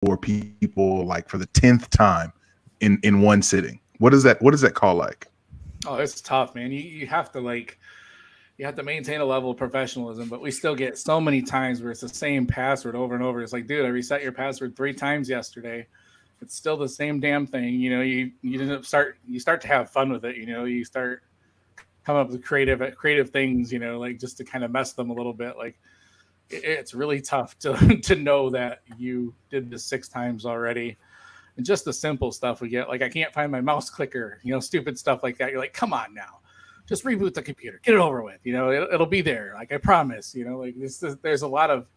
for people like for the 10th time in one sitting? What is that call like? Oh, it's tough, man. You have to you have to maintain a level of professionalism, but we still get so many times where it's the same password over and over. It's like, dude, I reset your password 3 times yesterday. It's still the same damn thing. You start to have fun with it. You start come up with creative things, like just to kind of mess them a little bit. Like it's really tough to know that you did this 6 times already. And just the simple stuff we get, like I can't find my mouse clicker, stupid stuff like that. You're like, come on now, just reboot the computer, get it over with. It'll be there. Like I promise, like there's a lot of,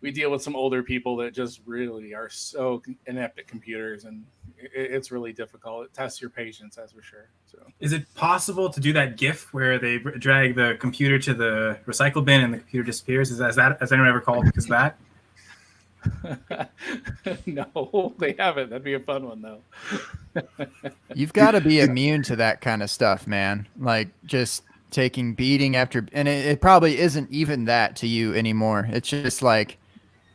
we deal with some older people that just really are so inept at computers, and it's really difficult. It tests your patience, that's for sure. So, is it possible to do that GIF where they drag the computer to the recycle bin and the computer disappears? Has anyone ever called because of that? No, they haven't. That'd be a fun one though. You've got to be immune to that kind of stuff, man. Like just taking beating after, and it probably isn't even that to you anymore. It's just like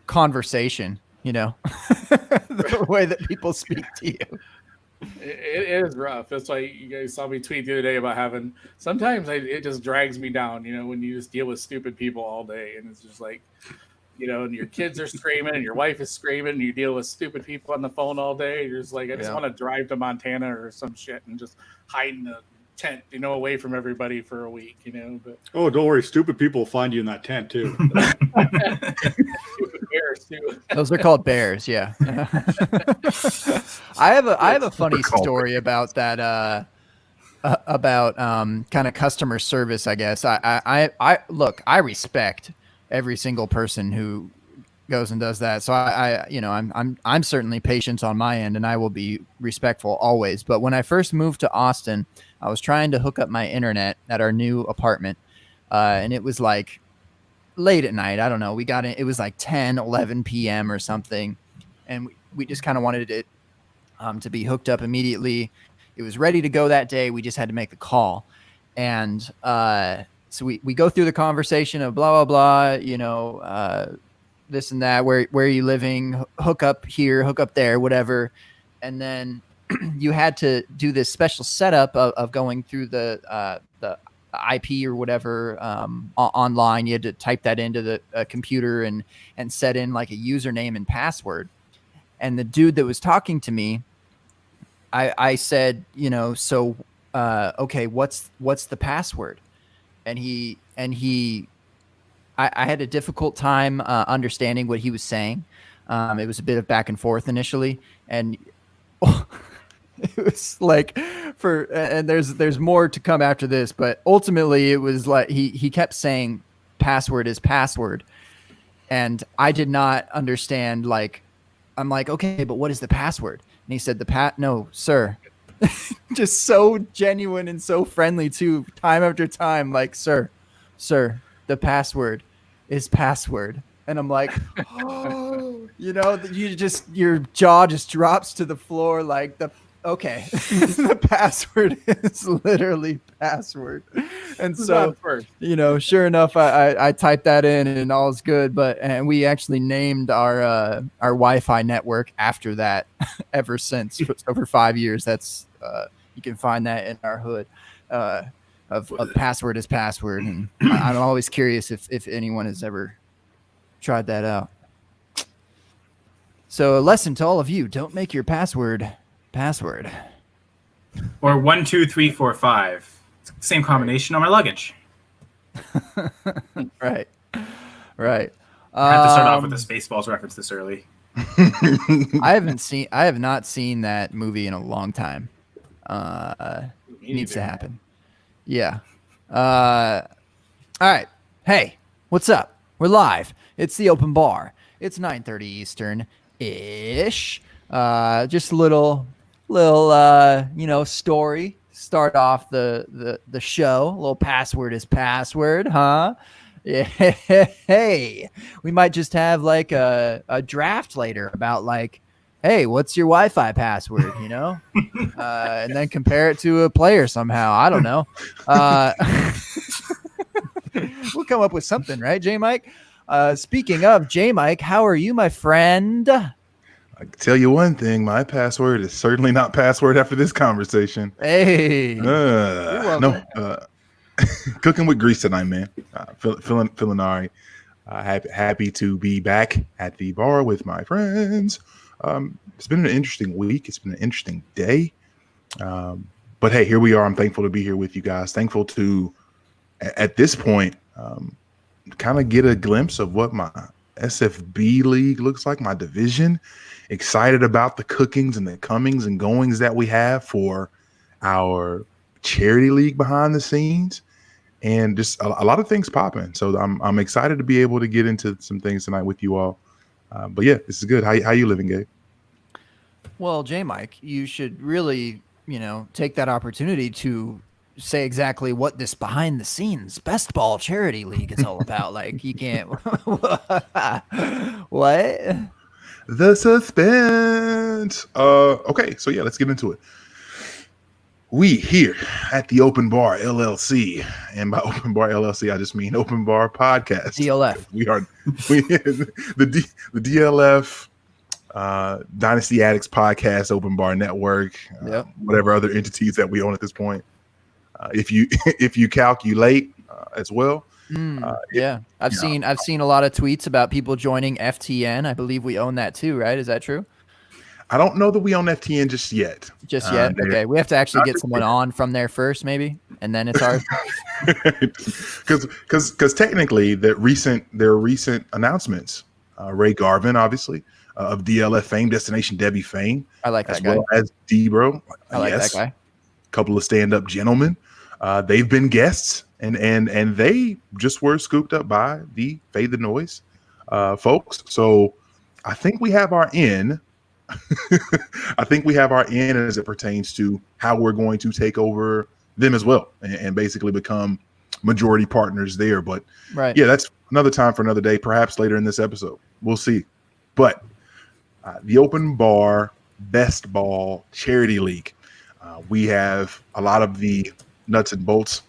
conversation, the way that people speak to you. It is rough. That's why you guys saw me tweet the other day about having, sometimes it just drags me down, when you just deal with stupid people all day, and it's just like, and your kids are screaming and your wife is screaming and you deal with stupid people on the phone all day. You're just like, I just want to drive to Montana or some shit and just hide in a tent, away from everybody for a week, but oh, don't worry, stupid people will find you in that tent too. Stupid bears too. Those are called bears. Yeah. I have a funny story about that, about kind of customer service, I guess. I look, I respect every single person who goes and does that. So I'm certainly patient on my end, and I will be respectful always. But when I first moved to Austin, I was trying to hook up my internet at our new apartment. And it was like late at night. I don't know. We got in, it was like 10, 11 PM or something. And we just kind of wanted it to be hooked up immediately. It was ready to go that day. We just had to make the call. And so we go through the conversation of blah, blah, blah, this and that, where are you living, hook up here, hook up there, whatever. And then you had to do this special setup of going through the IP or whatever online. You had to type that into the computer and set in like a username and password. And the dude that was talking to me, I said, so okay, what's the password? And I had a difficult time understanding what he was saying. It was a bit of back and forth initially, and it was like and there's more to come after this, but ultimately it was like he kept saying password is password, and I did not understand. Like, I'm like, okay, but what is the password? And he said no, sir. Just so genuine and so friendly too, time after time. Like, sir, the password is password. And I'm like, oh, your jaw just drops to the floor. Like okay, the password is literally password. And so, sure enough, I typed that in and all's good. And we actually named our Wi-Fi network after that ever since. Over 5 years. That's you can find that in our hood of password is password. And I'm always curious if anyone has ever tried that out. So a lesson to all of you: don't make your password. Or 1, 2, 3, 4, 5. Same combination on my luggage. Right. I have to start off with a Spaceballs reference this early. I have not seen that movie in a long time. Needs to happen. Yeah. All right. Hey, what's up? We're live. It's the Open Bar. It's 9:30 Eastern ish. Just a little story. Start off the show. A little password is password, huh? Yeah. Hey, we might just have like a draft later about like, hey, what's your Wi-Fi password? And then compare it to a player somehow. I don't know. We'll come up with something, right, J Mike? Speaking of J Mike, how are you, my friend? I can tell you one thing: my password is certainly not password after this conversation. Hey, No, cooking with grease tonight, man. Feeling all right. Happy to be back at the bar with my friends. It's been an interesting week. It's been an interesting day. But hey, here we are. I'm thankful to be here with you guys. Thankful to, at this point, kind of get a glimpse of what my SFB league looks like, my division. Excited about the cookings and the comings and goings that we have for our charity league behind the scenes, and just a lot of things popping. So I'm excited to be able to get into some things tonight with you all. But yeah, this is good. How you living, Gabe? well, J Mike, you should really, take that opportunity to say exactly what this behind the scenes best ball charity league is all about. Like, you can't. What? The suspense. Okay, so yeah, let's get into it. We here at the Open Bar LLC, and by Open Bar LLC, I just mean Open Bar Podcast. DLF. The DLF Dynasty Addicts Podcast, Open Bar Network, Yep. whatever other entities that we own at this point. If you calculate as well. Yeah, I've seen a lot of tweets about people joining FTN. I believe we own that too, right? Is that true? I don't know that we own FTN just yet. Just yet? Okay, we have to actually get someone on from there first, maybe, and then it's ours. Because technically, their recent announcements, Ray Garvin, obviously, of DLF fame, Destination Debbie fame, I like that as guy. well as Debro. I like that guy. A couple of stand-up gentlemen. They've been guests, and they just were scooped up by the Fade the Noise folks. So I think we have our in. I think we have our in as it pertains to how we're going to take over them as well, and basically become majority partners there. But Right. yeah, that's another time for another day, perhaps later in this episode. We'll see. But the Open Bar Best Ball Charity League, we have a lot of the nuts and bolts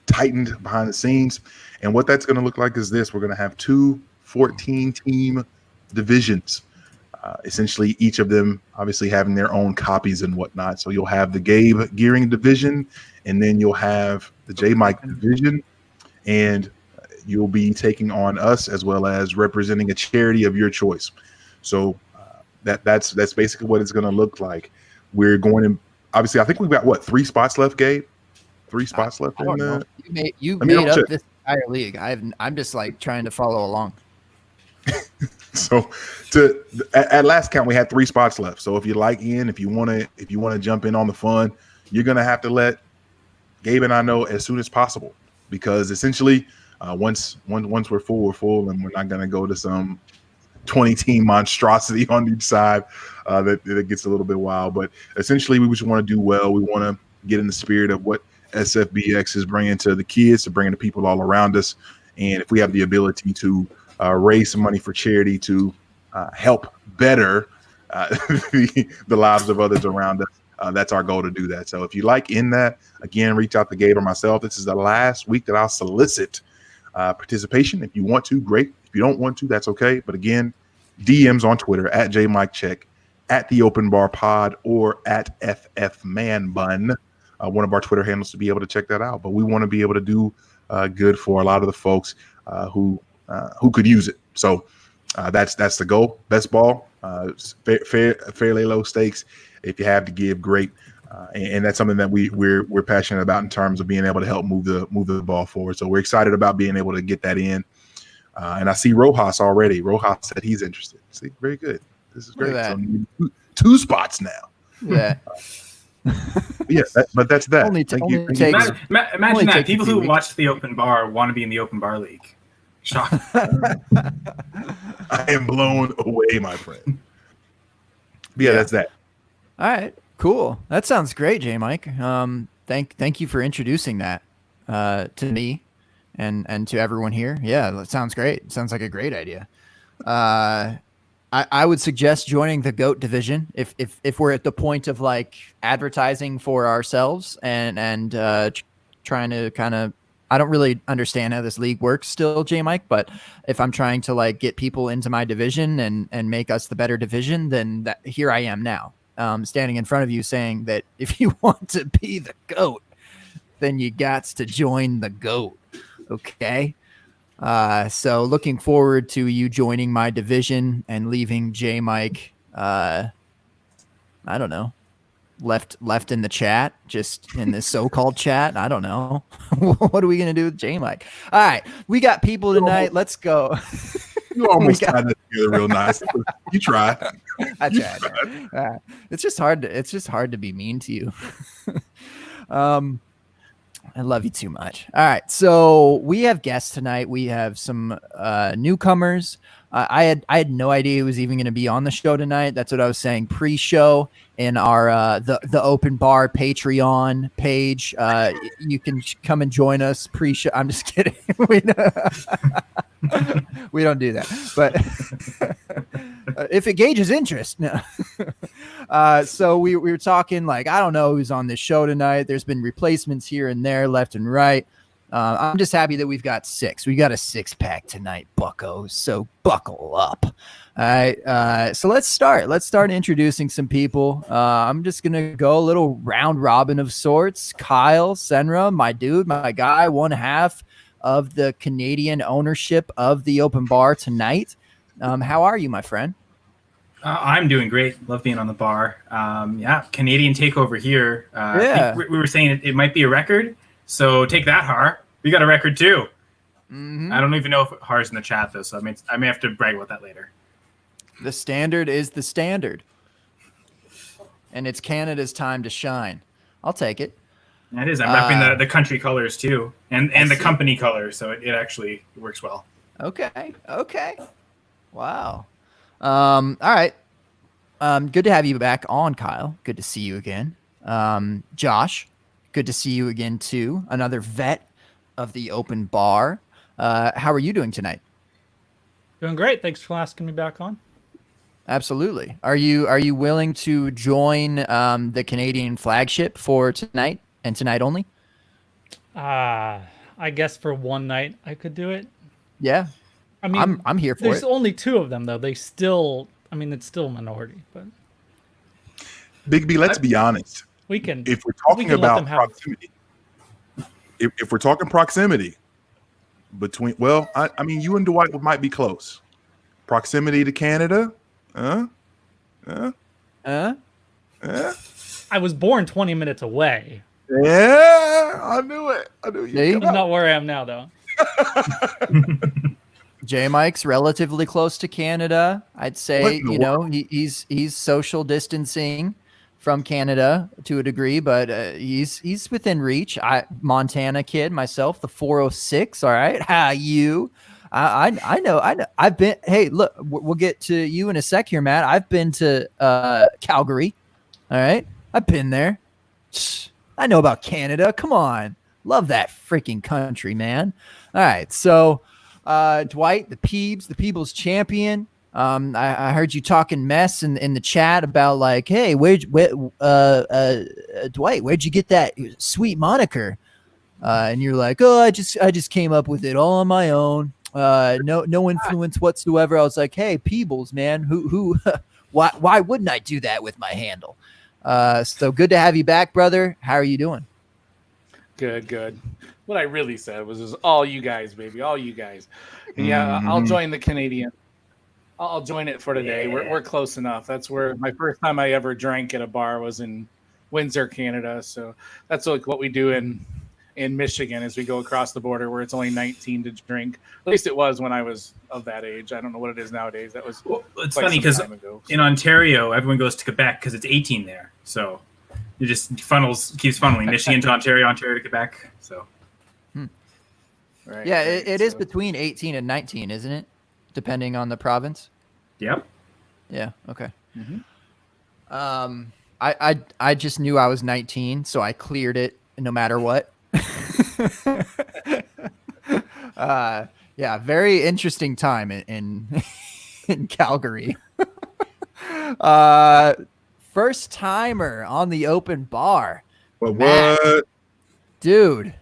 tightened behind the scenes. And what that's going to look like is this. We're going to have two 14-team divisions. Essentially, each of them obviously having their own copies and whatnot. So you'll have the Gabe Gearing division, and then you'll have the J Mike division, and you'll be taking on us as well as representing a charity of your choice. So that's basically what it's going to look like. We're going to obviously. I think we've got 3 spots left, Gabe. 3 spots left. I don't know. You Let me made double up check. this entire league. I'm just like trying to follow along. So at last count, we had 3 spots left. So if you like in, if you want to jump in on the fun, you're going to have to let Gabe and I know as soon as possible, because essentially once we're full, and we're not going to go to some 20-team monstrosity on each side that gets a little bit wild. But essentially, we just want to do well. We want to get in the spirit of what SFBX is bringing to the kids, to bringing to people all around us. And if we have the ability to raise some money for charity to help better the lives of others around us, that's our goal to do that. So if you like in that, again, reach out to Gabe or myself. This is the last week that I'll solicit participation. If you want to, great. If you don't want to, that's okay. But again, DMs on Twitter at JMikeCheck, at the Open Bar Pod, or at FFManBun, one of our Twitter handles, to be able to check that out. But we want to be able to do good for a lot of the folks who could use it. So that's the goal. Best ball, fairly low stakes. If you have to give, great. And that's something that we're passionate about in terms of being able to help move the ball forward. So we're excited about being able to get that in. And I see Rojas already. Rojas said he's interested. See, very good. This is Look great. at So we need 2 spots now. Yeah. Yeah, but that's that. Only Thank only you. takes- Imagine only that. takes a People few who weeks. watch the Open Bar want to be in the Open Bar League. Shock. I am blown away, my friend. But yeah, that's that. All right, cool. That sounds great, J Mike. Thank you for introducing that to me and to everyone here. Yeah, that sounds great. It sounds like a great idea. I would suggest joining the GOAT division if we're at the point of like advertising for ourselves and trying to kind of, I don't really understand how this league works still, J Mike, but if I'm trying to like get people into my division and make us the better division, then here I am now, standing in front of you saying that if you want to be the GOAT, then you got to join the GOAT. Okay. So looking forward to you joining my division and leaving J Mike, I don't know, left in the chat, just in this so-called chat. I don't know. What are we going to do with J Mike? All right. We got people tonight. Let's go. You almost tied it together real nice. You try. I tried. It's just hard to be mean to you. I love you too much. All right. So we have guests tonight. We have some newcomers. I had no idea he was even going to be on the show tonight. That's what I was saying pre-show in our the Open Bar Patreon page. You can come and join us pre-show. I'm just kidding. We don't do that. But if it gauges interest, no. So we were talking like, I don't know who's on this show tonight. There's been replacements here and there, left and right. I'm just happy that we've got 6. We got a 6-pack tonight, buccos. So buckle up. All right. So let's start. Let's start introducing some people. I'm just going to go a little round robin of sorts. Kyle, Senra, my dude, my guy, one half of the Canadian ownership of the Open Bar tonight. How are you, my friend? I'm doing great. Love being on the bar. Canadian takeover here. I think we were saying it might be a record. So take that, Har. We got a record too. Mm-hmm. I don't even know if Har's in the chat though, so I may have to brag about that later. The standard is the standard. And it's Canada's time to shine. I'll take it. That is. I'm repping the country colors too, and the company colors, so it actually works well. Okay. Wow. All right. Good to have you back on, Kyle. Good to see you again. Josh, good to see you again too. Another vet of the Open Bar. How are you doing tonight? Doing great. Thanks for asking me back on. Absolutely. Are you willing to join the Canadian flagship for tonight and tonight only? I guess for one night I could do it. Yeah. I mean, I'm here for there's it. only 2 of them though. It's still a minority, but Big B, let's be honest. we can. If we're talking let about them have proximity, if we're talking proximity between, well, I mean, you and Dwight might be close. Proximity to Canada, I was born 20 minutes away. Yeah, I knew it. I knew See? you. I'm not where I am now though. J Mike's relatively close to Canada. I'd say, he's social distancing from Canada to a degree, but he's within reach. Montana kid myself, the 406. All right. How you? I know. I've been, hey, look, we'll get to you in a sec here, Matt. I've been to Calgary. All right. I've been there. I know about Canada. Come on. Love that freaking country, man. All right. So, Dwight, the People's Champion. I heard you talking mess in the chat about like, hey, Dwight, where'd you get that sweet moniker? And you're like, oh, I just came up with it all on my own. No influence whatsoever. I was like, hey, Peebles, man, who, why wouldn't I do that with my handle? So good to have you back, brother. How are you doing? Good. What I really said was all you guys, baby, all you guys. And yeah, I'll join the Canadian. I'll join it for today. Yeah. We're close enough. That's where my first time I ever drank at a bar was in Windsor, Canada. So that's like what we do in Michigan as we go across the border where it's only 19 to drink. At least it was when I was of that age. I don't know what it is nowadays. That was It's quite funny some because time ago. in Ontario, everyone goes to Quebec because it's 18 there. So it just keeps funneling Michigan to Ontario, Ontario to Quebec. So Right, Yeah, right. it is So- between 18 and 19, isn't it? Depending on the province. yep. Yeah. Okay. Mhm. I just knew I was 19, so I cleared it no matter what. Yeah, very interesting time in Calgary. First timer on the Open Bar, But Matt. what? dude.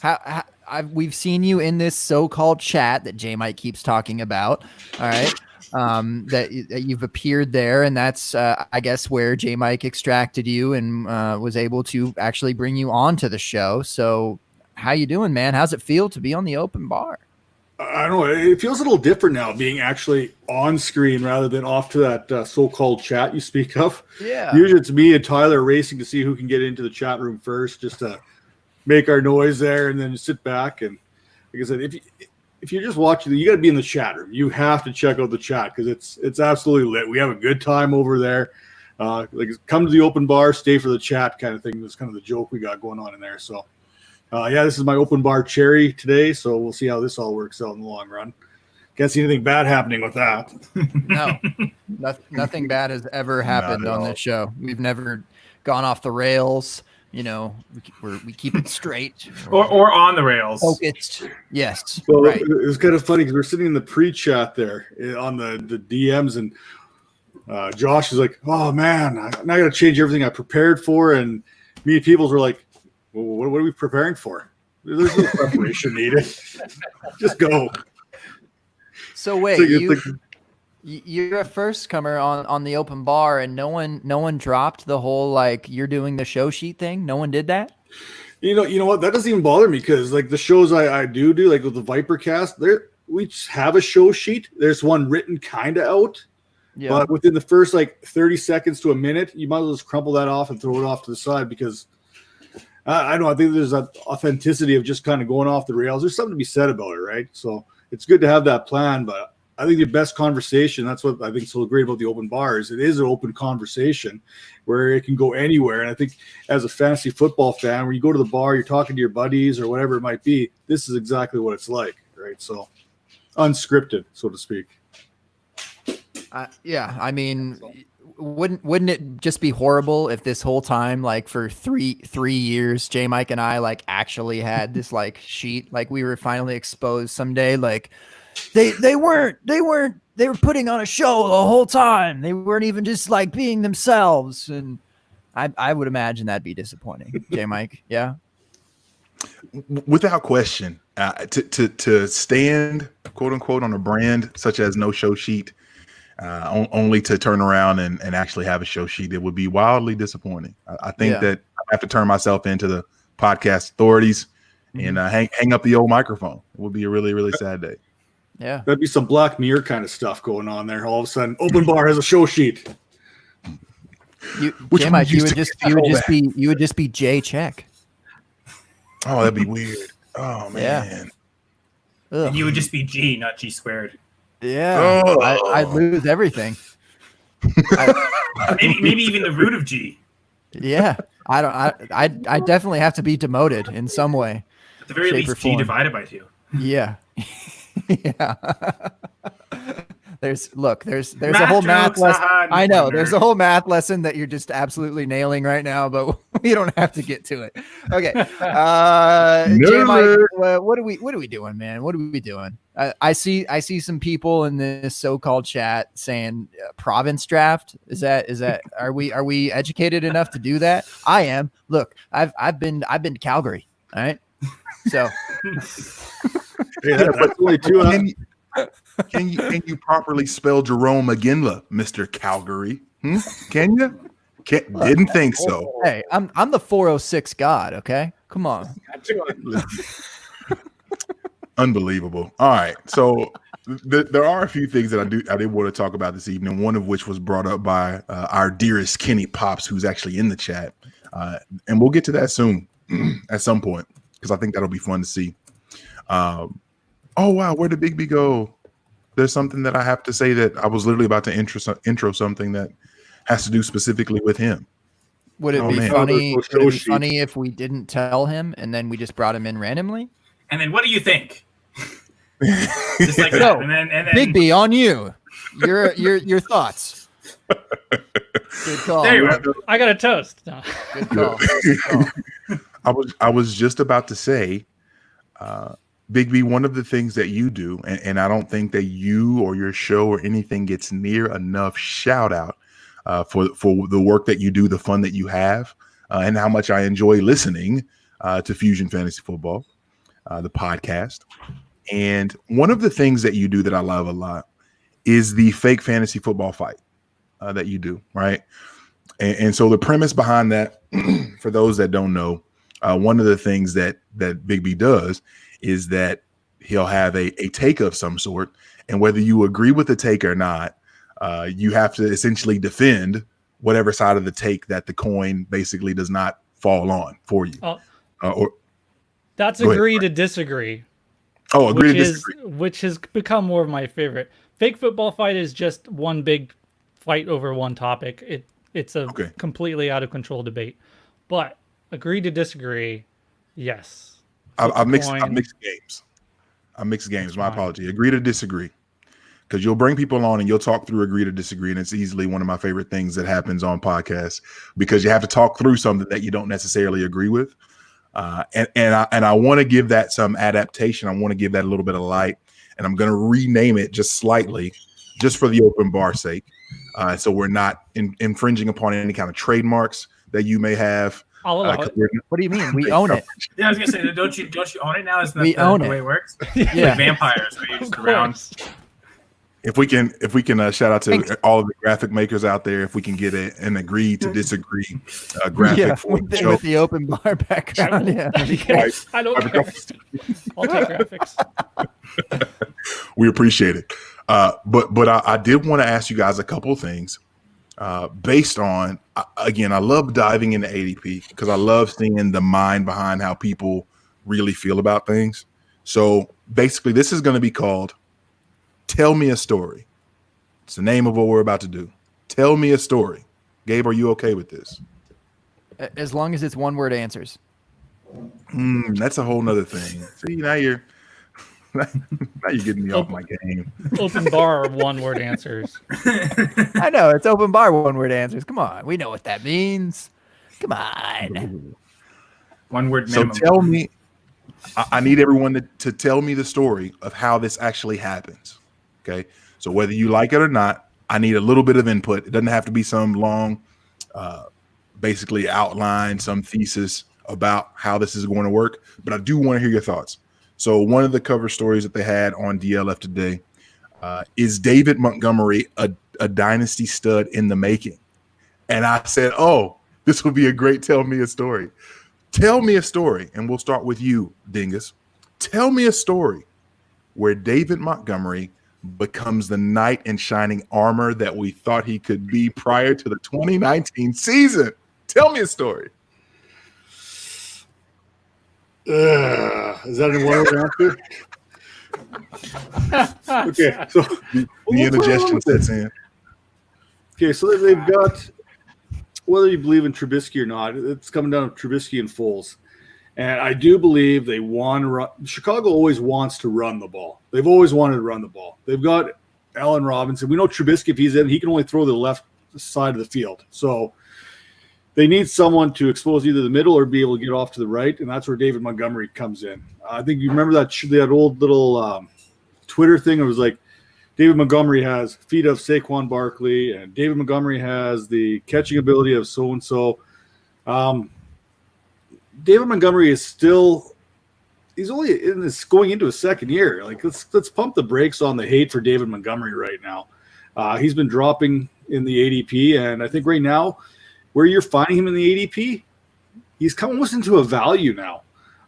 How we've seen you in this so-called chat that J Mike keeps talking about. All right. That you've appeared there, and that's I guess where J Mike extracted you and was able to actually bring you onto the show. So how you doing, man? How's it feel to be on the open bar? I don't know. It feels a little different now being actually on screen rather than off to that so-called chat you speak of. Yeah. Usually it's me and Tyler racing to see who can get into the chat room first, just to make our noise there, and then sit back. And like I said, if you're just watching, you got to be in the chat room. You have to check out the chat because it's absolutely lit. We have a good time over there. Like come to the open bar, stay for the chat kind of thing. That's kind of the joke we got going on in there. So. This is my open bar cherry today, so we'll see how this all works out in the long run. Can't see anything bad happening with that. No, nothing bad has ever happened on this show. We've never gone off the rails. You know, we keep it straight or on the rails. Focused. Yes. Well, right. It was kind of funny because we're sitting in the pre-chat there on the DMs, and Josh is like, "Oh man, I got to change everything I prepared for," and me and Peoples were like, well, what are we preparing for? There's no preparation needed. Just go. So wait, you're a first comer on the open bar, and no one dropped the whole like you're doing the show sheet thing. No one did that. You know what? That doesn't even bother me because like the shows I do like with the Vipercast, we just have a show sheet. There's one written kind of out. Yeah. But within the first like 30 seconds to a minute, you might as well just crumple that off and throw it off to the side because. I think there's that authenticity of just kind of going off the rails. There's something to be said about it, right? So it's good to have that plan, but I think the best conversation, that's what I think is so great about the open bar, is it is an open conversation where it can go anywhere. And I think as a fantasy football fan, when you go to the bar, you're talking to your buddies or whatever it might be, this is exactly what it's like, right? So unscripted, so to speak. I mean, wouldn't it just be horrible if this whole time, like for three years, J Mike and I like actually had this like sheet, like we were finally exposed someday, like they were putting on a show the whole time. They weren't even just like being themselves. And I would imagine that'd be disappointing. J Mike. Yeah. Without question, to stand quote unquote on a brand such as No Show Sheet, only to turn around and actually have a show sheet, it would be wildly disappointing. I think that I have to turn myself into the podcast authorities and hang up the old microphone. It would be a really, really sad day. Yeah. That'd be some Black Mirror kind of stuff going on there. All of a sudden, open bar has a show sheet. J Mike, you would just be J Check. Oh, that'd be weird. Oh man. Yeah. You would just be G, not G squared. Yeah, I'd lose everything. maybe even the root of G. Yeah, I definitely have to be demoted in some way. At the very least, G divided by 2. Yeah, yeah. There's a whole math lesson. I know there's a whole math lesson that you're just absolutely nailing right now, but we don't have to get to it. Okay, J Mike, what are we doing, man? What are we doing? I see some people in this so-called chat saying province draft. Is that are we educated enough to do that? I am. Look, I've been to Calgary. All right, so hey, that's only 2. Can you properly spell Jerome McGinley, Mr. Calgary? Can you? Didn't think so. Hey, I'm the 406 god. Okay, come on. Unbelievable. All right, so there are a few things that I did want to talk about this evening. One of which was brought up by our dearest Kenny Pops, who's actually in the chat, and we'll get to that soon at some point because I think that'll be fun to see. Oh wow, where did Big B go? There's something that I have to say that I was literally about to intro something that has to do specifically with him. Would it be funny? Would it be funny if we didn't tell him and then we just brought him in randomly? And then what do you think? Just like that. And then Big B, on you. Your thoughts. Good call. There you go. I got a toast. No. Good call. Good call. I was just about to say, Big B, one of the things that you do, and I don't think that you or your show or anything gets near enough shout out for the work that you do, the fun that you have, and how much I enjoy listening to Fusion Fantasy Football. the podcast. And one of the things that you do that I love a lot is the fake fantasy football fight that you do, right? And so the premise behind that, for those that don't know, one of the things that Big B does is that he'll have a take of some sort, and whether you agree with the take or not, you have to essentially defend whatever side of the take that the coin basically does not fall on for you. That's agree to disagree. Oh, agree to disagree. Which has become more of my favorite. Fake football fight is just one big fight over one topic. It's a completely out of control debate. But agree to disagree, yes. I mix games. My apology. Agree to disagree. Because you'll bring people on and you'll talk through agree to disagree. And it's easily one of my favorite things that happens on podcasts, because you have to talk through something that you don't necessarily agree with. And I want to give that some adaptation. I want to give that a little bit of light. And I'm going to rename it just slightly, just for the open bar sake. So we're not infringing upon any kind of trademarks that you may have. What do you mean? We own it. Yeah, I was gonna say, don't you own it now? Isn't that we own the it. way it works? Yeah, like vampires, where you're just around. If we can shout out to all of the graphic makers out there, if we can get an agree to disagree graphic for the show. With the open bar background. Yeah, I don't care. I'll take graphics. We appreciate it. But I did want to ask you guys a couple of things based on, again, I love diving into ADP because I love seeing the mind behind how people really feel about things. So basically, this is going to be called Tell Me a Story. It's the name of what we're about to do. Tell me a story. Gabe, are you okay with this? As long as it's one-word answers. That's a whole nother thing. See, now you're getting me off my game. Open bar, one-word answers. I know, it's open bar, one-word answers. Come on, we know what that means. Come on. One word minimum. So tell me, I need everyone to tell me the story of how this actually happens. Okay, so whether you like it or not, I need a little bit of input. It doesn't have to be some long, basically outline, some thesis about how this is going to work, but I do want to hear your thoughts. So one of the cover stories that they had on DLF today is David Montgomery, a dynasty stud in the making. And I said, oh, this would be a great tell me a story. Tell me a story, and we'll start with you, Dingus. Tell me a story where David Montgomery becomes the knight in shining armor that we thought he could be prior to the 2019 season. Tell me a story. Is that in one answer? Okay, so the indigestion sets in. Okay, so they've got, whether you believe in Trubisky or not, it's coming down to Trubisky and Foles. And I do believe they want to run. Chicago always wants to run the ball. They've always wanted to run the ball. They've got Allen Robinson. We know Trubisky, if he's in, he can only throw the left side of the field. So they need someone to expose either the middle or be able to get off to the right, and that's where David Montgomery comes in. I think you remember that old little Twitter thing. It was like David Montgomery has feet of Saquon Barkley, and David Montgomery has the catching ability of so-and-so. David Montgomery is he's only going into his second year. Like, let's pump the brakes on the hate for David Montgomery right now. He's been dropping in the ADP, and I think right now, where you're finding him in the ADP, he's come almost into a value now.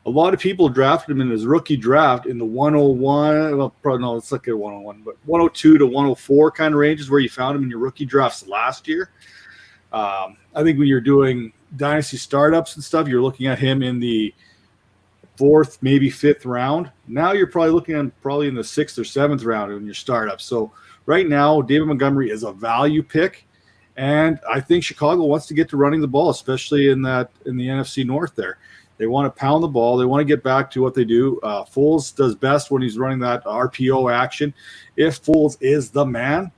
A lot of people drafted him in his rookie draft in the 101. Well, probably no, it's like a 101, but 102 to 104 kind of range is where you found him in your rookie drafts last year. I think when you're doing dynasty startups and stuff, you're looking at him in the fourth, maybe fifth round. Now you're probably looking at him probably in the sixth or seventh round in your startups. So right now, David Montgomery is a value pick. And I think Chicago wants to get to running the ball, especially in the NFC North there. They want to pound the ball. They want to get back to what they do. Foles does best when he's running that RPO action. If Foles is the man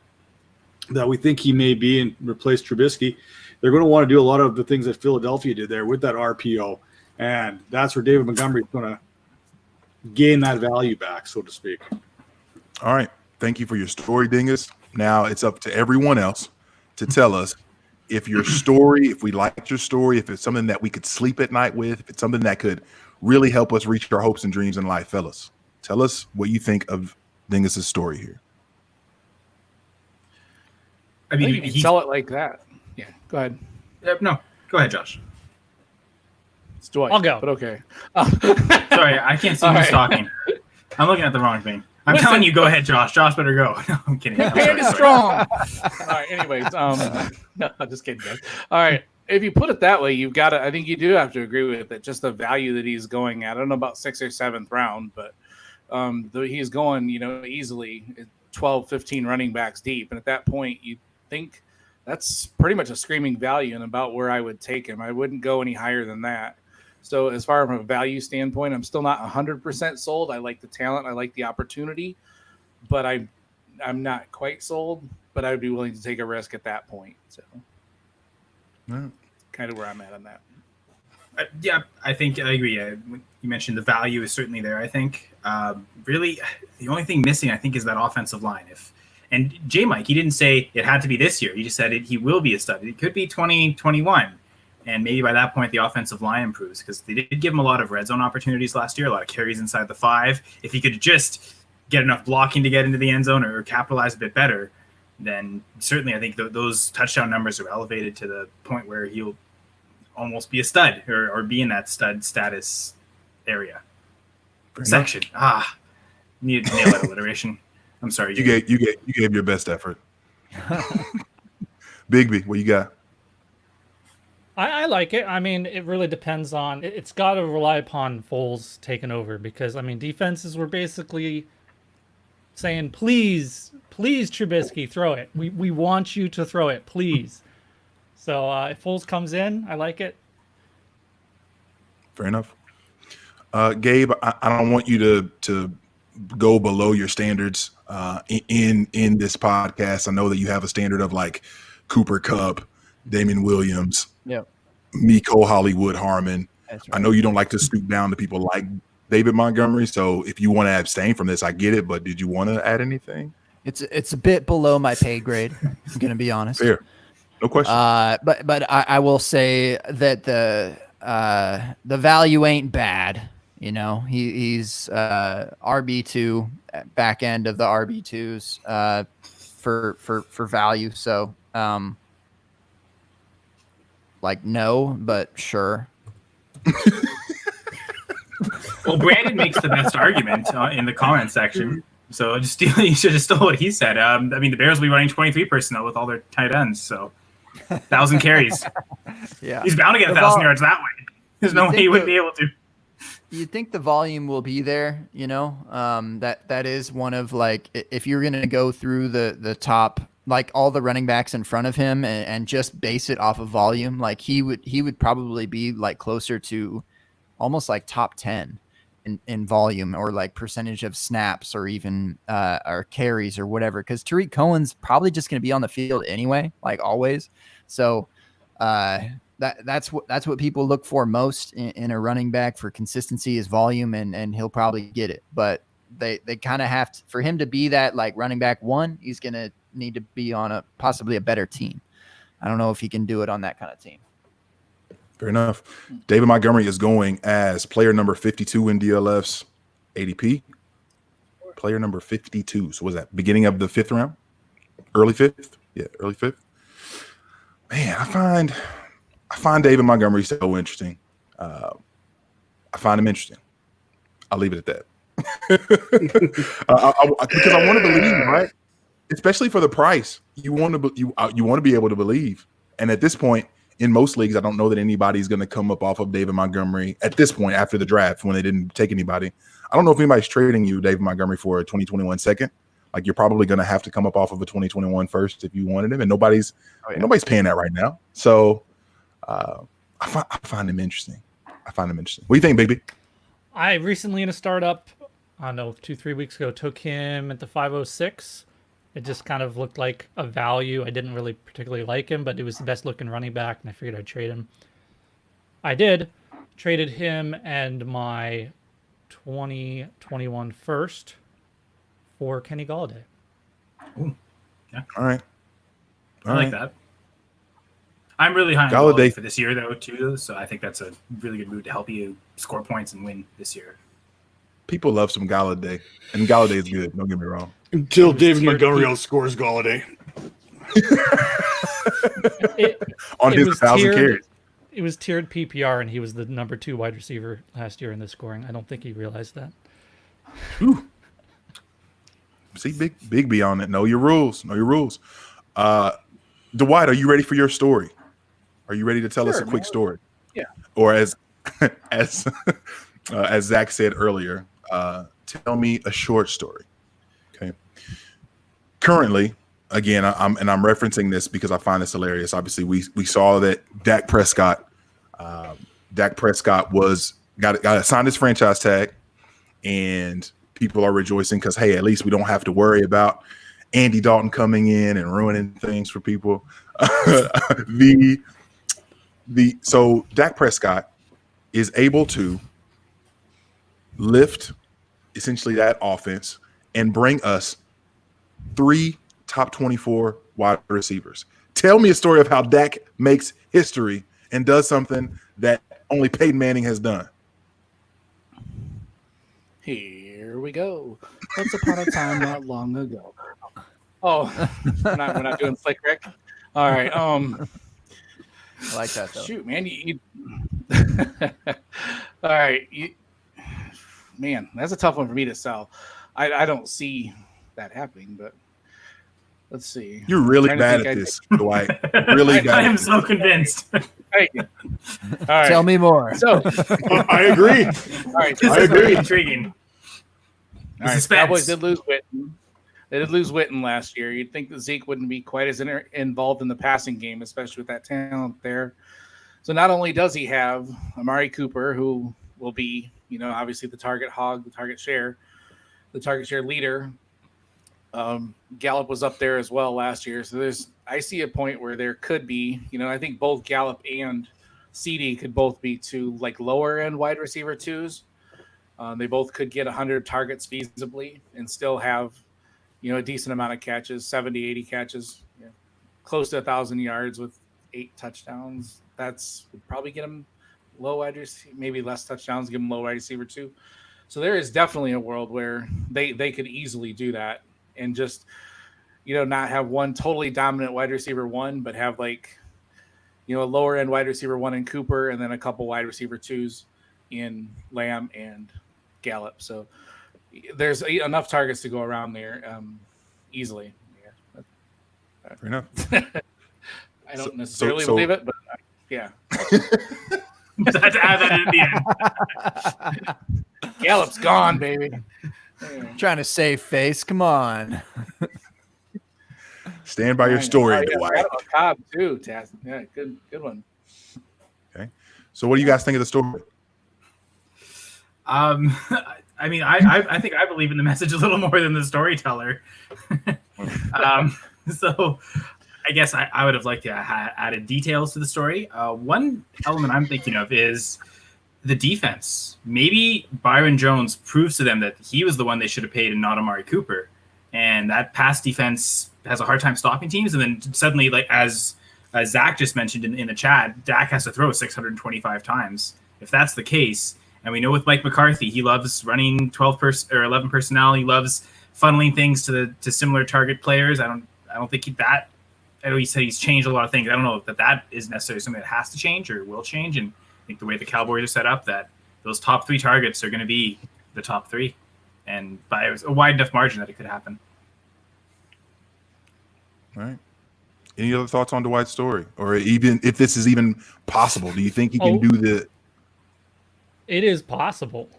that we think he may be and replace Trubisky, they're going to want to do a lot of the things that Philadelphia did there with that RPO. And that's where David Montgomery is going to gain that value back, so to speak. All right. Thank you for your story, Dingus. Now it's up to everyone else to tell us if we liked your story, if it's something that we could sleep at night with, if it's something that could really help us reach our hopes and dreams in life. Fellas, tell us what you think of Dingus' story here. I mean, you can sell it like that. Yeah, go ahead. No, go ahead, Josh. It's Dwight. I'll go. But okay. Sorry, I can't see who's talking. I'm looking at the wrong thing. I'm telling you, go ahead, Josh. Josh better go. No, I'm kidding. His hand is strong. All right. Anyways, no, I'm just kidding, guys. All right. If you put it that way, you've got to. I think you do have to agree with it. Just the value that he's going at. I don't know about 6th or 7th round, but he's going, easily 12, 15 running backs deep, and at that point, you think that's pretty much a screaming value and about where I would take him. I wouldn't go any higher than that. So as far as a value standpoint, I'm still not 100% sold. I like the talent. I like the opportunity, but I'm not quite sold, but I would be willing to take a risk at that point. So kind of where I'm at on that. Yeah, I think I agree. You mentioned the value is certainly there. I think really the only thing missing, I think, is that offensive line. And J-Mike, he didn't say it had to be this year. He just said he will be a stud. It could be 2021. And maybe by that point, the offensive line improves because they did give him a lot of red zone opportunities last year, a lot of carries inside the 5. If he could just get enough blocking to get into the end zone or capitalize a bit better, then certainly I think those touchdown numbers are elevated to the point where he'll almost be a stud or be in that stud status area. Section. Needed to nail that alliteration. I'm sorry. You gave your best effort. Bigby, what you got? I like it. I mean, it really depends on. It's got to rely upon Foles taking over because defenses were basically saying, "Please, Trubisky, throw it. We want you to throw it, please." So if Foles comes in, I like it. Fair enough. Gabe, I don't want you to go below your standards in this podcast. I know that you have a standard of like Cooper Kupp, Damien Williams, Miko Hollywood Harmon. Right. I know you don't like to stoop down to people like David Montgomery. So if you want to abstain from this, I get it. But did you want to add anything? It's a bit below my pay grade. I'm gonna be honest. Fair, no question. But I will say that the value ain't bad. He's RB2, back end of the RB2s for value. So no, but sure. Well, Brandon makes the best argument in the comment section. So you should have stole what he said. The Bears will be running 23 personnel with all their tight ends. So 1,000 carries. Yeah, he's bound to get 1,000 yards that way. There's no way he wouldn't be able to. You'd think the volume will be there, that is one of if you're going to go through the top, all the running backs in front of him and just base it off of volume, he would probably be closer to almost top 10 in volume or percentage of snaps or even or carries or whatever. Cause Tariq Cohen's probably just going to be on the field anyway, always. So, that's what people look for most in a running back for consistency is volume, and he'll probably get it. But they kind of have to, for him to be that running back 1, he's going to need to be on possibly a better team. I don't know if he can do it on that kind of team. Fair enough. David Montgomery is going as player number 52 in DLF's ADP. Player number 52. So was that beginning of the 5th round? Early 5th? Yeah, early 5th. Man, I find David Montgomery so interesting. I find him interesting. I'll leave it at that. Because I want to believe, right? Especially for the price, you want to be able to believe. And at this point, in most leagues, I don't know that anybody's going to come up off of David Montgomery at this point after the draft when they didn't take anybody. I don't know if anybody's trading you, David Montgomery, for a 2021 second. You're probably going to have to come up off of a 2021 first if you wanted him, and nobody's paying that right now. So. I find him interesting. What do you think, Bigby? I recently in a startup, I don't know, 2-3 weeks ago, took him at the 506. It just kind of looked like a value. I didn't really particularly like him, but it was the best looking running back, and I figured I'd trade him. I did. Traded him and my 2021 first for Kenny Golladay. Ooh, yeah. All right. I like that. I'm really high on Golladay Golladay for this year, though, too. So I think that's a really good move to help you score points and win this year. People love some Golladay, and Golladay is good. Don't get me wrong. Until David Montgomery outscores Golladay. On his 1,000 carries. It was tiered PPR, and he was the number 2 wide receiver last year in the scoring. I don't think he realized that. Whew. See, big B on it. Know your rules. Know your rules. Dwight, are you ready for your story? Are you ready to tell us a quick story? Yeah. Or as Zach said earlier, tell me a short story. Okay. Currently, again, I'm referencing this because I find this hilarious. Obviously, we saw that Dak Prescott got signed his franchise tag, and people are rejoicing because, hey, at least we don't have to worry about Andy Dalton coming in and ruining things for people. So Dak Prescott is able to lift essentially that offense and bring us 3 top 24 wide receivers. Tell me a story of how Dak makes history and does something that only Peyton Manning has done. Here we go. Once upon a time, not long ago. Oh, we're not doing Slick Rick. All right. I like that though. Shoot, man. All right. Man, that's a tough one for me to sell. I don't see that happening, but let's see. You're really bad at this, Dwight. Really bad. I am so convinced. Thank you. All right. Tell me more. So, I agree. all right. This I is agree. very intriguing. All right, Suspense. Cowboys did lose Witten. They did lose Witten last year. You'd think that Zeke wouldn't be quite as involved in the passing game, especially with that talent there. So not only does he have Amari Cooper, who will be, obviously the target hog, the target share leader. Gallup was up there as well last year. So I see a point where there could be, I think both Gallup and CD could both be 2 like lower end wide receiver 2s. They both could get 100 targets feasibly and still have, a decent amount of catches, 70, 80 catches, close to 1,000 yards with 8 touchdowns. Would probably get them low wide receiver, maybe less touchdowns, give them low wide receiver 2. So there is definitely a world where they could easily do that and just, not have one totally dominant wide receiver 1, but have a lower end wide receiver 1 in Cooper and then a couple wide receiver 2s in Lamb and Gallup. So there's enough targets to go around there easily. Yeah. Fair enough. I don't necessarily believe it, but yeah. Just had to add that in at the end. Gallup's gone, baby. Trying to save face. Come on. Stand by your story, Dwight. Cobb too, Taz. Yeah, good one. Okay. So what do you guys think of the story? I mean, I think I believe in the message a little more than the storyteller. So I guess I would have liked to have added details to the story. One element I'm thinking of is the defense. Maybe Byron Jones proves to them that he was the one they should have paid and not Amari Cooper. And that pass defense has a hard time stopping teams. And then suddenly, like as Zach just mentioned in the chat, Dak has to throw 625 times. If that's the case, and we know with Mike McCarthy, he loves running 11 personnel. He loves funneling things to similar target players. I don't think I know he said he's changed a lot of things. I don't know if that is necessarily something that has to change or will change. And I think the way the Cowboys are set up, that those top 3 targets are going to be the top 3, and by a wide enough margin that it could happen. All right. Any other thoughts on Dwight's story, or even if this is even possible? Do you think he can do the? It is possible.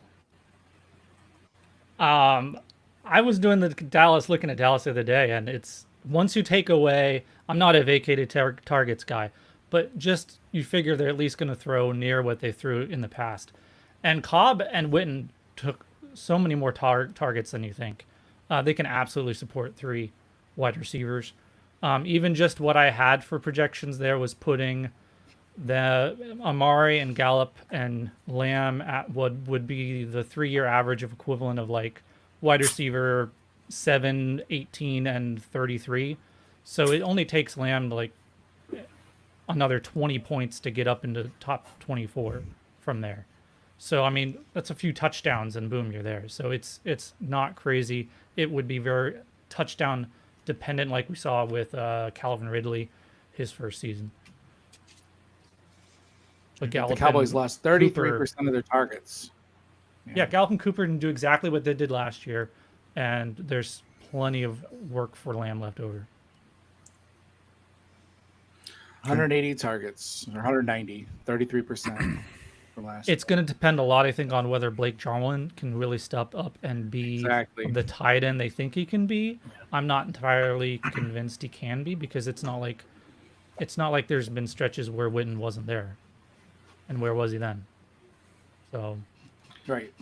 I was doing looking at Dallas the other day, and it's once you take away. I'm not a vacated targets guy, but just you figure they're at least going to throw near what they threw in the past. And Cobb and Witten took so many more targets than you think. They can absolutely support 3 wide receivers. Even just what I had for projections there was putting the Amari and Gallup and Lamb at what would be the 3-year average of equivalent of like wide receiver 7, 18, and 33. So it only takes Lamb like another 20 points to get up into the top 24 from there. So, I mean, that's a few touchdowns and boom, you're there. So it's not crazy. It would be very touchdown dependent like we saw with Calvin Ridley his first season. But the Cowboys lost 33% of their targets. Yeah, Gallup and Cooper didn't do exactly what they did last year, and there's plenty of work for Lamb left over. 180 targets, or 190, 33% from last year. It's going to depend a lot, I think, on whether Blake Jarwin can really step up and be the tight end they think he can be. I'm not entirely convinced he can be, because it's not like there's been stretches where Witten wasn't there. And where was he then? So, right.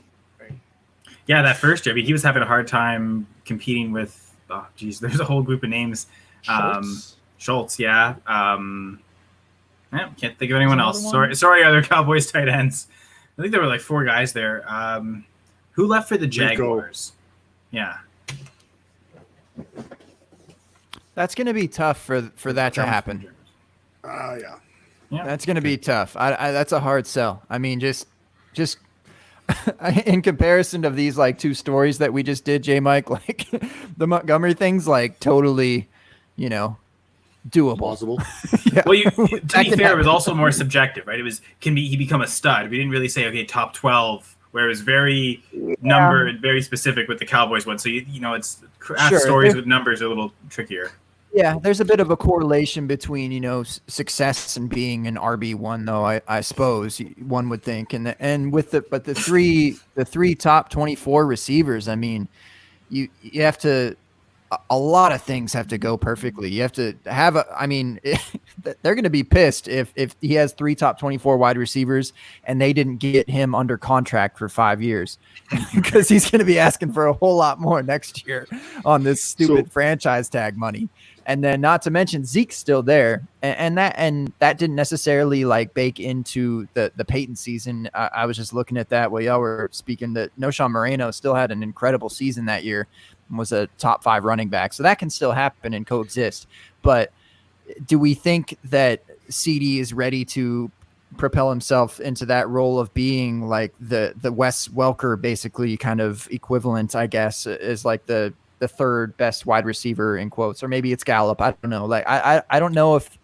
Yeah, that first year, I mean, he was having a hard time competing with. Oh, geez, there's a whole group of names. Schultz, yeah. Can't think of anyone else. Sorry, other Cowboys tight ends. I think there were like 4 guys there. Who left for the Jaguars? Yeah. That's going to be tough for that to happen. Yeah. That's going to be tough. That's a hard sell. I mean, just in comparison of these like 2 stories that we just did, J. Mike, like the Montgomery thing's like totally, doable. Plausible. Yeah. Well, to be fair, it was also more subjective, right? It was, he become a stud? We didn't really say, okay, top 12, where it was very numbered and very specific with the Cowboys one. So, it's stories with numbers are a little trickier. Yeah, there's a bit of a correlation between, success and being an RB1, though, I suppose one would think. And with the three top 24 receivers, I mean, you have to, a lot of things have to go perfectly. You have to have they're going to be pissed if he has 3 top 24 wide receivers and they didn't get him under contract for 5 years, because he's going to be asking for a whole lot more next year on this stupid franchise tag money. And then not to mention Zeke's still there. And that didn't necessarily like bake into the Peyton season. I was just looking at that while y'all were speaking, that Noshawn Moreno still had an incredible season that year and was a top 5 running back. So that can still happen and coexist. But do we think that CD is ready to propel himself into that role of being like the Wes Welker basically kind of equivalent, I guess, is like the 3rd best wide receiver in quotes, or maybe it's Gallup. I don't know. Like, I don't know if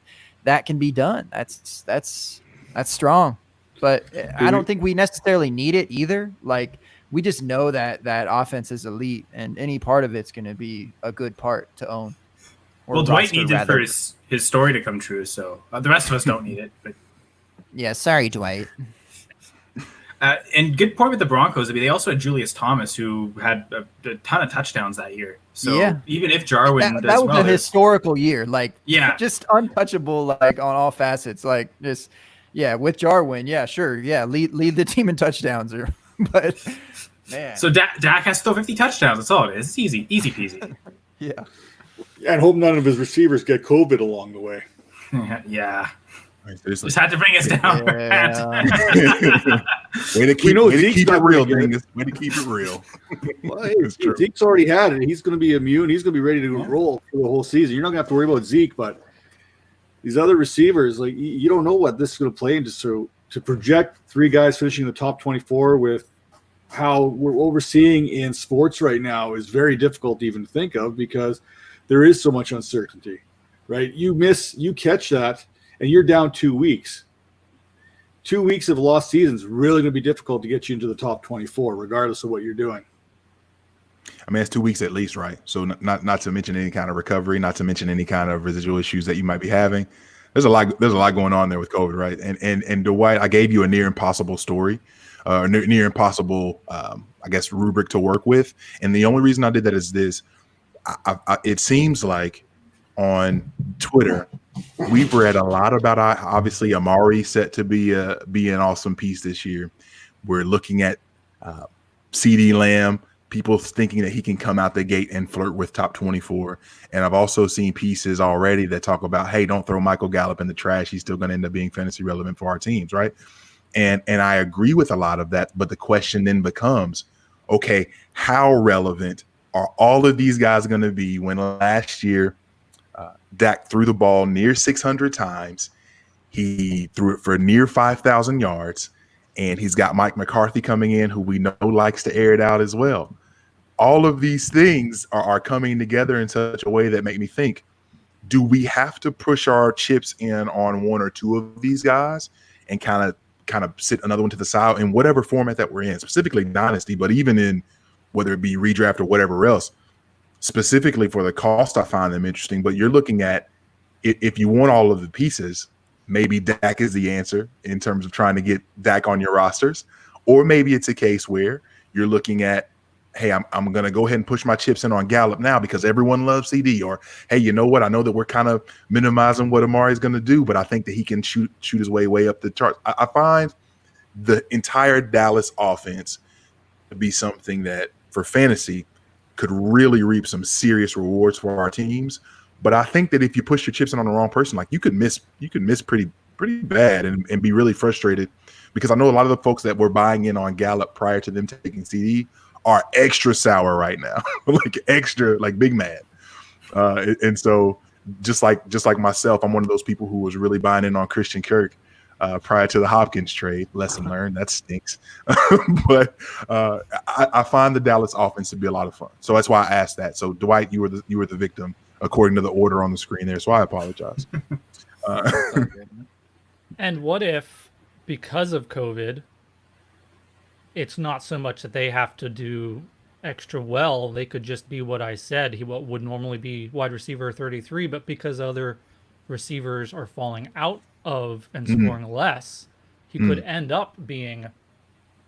that can be done. That's strong, but I don't think we necessarily need it either. Like, we just know that offense is elite, and any part of it's going to be a good part to own. Well, Dwight needs it for his story to come true. So the rest of us don't need it, but yeah, sorry, Dwight. And good point with the Broncos. I mean, they also had Julius Thomas, who had a ton of touchdowns that year. So even if Jarwin that was a historical year, like just untouchable, like on all facets, like just with Jarwin, sure, lead the team in touchdowns, but man. So Dak has to throw 50 touchdowns. That's all it is. It's easy peasy. Yeah, and hope none of his receivers get COVID along the way. Yeah. Just had to bring us down. Way to keep it real, Dingus. Way to keep it real. Well, hey, Zeke's already had it. He's going to be immune. He's going to be ready to roll for the whole season. You're not going to have to worry about Zeke, but these other receivers, like, you don't know what this is going to play into. So to project 3 guys finishing the top 24 with how we're overseeing in sports right now is very difficult to even think of, because there is so much uncertainty, right? You catch that, and you're down 2 weeks. 2 weeks of lost season is really going to be difficult to get you into the top 24, regardless of what you're doing. I mean, it's 2 weeks at least, right? So not to mention any kind of recovery, not to mention any kind of residual issues that you might be having. There's a lot going on there with COVID, right? And Dwight, I gave you a near impossible story, near impossible, I guess, rubric to work with. And the only reason I did that is this: it seems like on Twitter, we've read a lot about, obviously, Amari set to be an awesome piece this year. We're looking at CeeDee Lamb, people thinking that he can come out the gate and flirt with top 24. And I've also seen pieces already that talk about, hey, don't throw Michael Gallup in the trash. He's still going to end up being fantasy relevant for our teams, right? And I agree with a lot of that. But the question then becomes, okay, how relevant are all of these guys going to be when last year Dak threw the ball near 600 times He threw it for near 5,000 yards, and he's got Mike McCarthy coming in, who we know likes to air it out as well. All of these things are coming together in such a way that make me think, do we have to push our chips in on one or two of these guys and kind of sit another one to the side in whatever format that we're in, specifically Dynasty, but even in whether it be redraft or whatever else? Specifically for the cost, I find them interesting, but you're looking at, if you want all of the pieces, maybe Dak is the answer in terms of trying to get Dak on your rosters. Or maybe it's a case where you're looking at, hey, I'm going to go ahead and push my chips in on Gallup now because everyone loves CD. Or, hey, you know what? I know that we're kind of minimizing what Amari's going to do, but I think that he can shoot his way up the charts. I find the entire Dallas offense to be something that, for fantasy, could really reap some serious rewards for our teams. But I think that if you push your chips in on the wrong person, like you could miss pretty bad and be really frustrated, because I know a lot of the folks that were buying in on Gallup prior to them taking CD are extra sour right now, like big mad. And so just like myself, I'm one of those people who was really buying in on Christian Kirk prior to the Hopkins trade. Lesson learned, that stinks. But I find the Dallas offense to be a lot of fun. So that's why I asked that. So Dwight, you were the victim according to the order on the screen there. So I apologize. And what if, because of COVID, it's not so much that they have to do extra well, they could just be what I said, what would normally be wide receiver 33, but because other receivers are falling out of and scoring less, he could end up being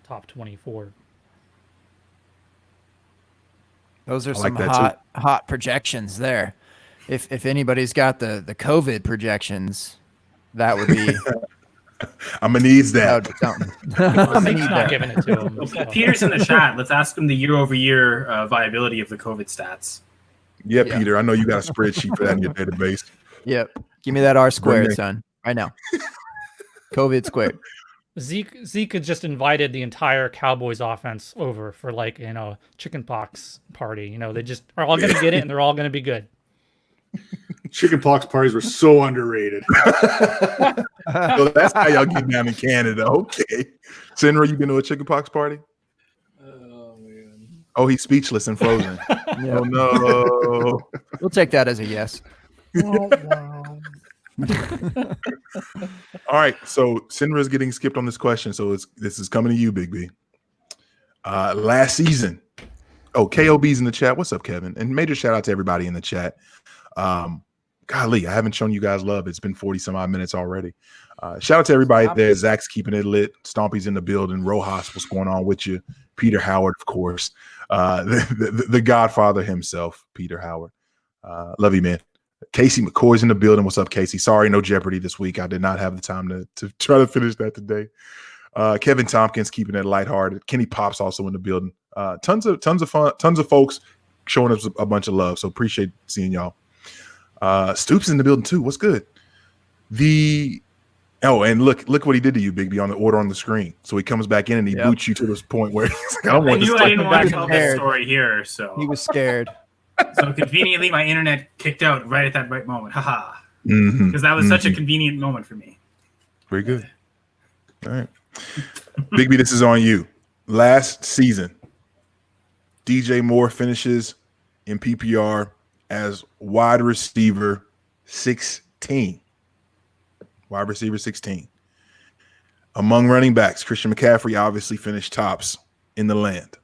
top 24. Those are some hot projections there. If anybody's got the COVID projections, that would be I'm gonna need that. He's not giving it to him. So. Peter's in the chat. Let's ask him the year-over-year viability of the COVID stats. Yeah, Peter, I know you got a spreadsheet for that in your database. Yep. Give me that R squared, son. Right now. COVID squared. Zeke had just invited the entire Cowboys offense over for chickenpox party. They just are all going to get it and they're all going to be good. Chickenpox parties were so underrated. So that's how y'all get down in Canada. Okay. Sinra, you been to a chickenpox party? Oh, man. Oh, he's speechless and frozen. Oh, no. We'll take that as a yes. All right. So Sinra's getting skipped on this question. So this is coming to you, Big B. Last season. Oh, KOB's in the chat. What's up, Kevin? And major shout out to everybody in the chat. Golly, I haven't shown you guys love. It's been 40 some odd minutes already. Shout out to everybody there. Zach's keeping it lit. Stompy's in the building. Rojas, what's going on with you? Peter Howard, of course. The Godfather himself, Peter Howard. Love you, man. Casey McCoy's in the building. What's up, Casey? Sorry, no Jeopardy this week. I did not have the time to try to finish that today. Kevin Tompkins keeping it lighthearted. Kenny Pop's also in the building. Tons of fun, tons of folks showing us a bunch of love. So appreciate seeing y'all. Stoops in the building too. What's good? And look what he did to you, Big B, on the order on the screen. So he comes back in and he boots you to this point where he's like, I didn't want to tell this story here, so he was scared. So conveniently, my internet kicked out right at that right moment. Haha. Because that was such a convenient moment for me. Very good. All right. Big B, this is on you. Last season, DJ Moore finishes in PPR as wide receiver 16. Wide receiver 16. Among running backs, Christian McCaffrey obviously finished tops in the land.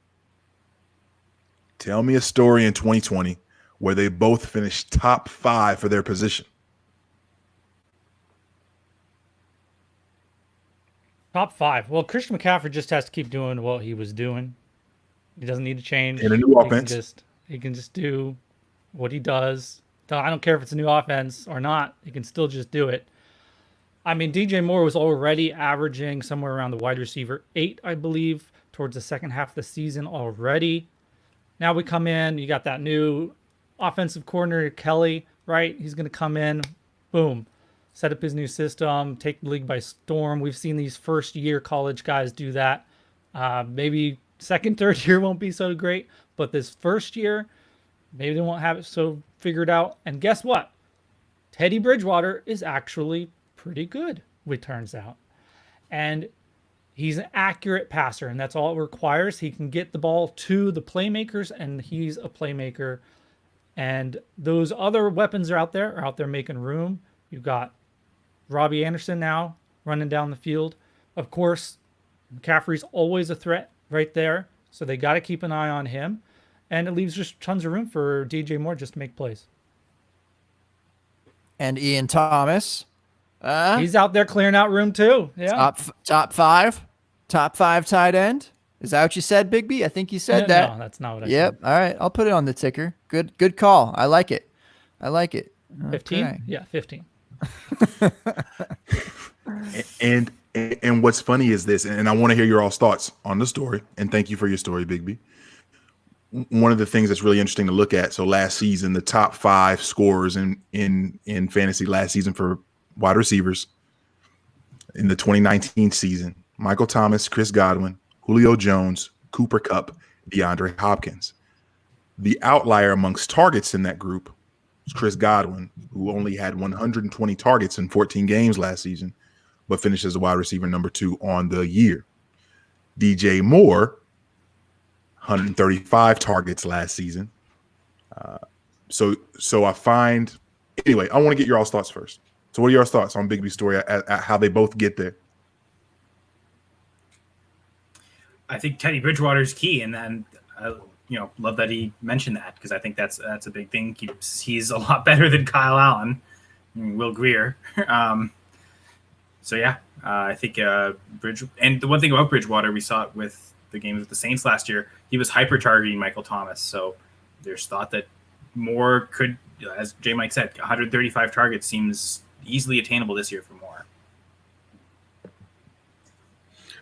Tell me a story in 2020 where they both finished top 5 for their position. Top 5. Well, Christian McCaffrey just has to keep doing what he was doing. He doesn't need to change. In a new offense. He can just do what he does. I don't care if it's a new offense or not. He can still just do it. I mean, DJ Moore was already averaging somewhere around the wide receiver 8, I believe, towards the second half of the season already. Now we come in, you got that new offensive coordinator, Kelly, right? He's going to come in, boom, set up his new system, take the league by storm. We've seen these first-year college guys do that. Maybe second, third year won't be so great, but this first year, maybe they won't have it so figured out. And guess what? Teddy Bridgewater is actually pretty good. it turns out. And he's an accurate passer, and that's all it requires. He can get the ball to the playmakers, and he's a playmaker. And those other weapons are out there making room. You've got Robbie Anderson now running down the field. Of course, McCaffrey's always a threat right there, so they got to keep an eye on him. And it leaves just tons of room for DJ Moore just to make plays. And Ian Thomas. He's out there clearing out room too. Yeah. Top five tight end. Is that what you said, Big B? I think you said that. No, that's not what I said. All right. I'll put it on the ticker. Good call. I like it. 15? Okay. Yeah, 15. And what's funny is this, and I want to hear your all's thoughts on the story. And thank you for your story, Big B. One of the things that's really interesting to look at. So last season, the top 5 scorers in fantasy last season for wide receivers in the 2019 season: Michael Thomas, Chris Godwin, Julio Jones, Cooper Kupp, DeAndre Hopkins. The outlier amongst targets in that group was Chris Godwin, who only had 120 targets in 14 games last season, but finished as a wide receiver number 2 on the year. DJ Moore, 135 targets last season. So I find, anyway, I want to get your all's thoughts first. So what are your thoughts on Big B's story at how they both get there? I think Teddy Bridgewater is key, and then love that he mentioned that, because I think that's a big thing. He's a lot better than Kyle Allen, and Will Grier. I think and the one thing about Bridgewater, we saw it with the games with the Saints last year, he was hyper targeting Michael Thomas. So there's thought that Moore could, as J Mike said, 135 targets seems easily attainable this year for Moore.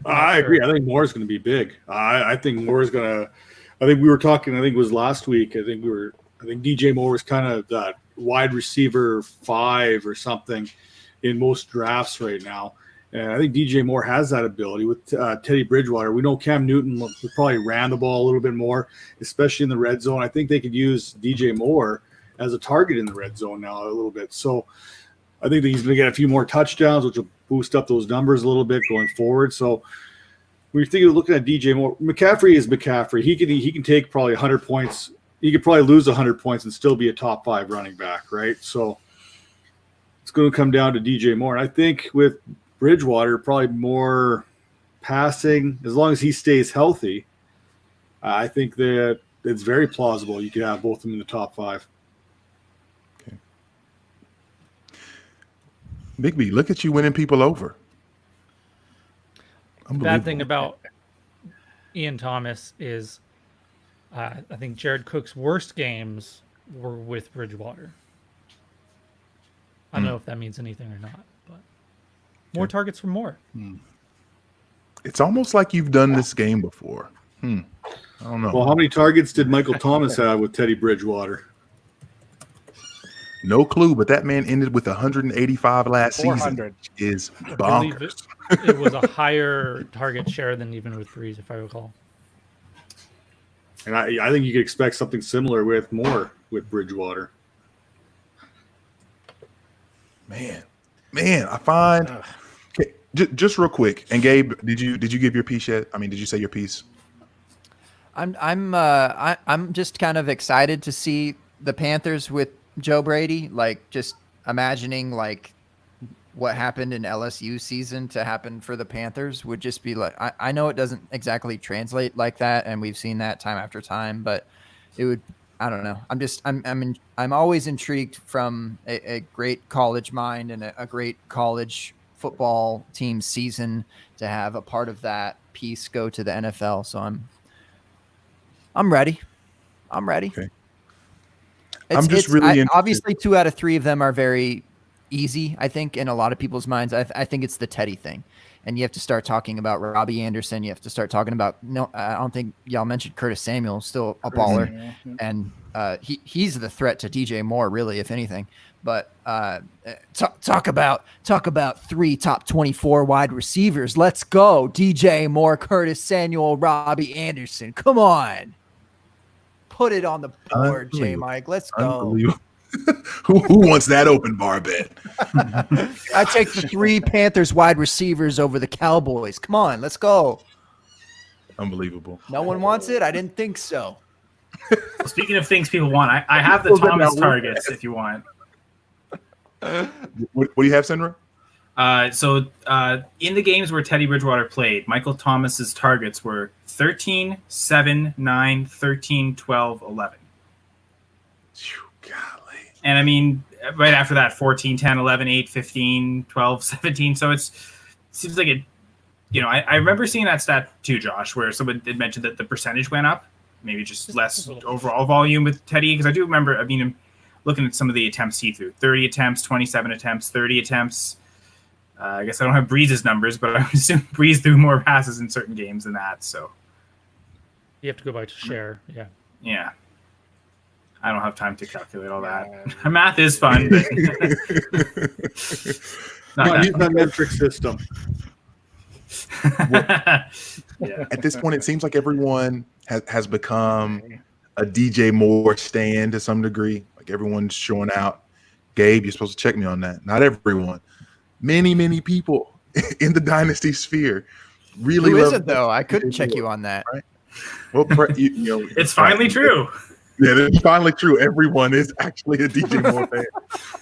I agree. I think Moore is going to be big. I think Moore is going to. I think we were talking. I think it was last week. I think DJ Moore was kind of that wide receiver 5 or something in most drafts right now. And I think DJ Moore has that ability with Teddy Bridgewater. We know Cam Newton probably ran the ball a little bit more, especially in the red zone. I think they could use DJ Moore as a target in the red zone now a little bit. So I think that he's going to get a few more touchdowns, which will boost up those numbers a little bit going forward. So we're thinking of looking at DJ Moore. McCaffrey is McCaffrey. He can take probably 100 points. He could probably lose 100 points and still be a top 5 running back, right? So it's going to come down to DJ Moore. And I think with Bridgewater, probably more passing, as long as he stays healthy. I think that it's very plausible you could have both of them in the top 5. Okay. Big B, look at you winning people over. The bad thing about Ian Thomas is I think Jared Cook's worst games were with Bridgewater. I don't know if that means anything or not, but more targets for Moore. It's almost like you've done this game before. I don't know. Well, how many targets did Michael Thomas have with Teddy Bridgewater? No clue, but that man ended with 185 last 400. season. Is bonkers. It was a higher target share than even with Breeze, if I recall. And I think you could expect something similar with Moore with Bridgewater. Man, I find. Okay, just real quick. And Gabe, did you give your piece yet? I mean, did you say your piece? I'm just kind of excited to see the Panthers with Joe Brady. Like, just imagining like what happened in LSU season to happen for the Panthers would just be like, I know it doesn't exactly translate like that, and we've seen that time after time, but it would. I don't know. I'm always intrigued from a great college mind and a great college football team season to have a part of that piece go to the NFL. So I'm ready. Okay. I'm just really interested. Obviously 2 out of 3 of them are very easy, I think, in a lot of people's minds. I think it's the Teddy thing. And you have to start talking about Robbie Anderson. You have to start talking about, I don't think y'all mentioned Curtis Samuel, still a baller. And he's the threat to DJ Moore, really, if anything. But talk about 3 top 24 wide receivers. Let's go. DJ Moore, Curtis Samuel, Robbie Anderson. Come on. Put it on the board, J. Mike. Let's go. Who wants that open bar bet? I take the 3 Panthers wide receivers over the Cowboys. Come on, let's go. Unbelievable. No one wants it? I didn't think so. Well, speaking of things people want, I have the Thomas targets if you want. What do you have, Sandra? So in the games where Teddy Bridgewater played, Michael Thomas's targets were 13, 7, 9, 13, 12, 11. Golly. And I mean, right after that, 14, 10, 11, 8, 15, 12, 17. So it seems like it, I remember seeing that stat too, Josh, where someone did mention that the percentage went up, maybe just less overall volume with Teddy. Because I do remember, I'm looking at some of the attempts he threw, 30 attempts, 27 attempts, 30 attempts. I guess I don't have Breeze's numbers, but I would assume Breeze threw more passes in certain games than that. So you have to go back to share. Yeah. Yeah. I don't have time to calculate all that. Math is fun. But use that metric system. Yeah. At this point, it seems like everyone has become a DJ Moore stand to some degree. Like everyone's showing out. Gabe, you're supposed to check me on that. Not everyone. Many people in the dynasty sphere really Who love is it though? I couldn't check you on that. Right? Well, it's finally true. Yeah, it's finally true. Everyone is actually a DJ Moore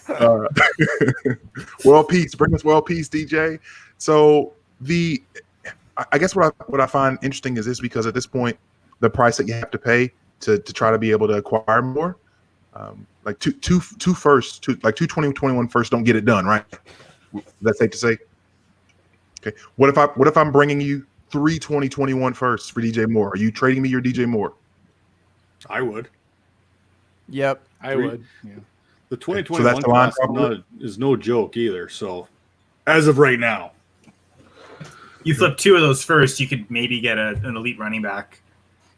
fan. World peace, bring us world peace, DJ. So I guess what I find interesting is this, because at this point, the price that you have to pay to try to be able to acquire more, like two firsts, like 2021 firsts don't get it done, right? That's safe to say. Okay. What if I'm bringing you 3 2021 firsts for DJ Moore? Are you trading me your DJ Moore? I would. Yep. I would. Yeah. The 2021 line class is no joke either. So, as of right now, you flip 2 of those first, you could maybe get an elite running back.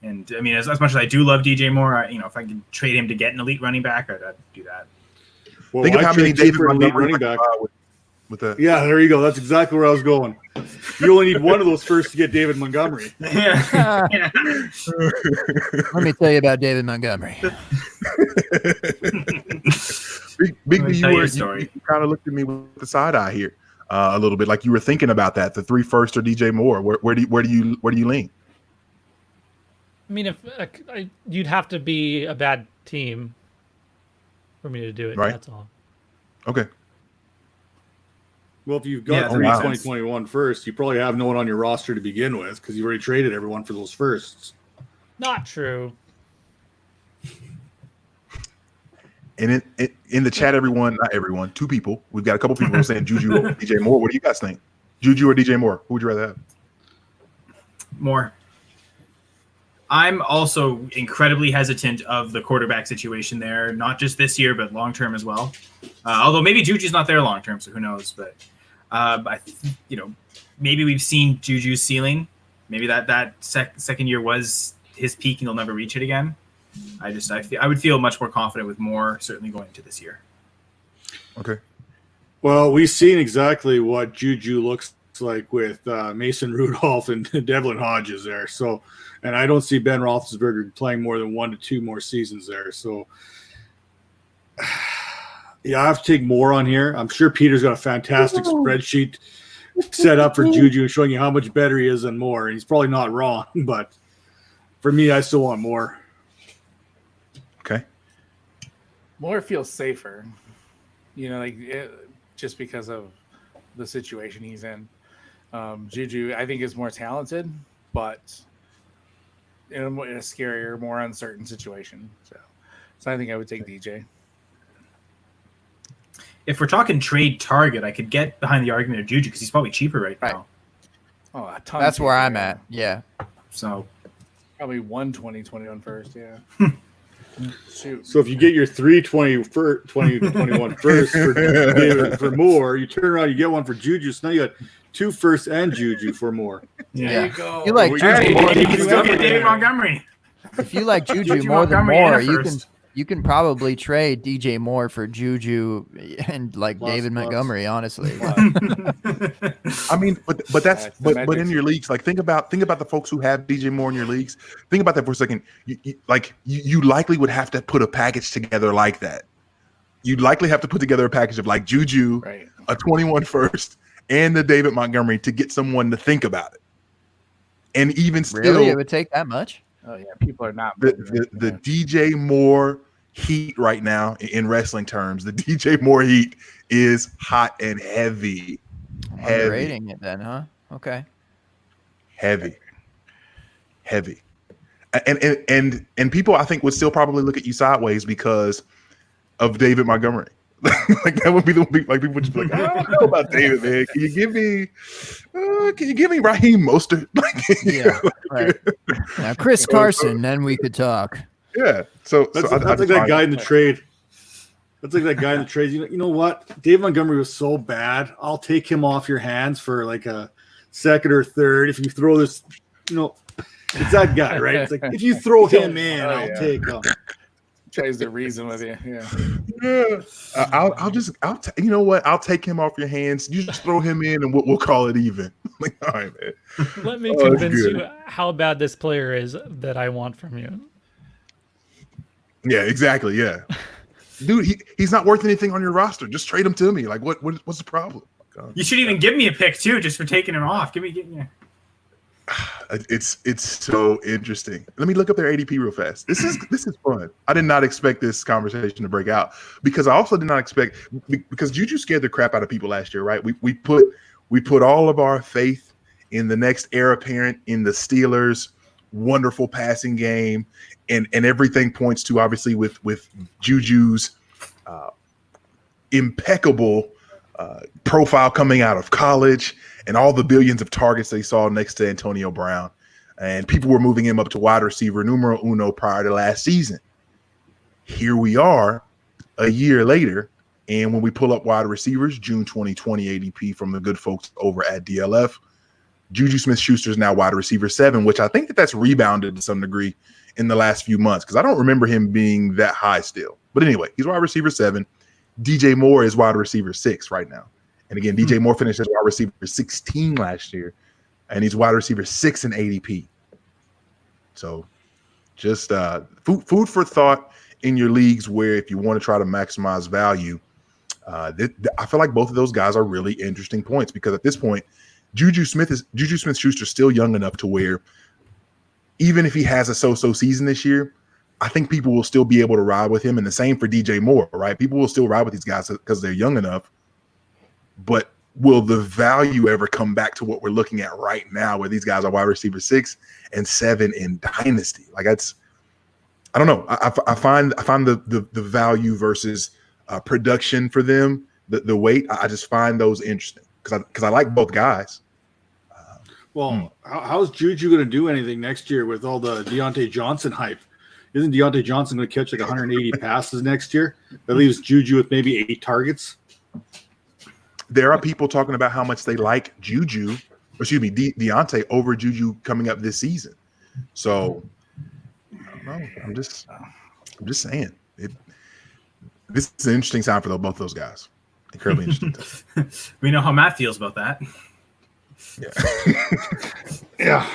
And I mean, as much as I do love DJ Moore, if I could trade him to get an elite running back, I'd do that. Well, think of how many David elite running back. Yeah, there you go. That's exactly where I was going. You only need one of those first to get David Montgomery. Yeah. Let me tell you about David Montgomery. Big you kind of looked at me with the side eye here a little bit, like you were thinking about that. The 3 first or DJ Moore. Where do you lean? I mean, if you'd have to be a bad team for me to do it. Right. That's all. Okay. Well, if you've got 3 2021 first, you probably have no one on your roster to begin with because you already traded everyone for those firsts. Not true. And in the chat, not everyone, 2 people. We've got a couple people saying Juju or DJ Moore. What do you guys think? Juju or DJ Moore? Who would you rather have? Moore. I'm also incredibly hesitant of the quarterback situation there, not just this year, but long term as well. Although maybe Juju's not there long term, so who knows? But maybe we've seen Juju's ceiling. Maybe that second year was his peak, and he'll never reach it again. I would feel much more confident with Moore certainly going into this year. Okay. Well, we've seen exactly what Juju looks like with Mason Rudolph and Devlin Hodges there. So, and I don't see Ben Roethlisberger playing more than 1 to 2 more seasons there. So, yeah, I have to take more on here. I'm sure Peter's got a fantastic spreadsheet set up for Juju and showing you how much better he is than Moore. And he's probably not wrong, but for me, I still want Moore. Okay. Moore feels safer, just because of the situation he's in. Juju, I think, is more talented, but in a scarier, more uncertain situation. So I think I would take DJ. If we're talking trade target, I could get behind the argument of Juju because he's probably cheaper right now. Oh, a ton. That's where I'm at. Yeah. So probably 2021 first. Yeah. Shoot. So if you get your 2021 first for Moore, you turn around, you get one for Juju. So now you got 2 firsts and Juju for Moore. There you go. You like Juju more you can still get David Montgomery. If you like Juju more than Moore, you can probably trade DJ Moore for Juju and David Montgomery. Honestly, I mean, but but in your leagues, think about the folks who have DJ Moore in your leagues. Think about that for a second. You likely would have to put a package together like that. you'd likely have to put together a package of like Juju, Right. a 21 first, and the David Montgomery to get someone to think about it. And even still, Really, it would take that much? Oh yeah, people are not the DJ Moore heat right now in wrestling terms. The DJ Moore heat is hot and heavy. Underrating it then, huh? Okay. Heavy. And people I think would still probably look at you sideways because of David Montgomery. Like that would be the like people would just be like, I don't know about David, man. Can you give me Raheem Mostert? Yeah, right. Now Chris Carson, then we could talk. Yeah. So That's I like that guy in the trade. That's like that guy in the trade. You know what? Dave Montgomery was so bad. I'll take him off your hands for like a second or third. If you throw this, it's that guy, right? It's like if you throw him in, I'll take him. Tries to reason with you. Yeah. You know what? I'll take him off your hands. You just throw him in, and we'll call it even. Like, all right, man. Let me convince you how bad this player is that I want from you. Yeah, exactly. Yeah, dude, he's not worth anything on your roster. Just trade him to me. Like, what's the problem? You should even give me a pick too, just for taking him off. Give me. It's so interesting. Let me look up their ADP real fast. This is fun. I did not expect this conversation to break out because I also did not expect because Juju scared the crap out of people last year, right? We put all of our faith in the next heir apparent in the Steelers' wonderful passing game, and everything points to obviously with Juju's impeccable profile coming out of college and all the billions of targets they saw next to Antonio Brown. And people were moving him up to wide receiver numero uno prior to last season. Here we are a year later, and when we pull up wide receivers, June 2020 ADP from the good folks over at DLF, Juju Smith-Schuster is now wide receiver 7, which I think that's rebounded to some degree in the last few months because I don't remember him being that high still. But anyway, he's wide receiver 7. DJ Moore is wide receiver 6 right now. And again, DJ Moore finished as wide receiver 16 last year, and he's wide receiver 6 in ADP. So just food for thought in your leagues where if you want to try to maximize value, I feel like both of those guys are really interesting points because at this point, Juju Smith-Schuster still young enough to where even if he has a so-so season this year, I think people will still be able to ride with him. And the same for DJ Moore, right? People will still ride with these guys because they're young enough. But will the value ever come back to what we're looking at right now where these guys are wide receiver 6 and 7 in Dynasty? Like I don't know. I find the value versus production for them, the weight, I just find those interesting because I like both guys. How's Juju going to do anything next year with all the Deontay Johnson hype? Isn't Deontay Johnson going to catch like 180 passes next year? That leaves Juju with maybe 8 targets. There are people talking about how much they like Deontay over Juju coming up this season. So I don't know. I'm just saying this is an interesting time for both those guys. Incredibly interesting. We know how Matt feels about that. Yeah.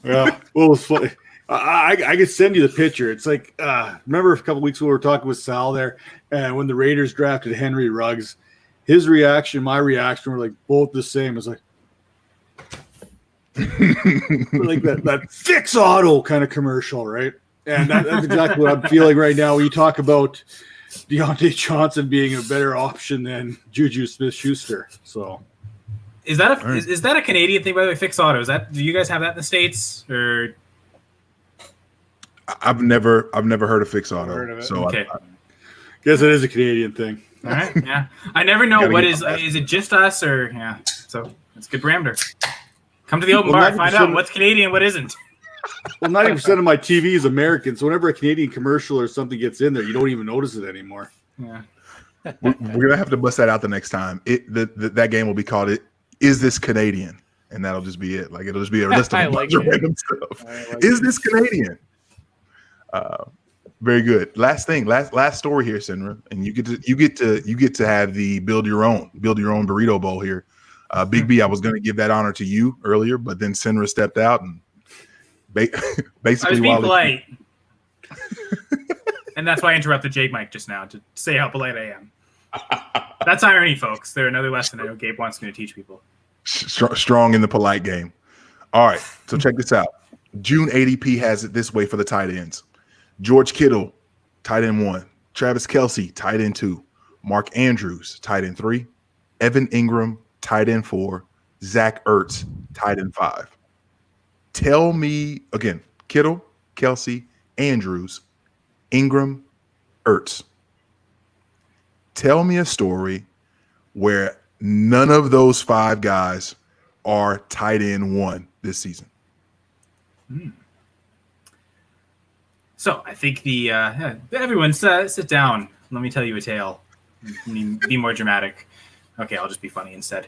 Well, it was funny. I could send you the picture. It's like remember a couple weeks ago we were talking with Sal there, and when the Raiders drafted Henry Ruggs, his reaction, my reaction were like both the same. It's like like that Fix Auto kind of commercial, right? And that's exactly what I'm feeling right now when you talk about Deontay Johnson being a better option than Juju Smith-Schuster. So is that a Canadian thing, by the way? Fix Auto, do you guys have that in the States or? I've never heard of Fix Auto. Heard of it. So okay. I guess it is a Canadian thing. All right. Yeah. I never know what is it just us or yeah. So it's a good parameter. Come to the open bar, find out what's Canadian, what isn't. Well, 90% of my TV is American, so whenever a Canadian commercial or something gets in there, you don't even notice it anymore. Yeah. We're gonna have to bust that out the next time. That game will be called Is This Canadian? And that'll just be it. Like it'll just be a list of a bunch of random stuff. Is this Canadian? Very good. Last story here, Senra, and you get to have the build your own burrito bowl here. Big B, I was going to give that honor to you earlier, but then Senra stepped out and basically I was being polite. And that's why I interrupted Jake Mike just now to say how polite I am. That's irony, folks. They're another lesson I know Gabe wants me to teach people. Strong in the polite game. All right, so check this out. June ADP has it this way for the tight ends. George Kittle, tight end 1. Travis Kelce, tight end 2. Mark Andrews, tight end 3. Evan Ingram, tight end 4. Zach Ertz, tight end 5. Tell me, again, Kittle, Kelce, Andrews, Ingram, Ertz. Tell me a story where none of those 5 guys are tight end 1 this season. So I think everyone sit down. Let me tell you a tale. Be more dramatic. Okay, I'll just be funny instead.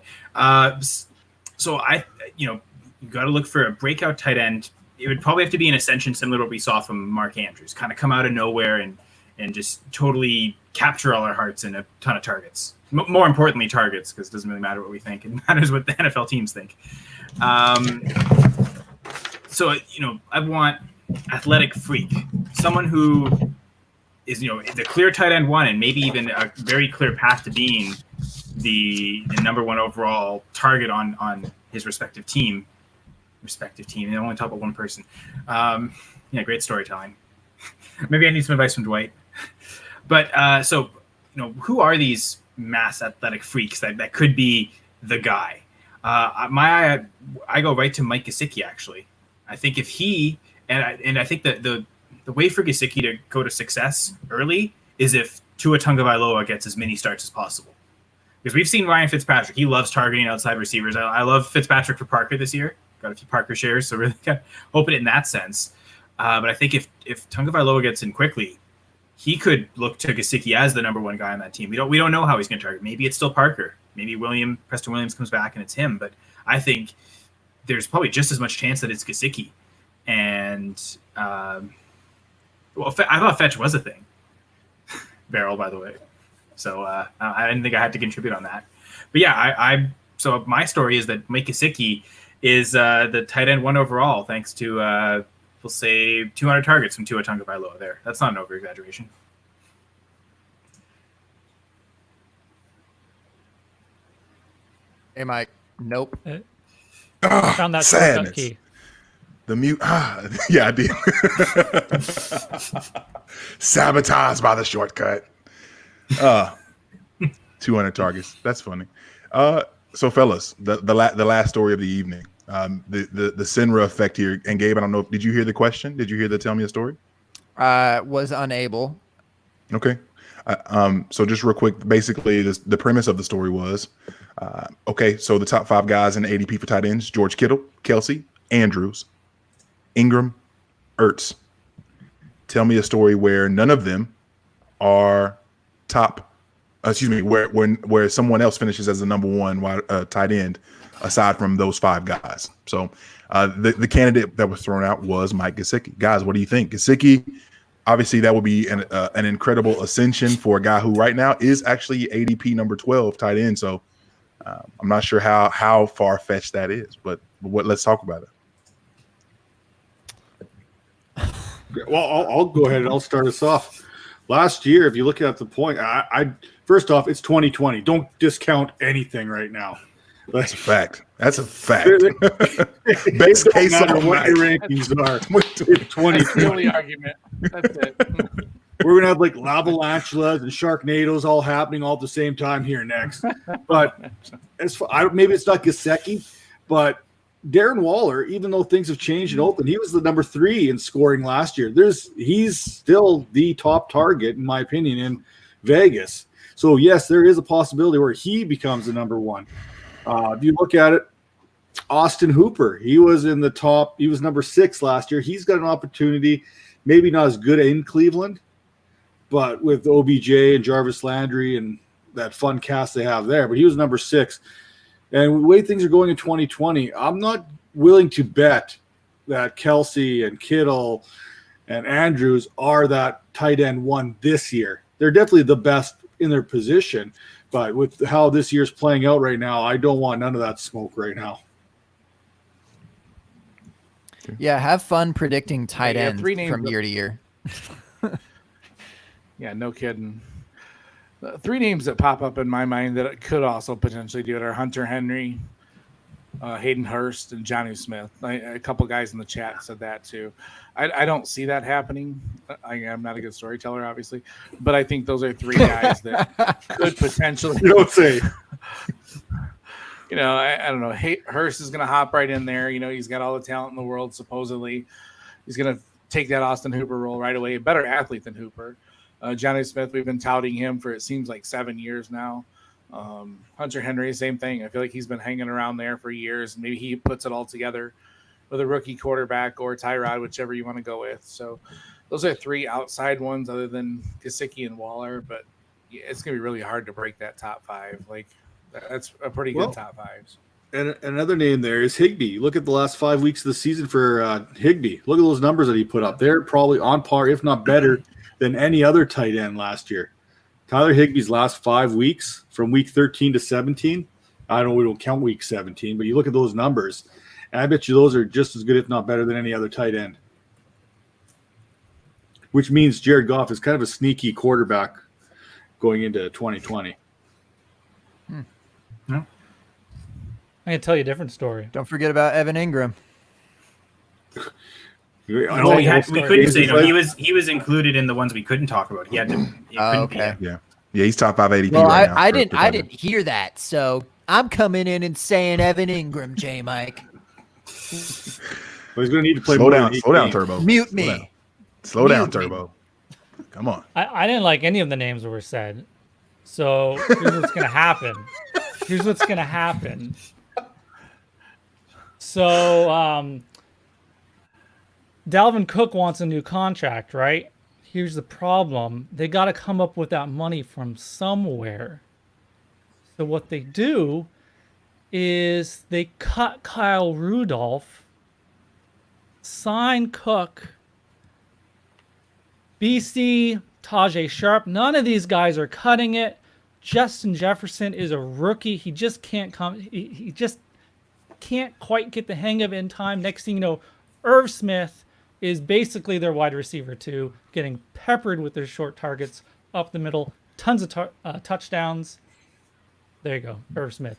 So you got to look for a breakout tight end. It would probably have to be an ascension similar to what we saw from Mark Andrews, kind of come out of nowhere and just totally capture all our hearts in a ton of targets. More importantly, targets, because it doesn't really matter what we think. It matters what the NFL teams think. So, I want athletic freak, someone who is, the clear tight end 1 and maybe even a very clear path to being the number 1 overall target on his respective team. They only talk about one person. Great storytelling. Maybe I need some advice from Dwight. But so, who are these mass athletic freaks that could be the guy? I go right to Mike Gesicki, actually. I think if he and I think that the way for Gesicki to go to success early is if Tua Tagovailoa gets as many starts as possible. Because we've seen Ryan Fitzpatrick. He loves targeting outside receivers. I love Fitzpatrick for Parker this year. Got a few Parker shares, so really hoping it in that sense. But I think if Tagovailoa gets in quickly, he could look to Gesicki as the number 1 guy on that team. We don't know how he's going to target. Maybe it's still Parker. Maybe Preston Williams comes back and it's him. But I think there's probably just as much chance that it's Gesicki. And I thought Fetch was a thing. Barrel, by the way. So I didn't think I had to contribute on that. But yeah, so my story is that Mike Gesicki is the tight end 1 overall, thanks to we'll say 200 targets from Tua Tagovailoa there. That's not an over-exaggeration. Hey, Mike. Nope. Found that shortcut key. The mute. Yeah, I did. Sabotaged by the shortcut. 200 targets. That's funny. So, fellas, the last story of the evening. The Sinra effect here. And Gabe, I don't know. Did you hear the question? Did you hear the tell me a story? Was unable. Okay. So just real quick, basically the premise of the story was, okay, so the top 5 guys in the ADP for tight ends: George Kittle, Kelce, Andrews, Ingram, Ertz. Tell me a story where none of them are top. Where someone else finishes as the number 1 tight end aside from those 5 guys. So the candidate that was thrown out was Mike Gesicki. Guys, what do you think? Gesicki, obviously that would be an incredible ascension for a guy who right now is actually ADP number 12 tight end. So I'm not sure how far-fetched that is, but let's talk about it. Well, I'll go ahead and I'll start us off. Last year, if you look at the point, I first off, it's 2020. Don't discount anything right now. That's a fact. That's a fact. Base case no matter what your rankings are. It's 2020. That's the only argument. That's it. We're gonna have like lavalanchulas and sharknadoes all happening all at the same time here next. But maybe it's not Gesicki, but Darren Waller, even though things have changed in Oakland, he was the number 3 in scoring last year. He's still the top target, in my opinion, in Vegas. So yes, there is a possibility where he becomes the number 1. If you look at it, Austin Hooper, he was in the top. He was number 6 last year. He's got an opportunity, maybe not as good in Cleveland, but with OBJ and Jarvis Landry and that fun cast they have there. But he was number 6. And the way things are going in 2020, I'm not willing to bet that Kelce and Kittle and Andrews are that tight end 1 this year. They're definitely the best in their position. But with how this year's playing out right now, I don't want none of that smoke right now. Yeah, have fun predicting tight ends from year to year. Yeah, no kidding. The three names that pop up in my mind that could also potentially do it are Hunter Henry, Hayden Hurst, and Jonnu Smith. A couple guys in the chat said that too. I don't see that happening. I'm not a good storyteller, obviously, but I think those are three guys that could potentially. You don't say. You know, I don't know. Hurst is going to hop right in there. You know, he's got all the talent in the world. Supposedly, he's going to take that Austin Hooper role right away. A better athlete than Hooper. Jonnu Smith, we've been touting him for it seems like 7 years now. Hunter Henry, same thing. I feel like he's been hanging around there for years. Maybe he puts it all together with a rookie quarterback or Tyrod, whichever you want to go with. So those are three outside ones other than Gesicki and Waller. But yeah, it's going to be really hard to break that top five. Like, that's a pretty good top fives. And another name there is Higbee. Look at the last 5 weeks of the season for Higbee. Look at those numbers that he put up. They're probably on par, if not better, than any other tight end last year. Tyler Higbee's last 5 weeks, from week 13 to 17. I don't know, we don't count week 17, but you look at those numbers, and I bet you those are just as good, if not better, than any other tight end. Which means Jared Goff is kind of a sneaky quarterback going into 2020. I can tell you a different story. Don't forget about Evan Ingram. We couldn't say no. He was included in the ones we couldn't talk about. He had to. Okay. Yeah, he's top 580. Well, right now. I didn't hear that, so I'm coming in and saying Evan Ingram, J. Mike. Well, he's going to need to play. Slow down, Turbo. Mute me. Slow down, Turbo. Come on. I didn't like any of the names that were said. So here's what's going to happen. So Dalvin Cook wants a new contract, right? Here's the problem. They got to come up with that money from somewhere. So what they do is they cut Kyle Rudolph, sign Cook, BC, Tajay Sharp. None of these guys are cutting it. Justin Jefferson is a rookie. He just can't come. He just can't quite get the hang of it in time. Next thing you know, Irv Smith is basically their wide receiver too, getting peppered with their short targets up the middle, tons of touchdowns. There you go, Irv Smith.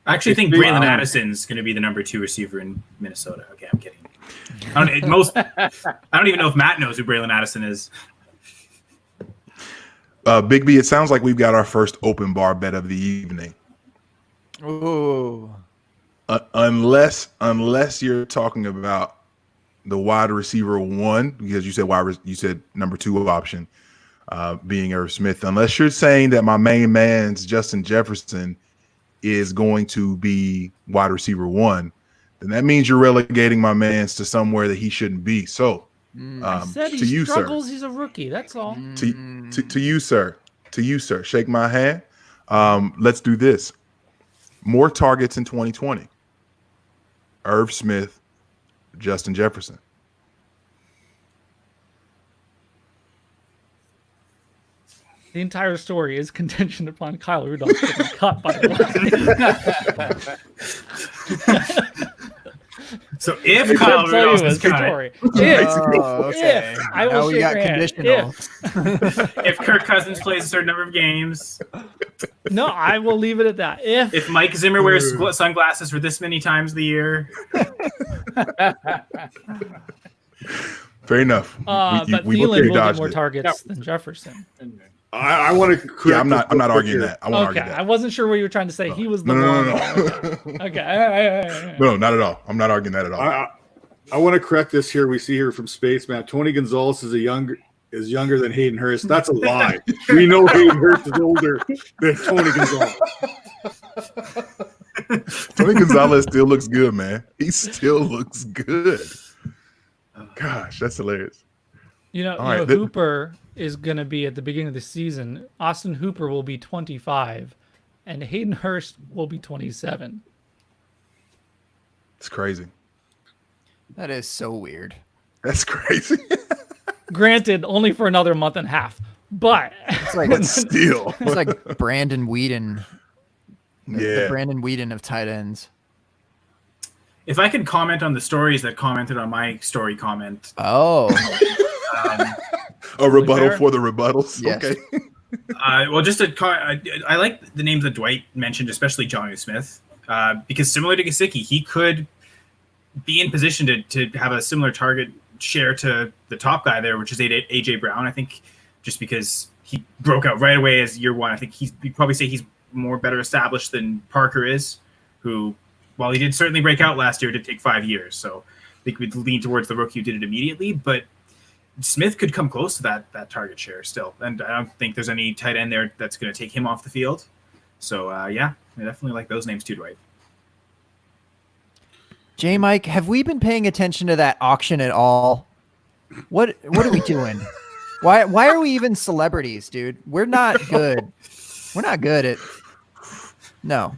I actually think Braylon Addison's going to be the number 2 receiver in Minnesota. Okay, I'm kidding. I don't even know if Matt knows who Braylon Addison is. Big B, it sounds like we've got our first open bar bet of the evening. Ooh. Unless you're talking about the wide receiver 1, because you said number 2 option being Irv Smith. Unless you're saying that my main man's Justin Jefferson is going to be wide receiver 1, then that means you're relegating my man's to somewhere that he shouldn't be. So I said he struggles. He's a rookie. That's all. To you, sir. Shake my hand. Let's do this. More targets in 2020. Irv Smith, Justin Jefferson. The entire story is contingent upon Kyle Rudolph getting cut by the So if Kyle Rudolph is cut, if I will shake your hand. If Kirk Cousins plays a certain number of games, no, I will leave it at that. If Mike Zimmer wears sunglasses for this many times the year, fair enough. But Thielen will get more targets than Jefferson. I want to. Yeah, I'm not arguing that. I won't argue that. I wasn't sure what you were trying to say. He was the one. No. Okay. No, not at all. I'm not arguing that at all. I want to correct this here. We see here from Spaceman. Tony Gonzalez is younger than Hayden Hurst. That's a lie. We know Hayden Hurst is older than Tony Gonzalez. Tony Gonzalez still looks good, man. He still looks good. Gosh, that's hilarious. Hooper is going to be at the beginning of the season. Austin Hooper will be 25, and Hayden Hurst will be 27. It's crazy. That is so weird. That's crazy. Granted, only for another month and a half, but it's like still. It's like Brandon Whedon. The Brandon Whedon of tight ends. If I could comment on the stories that commented on my story comment. Oh. A rebuttal for the rebuttals. Yes. Okay. Well, just I like the names that Dwight mentioned, especially Jonnu Smith, because similar to Gesicki, he could be in position to have a similar target share to the top guy there, which is AJ Brown. I think just because he broke out right away as year one, I think you'd probably say he's more better established than Parker is, who, while he did certainly break out last year, did take 5 years. So I think we'd lean towards the rookie who did it immediately, but Smith could come close to that target share still. And I don't think there's any tight end there that's going to take him off the field. So yeah, I definitely like those names too, Dwight. J Mike, have we been paying attention to that auction at all? What are we doing? Why are we even celebrities, dude? We're not good. We're not good at. No.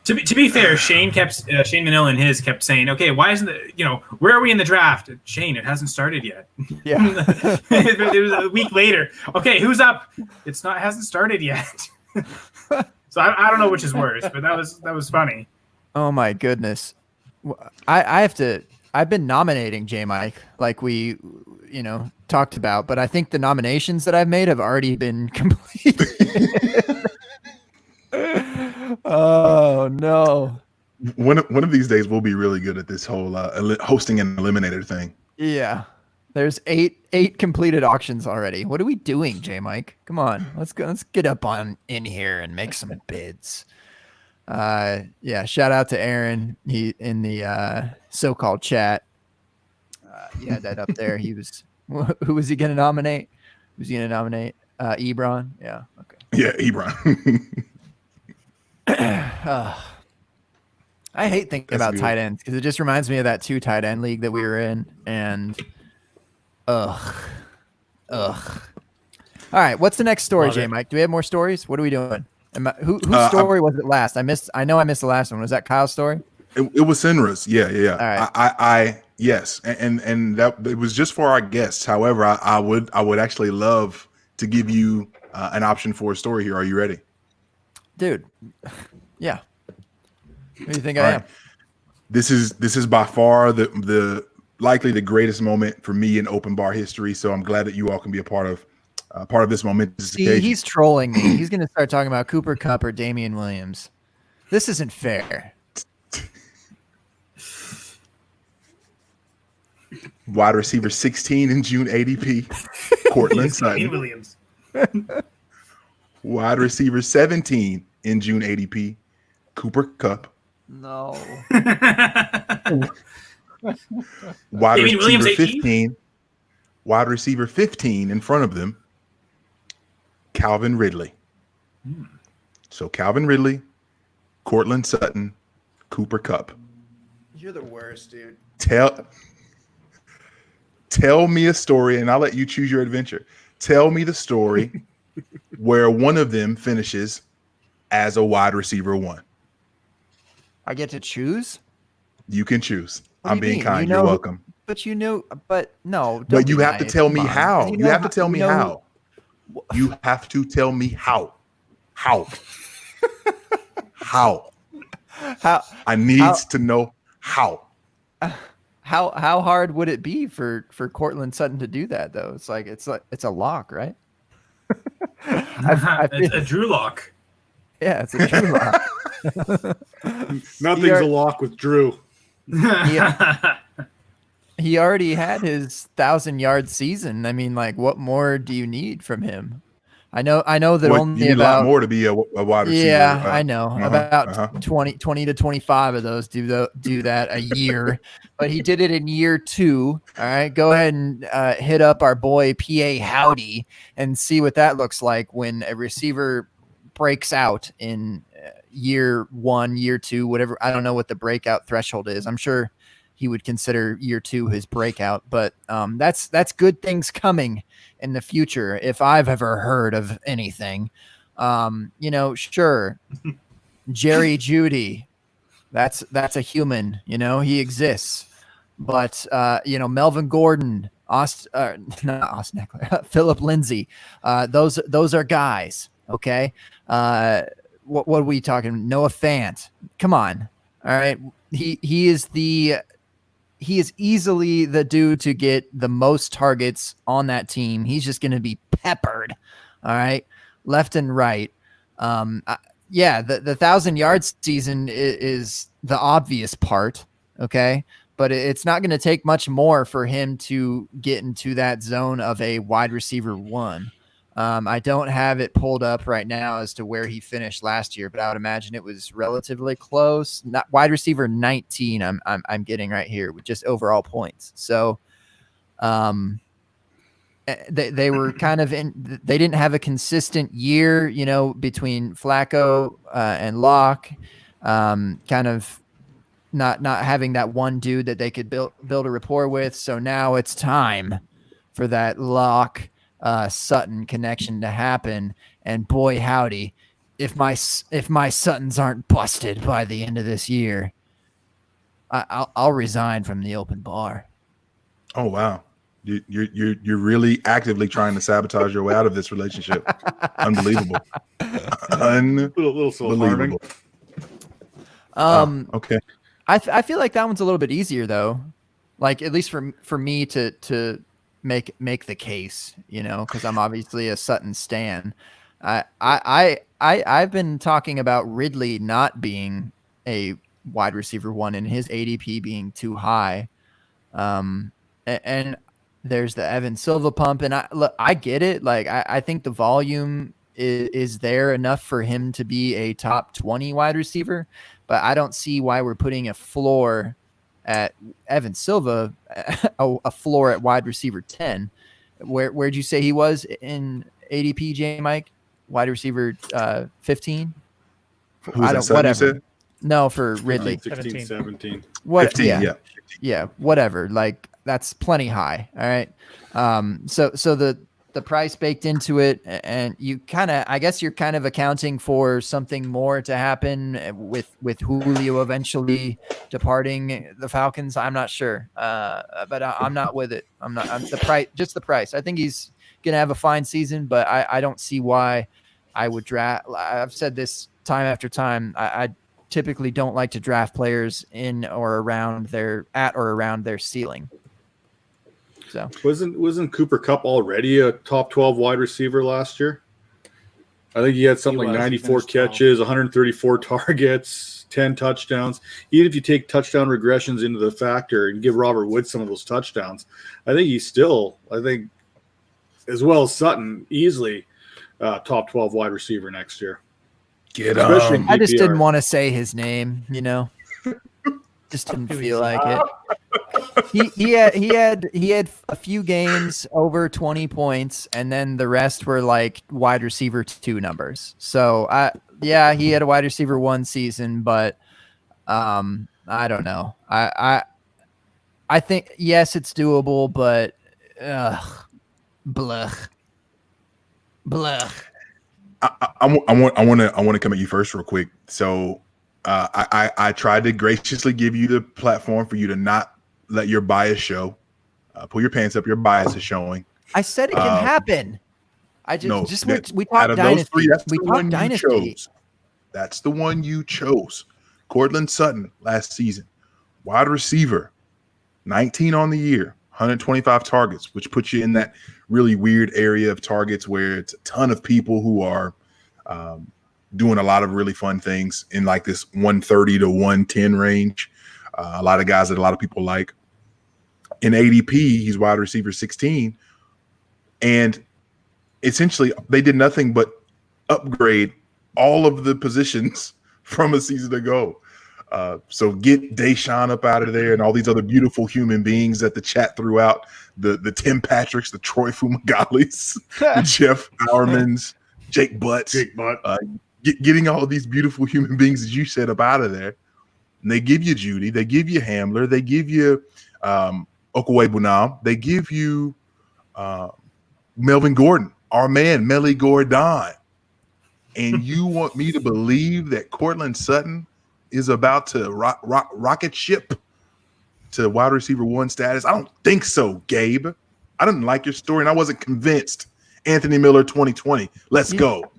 To be fair, Shane Manila and his kept saying, "Okay, why isn't where are we in the draft?" Shane, it hasn't started yet. Yeah. It was a week later. Okay, who's up? Hasn't started yet. So I don't know which is worse, but that was funny. Oh my goodness. I've been nominating J Mike like we, talked about, but I think the nominations that I've made have already been completed. Oh no. One of these days we'll be really good at this whole hosting an eliminator thing. Yeah. There's eight completed auctions already. What are we doing, J Mike? Come on. Let's get up in here and make some bids. Yeah, shout out to Aaron. He in the so-called chat. He had that up there. He was who was he gonna nominate? Who's he gonna nominate? Ebron. Yeah, okay. Yeah, Ebron. I hate thinking about tight ends because it just reminds me of that 2 tight end league that we were in, and ugh. All right, what's the next story, J Mike? Do we have more stories? What are we doing? Whose story was it last? I missed the last one. Was that Kyle's story? It was Sinra's. Yeah. All right. I yes, and that it was just for our guests. However, I would actually love to give you an option for a story here. Are you ready, dude? Yeah. Who do you think I am? This is by far the likely the greatest moment for me in open bar history. So I'm glad that you all can be a part of this momentous occasion. He's trolling me. He's going to start talking about Cooper Kupp or Damian Williams. This isn't fair. Wide receiver 16 in June ADP, Cortland Sutton. Williams. Wide receiver 17 in June ADP, Cooper Kupp. No. Wide receiver 15. Wide receiver 15 in front of them, Calvin Ridley. So Calvin Ridley, Cortland Sutton, Cooper Kupp. You're the worst, dude. Tell me a story, and I'll let you choose your adventure. Tell me the story where one of them finishes as a wide receiver 1. I get to choose? You can choose. What I'm being kind. You're welcome. But no. But you have to tell me how. You have to tell me how. You have to tell me how. How? How? I need to know how. How hard would it be for Cortland Sutton to do that though? It's a lock, right? It's a Drew lock. Yeah, it's a Drew lock. Nothing's a lock with Drew. He already had his 1,000-yard season. I mean, like, what more do you need from him? I know that only you need about a lot more to be a wide receiver. Yeah, I know. About 20 to 25 of those do that a year, but he did it in year 2. All right, go ahead and hit up our boy PA Howdy and see what that looks like when a receiver breaks out in year 1, year 2, whatever. I don't know what the breakout threshold is. I'm sure he would consider year 2 his breakout, but that's good things coming in the future if I've ever heard of anything. Sure, Jerry Jeudy, that's a human. He exists, but Melvin Gordon, not Austin Eckler, Philip Lindsay, those are guys. Okay, what are we talking? Noah Fant, come on, all right. He is the he is easily the dude to get the most targets on that team. He's just going to be peppered, all right, left and right. The 1,000-yard season is the obvious part, okay? But it's not going to take much more for him to get into that zone of a wide receiver 1. I don't have it pulled up right now as to where he finished last year, but I would imagine it was relatively close. Not wide receiver 19. I'm getting right here with just overall points. So, they were kind of in. They didn't have a consistent year, between Flacco and Locke. Kind of not having that one dude that they could build a rapport with. So now it's time for that Locke Sutton connection to happen. And boy, howdy, if my Suttons aren't busted by the end of this year, I'll resign from the open bar. Oh wow, you're really actively trying to sabotage your way out of this relationship. Unbelievable. Little Unbelievable. Okay. I feel like that one's a little bit easier though, like at least for me to make the case, because I'm obviously a Sutton stan. I've been talking about Ridley not being a wide receiver 1 and his ADP being too high. And there's the Evan Silva pump, and I get it. Like I think the volume is there enough for him to be a top 20 wide receiver, but I don't see why we're putting a floor at Evan Silva, a floor at wide receiver 10. Where'd you say he was in ADP, J Mike? Wide receiver 15? Whatever. No, for Ridley. 16, 17. What? 15, yeah. Yeah, whatever. Like that's plenty high. All right. So the price baked into it, and I guess you're kind of accounting for something more to happen with Julio eventually departing the Falcons. I'm not sure, but I'm not with it. I'm the price. I think he's gonna have a fine season, but I don't see why I would draft. I've said this time after time. I typically don't like to draft players in or around their ceiling. So wasn't Cooper Kupp already a top 12 wide receiver last year? I think he had something like 94 catches, 134 targets, 10 touchdowns. Even if you take touchdown regressions into the factor and give Robert Woods some of those touchdowns, I think he's still, as well as Sutton, easily top 12 wide receiver next year. I just didn't want to say his name, just didn't feel like it. He had a few games over 20 points, and then the rest were like wide receiver 2 numbers. So he had a wide receiver 1 season, but I don't know. I think yes, it's doable, but blech. I want to come at you first real quick. So I tried to graciously give you the platform for you to not let your bias show. Pull your pants up. Your bias is showing. I said it can happen. We talked dynasty. We talked dynasty. That's the one you chose. Courtland Sutton last season, wide receiver, 19 on the year, 125 targets, which puts you in that really weird area of targets where it's a ton of people who are doing a lot of really fun things in like this 130 to 110 range. A lot of guys that a lot of people like. In ADP, he's wide receiver 16. And essentially, they did nothing but upgrade all of the positions from a season ago. So get Deshaun up out of there and all these other beautiful human beings that the chat threw out, the Tim Patricks, the Troy Fumagallis, the Jeff Bowermans, Jake Butts. Getting all of these beautiful human beings, as you said, up out of there. And they give you Judy, they give you Hamler, they give you Okwuegbunam, they give you Melvin Gordon, our man, Melly Gordon. And you want me to believe that Courtland Sutton is about to rocket ship to wide receiver 1 status? I don't think so, Gabe. I didn't like your story, and I wasn't convinced. Anthony Miller 2020. Let's go.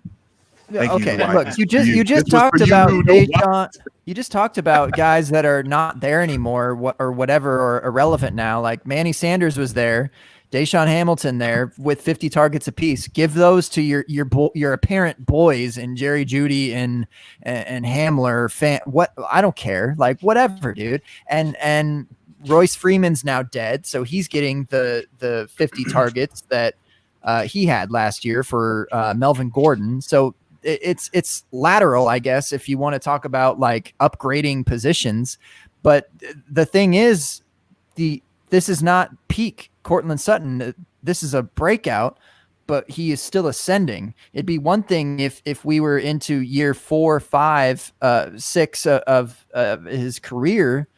Okay, Dwight. look, you just talked about Deshaun. You just talked about guys that are not there anymore, or whatever, or irrelevant now. Like Manny Sanders was there, Deshaun Hamilton there with 50 targets apiece. Give those to your apparent boys and Jerry Jeudy and Hamler. What, I don't care. Like whatever, dude. And Royce Freeman's now dead, so he's getting the 50 targets that he had last year for Melvin Gordon. So it's lateral, I guess, if you want to talk about like upgrading positions. But the thing is, this is not peak Courtland Sutton. This is a breakout, but he is still ascending. It'd be one thing if we were into year 4, 5, 6 of his career,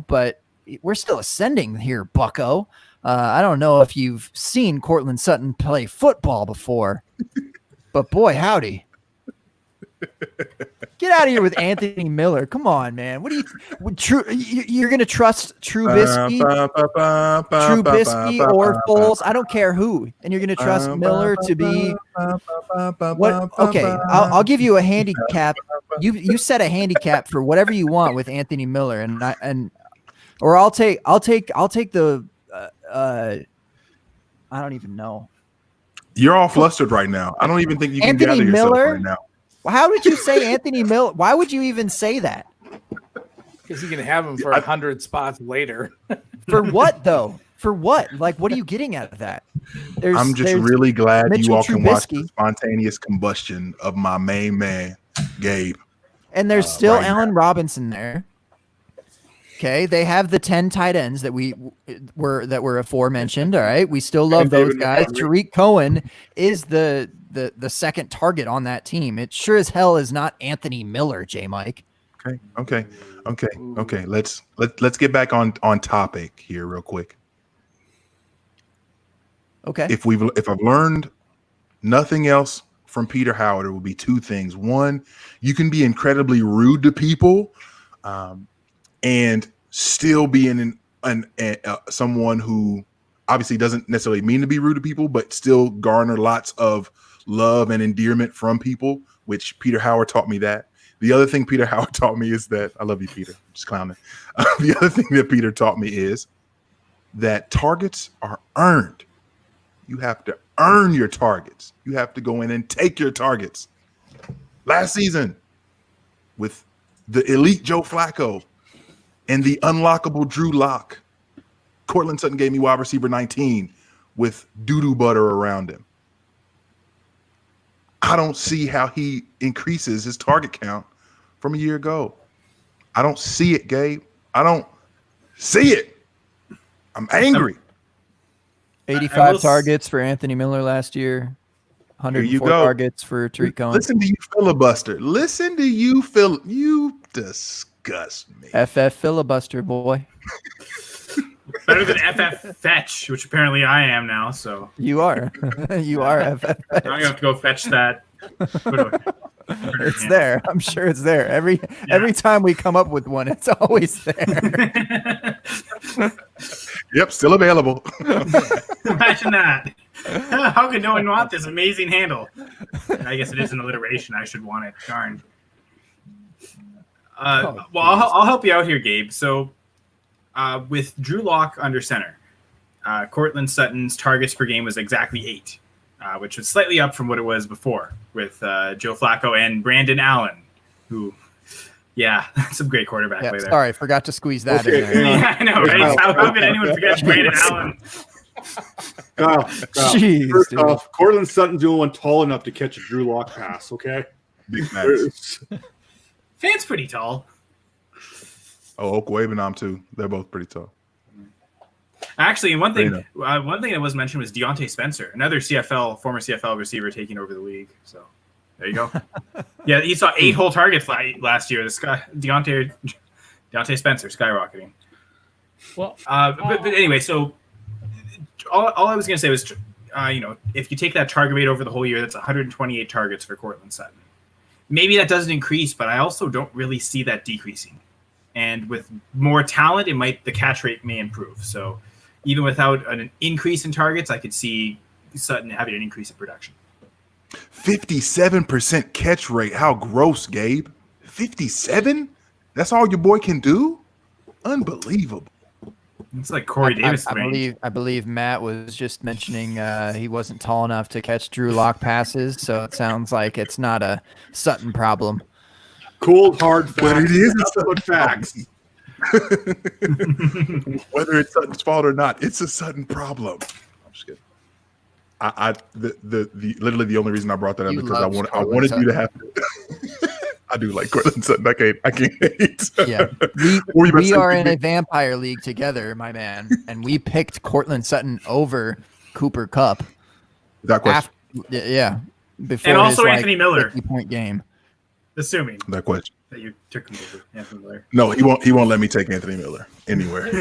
but we're still ascending here, bucko. I don't know if you've seen Courtland Sutton play football before, but boy, howdy. Get out of here with Anthony Miller. Come on, man. What do you're going to trust Trubisky or Foles? I don't care who. And you're going to trust Miller to be what? Okay, I'll give you a handicap. You set a handicap for whatever you want with Anthony Miller, or I'll take the I don't even know. You're all flustered right now. I don't even think you can Anthony gather yourself Miller? right now. How did you say Anthony Miller? Why would you even say that? Because you can have him for 100 spots later. For what though? For what? Like, what are you getting out of that? I'm just really glad Mitchell you all can watch Trubisky. the spontaneous combustion of my main man, Gabe. And there's still right Allen Robinson there. Okay, they have the 10 tight ends that were aforementioned. All right, we still love those guys. Tariq Cohen is the second target on that team. It sure as hell is not Anthony Miller, J. Mike. Okay. Let's get back on topic here real quick. Okay. If I've learned nothing else from Peter Howard, it will be two things. One, you can be incredibly rude to people, and still being someone who obviously doesn't necessarily mean to be rude to people, but still garner lots of love and endearment from people, which Peter Howard taught me that. The other thing Peter Howard taught me is that I love you, Peter. I'm just clowning. The other thing that Peter taught me is that targets are earned. You have to earn your targets. You have to go in and take your targets. Last season, with the elite Joe Flacco and the unlockable Drew Lock, Courtland Sutton gave me wide receiver 19 with doo-doo butter around him. I don't see how he increases his target count from a year ago. I don't see it, Gabe. I don't see it. I'm angry. 85 targets for Anthony Miller last year. 104 targets for Tariq Cohen. Listen to you filibuster. You disgust me. FF filibuster, boy. Better than FF fetch, which apparently I am now. So you are. You are FF fetch. I'm gonna have to go fetch that. It's there. I'm sure it's there. Every time we come up with one, it's always there. Yep, still available. Imagine that. How could no one want this amazing handle? I guess it is an alliteration. I should want it. Darn. Well, I'll help you out here, Gabe. So, with Drew Lock under center, Courtland Sutton's targets per game was exactly 8, which was slightly up from what it was before with Joe Flacco and Brandon Allen, who, some great quarterback play there. Sorry, forgot to squeeze that in there. Yeah, I know, right? How could anyone forget Brandon Allen? Jeez, first off, Courtland Sutton's the only one tall enough to catch a Drew Lock pass, okay? Big Max. Fan's pretty tall. Oh, Okwebanam too. They're both pretty tall. Actually, one thing that was mentioned was Deontay Spencer, another former CFL receiver taking over the league. So there you go. Yeah, he saw 8 whole targets last year. This guy, Deontay Spencer, skyrocketing. Well, but anyway, so all I was going to say was, if you take that target rate over the whole year, that's 128 targets for Courtland Sutton. Maybe that doesn't increase, but I also don't really see that decreasing. And with more talent, the catch rate may improve. So even without an increase in targets, I could see Sutton having an increase in production. 57% catch rate. How gross, Gabe? 57? That's all your boy can do? Unbelievable. It's like Corey Davis. I believe Matt was just mentioning he wasn't tall enough to catch Drew Lock passes, so it sounds like it's not a Sutton problem. Cold hard facts. But it is nothing but facts. Whether it's Sutton's fault or not, it's a Sutton problem. I'm just kidding. Literally the only reason I brought that up because I wanted you to have to. I do like Courtland Sutton. I can't hate. Yeah, we are in a vampire league together, my man, and we picked Courtland Sutton over Cooper Kupp. That question. Yeah, before and also his, Anthony Miller 50-point game. Assuming that question that you took him over Anthony Miller. No, he won't let me take Anthony Miller anywhere.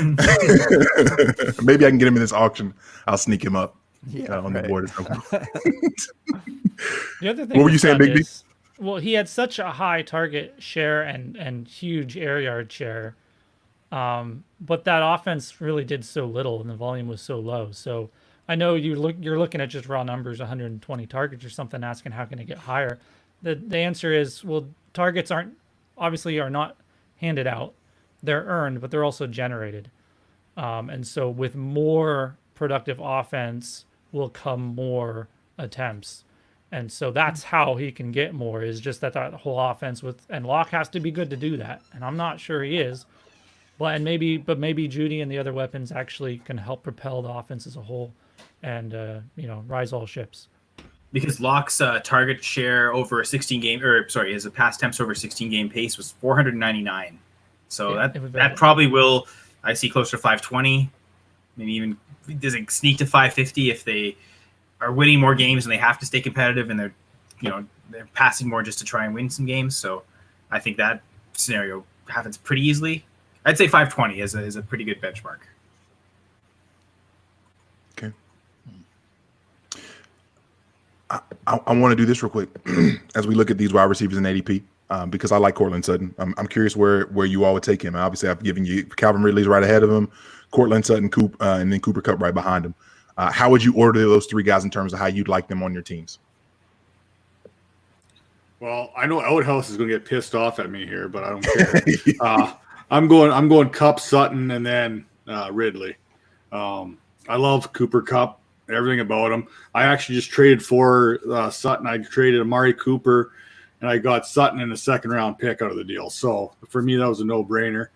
Maybe I can get him in this auction. I'll sneak him up on the board. The other thing, what were you saying, Big B? Well, he had such a high target share and huge air yard share, but that offense really did so little, and the volume was so low. So I know you're looking at just raw numbers, 120 targets or something, asking how can it get higher. The answer is, well, targets are not handed out; they're earned, but they're also generated. And so with more productive offense will come more attempts. And so that's how he can get more, is just that whole offense and Locke has to be good to do that. And I'm not sure he is, but maybe Judy and the other weapons actually can help propel the offense as a whole and, rise all ships. Because Locke's target share over a 16 game, his pass attempts over 16 game pace was 499. So that probably will, I see closer to 520, maybe even does it sneak to 550 if they are winning more games and they have to stay competitive and they're passing more just to try and win some games. So I think that scenario happens pretty easily. I'd say 520 is a pretty good benchmark. Okay. I want to do this real quick as we look at these wide receivers in ADP because I like Courtland Sutton. I'm curious where you all would take him. Obviously, I've given you Calvin Ridley's right ahead of him, Courtland Sutton, and then Cooper Kupp right behind him. How would you order those three guys in terms of how you'd like them on your teams? Well, I know Outhouse is going to get pissed off at me here, but I don't care. I'm going Kupp, Sutton, and then Ridley. I love Cooper Kupp, everything about him. I actually just traded for Sutton. I traded Amari Cooper, and I got Sutton in the second round pick out of the deal. So for me, that was a no-brainer,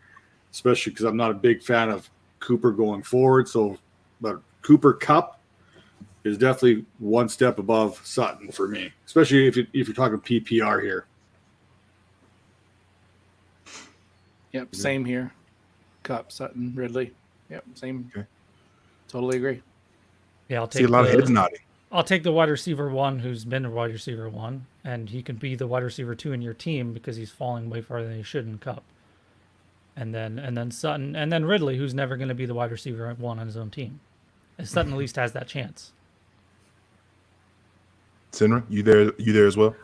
especially because I'm not a big fan of Cooper going forward. But Cooper Kupp is definitely one step above Sutton for me, especially if you're talking PPR here. Yep, same here. Kupp, Sutton, Ridley. Yep, same. Okay. Totally agree. Yeah, I'll See a lot of heads nodding. I'll take the wide receiver 1 who's been a wide receiver 1, and he can be the wide receiver 2 in your team because he's falling way farther than he should in Kupp. And then Sutton, and then Ridley, who's never going to be the wide receiver 1 on his own team. And Sutton at least has that chance. Sinra, you there as well?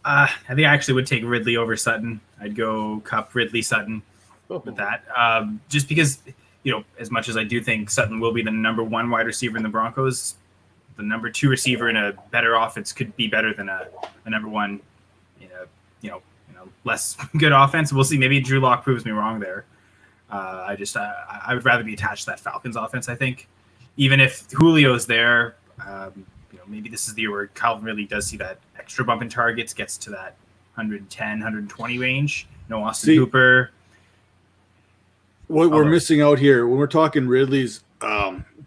I think I actually would take Ridley over Sutton. I'd go Kupp, Ridley, Sutton with that. Just because, as much as I do think Sutton will be the number 1 wide receiver in the Broncos, the number 2 receiver in a better offense could be better than a number 1 in a less good offense. We'll see. Maybe Drew Lock proves me wrong there. I would rather be attached to that Falcons offense, I think. Even if Julio's there, maybe this is the year where Calvin really does see that extra bump in targets, gets to that 110, 120 range. No Austin Cooper. What we're missing out here when we're talking Ridley's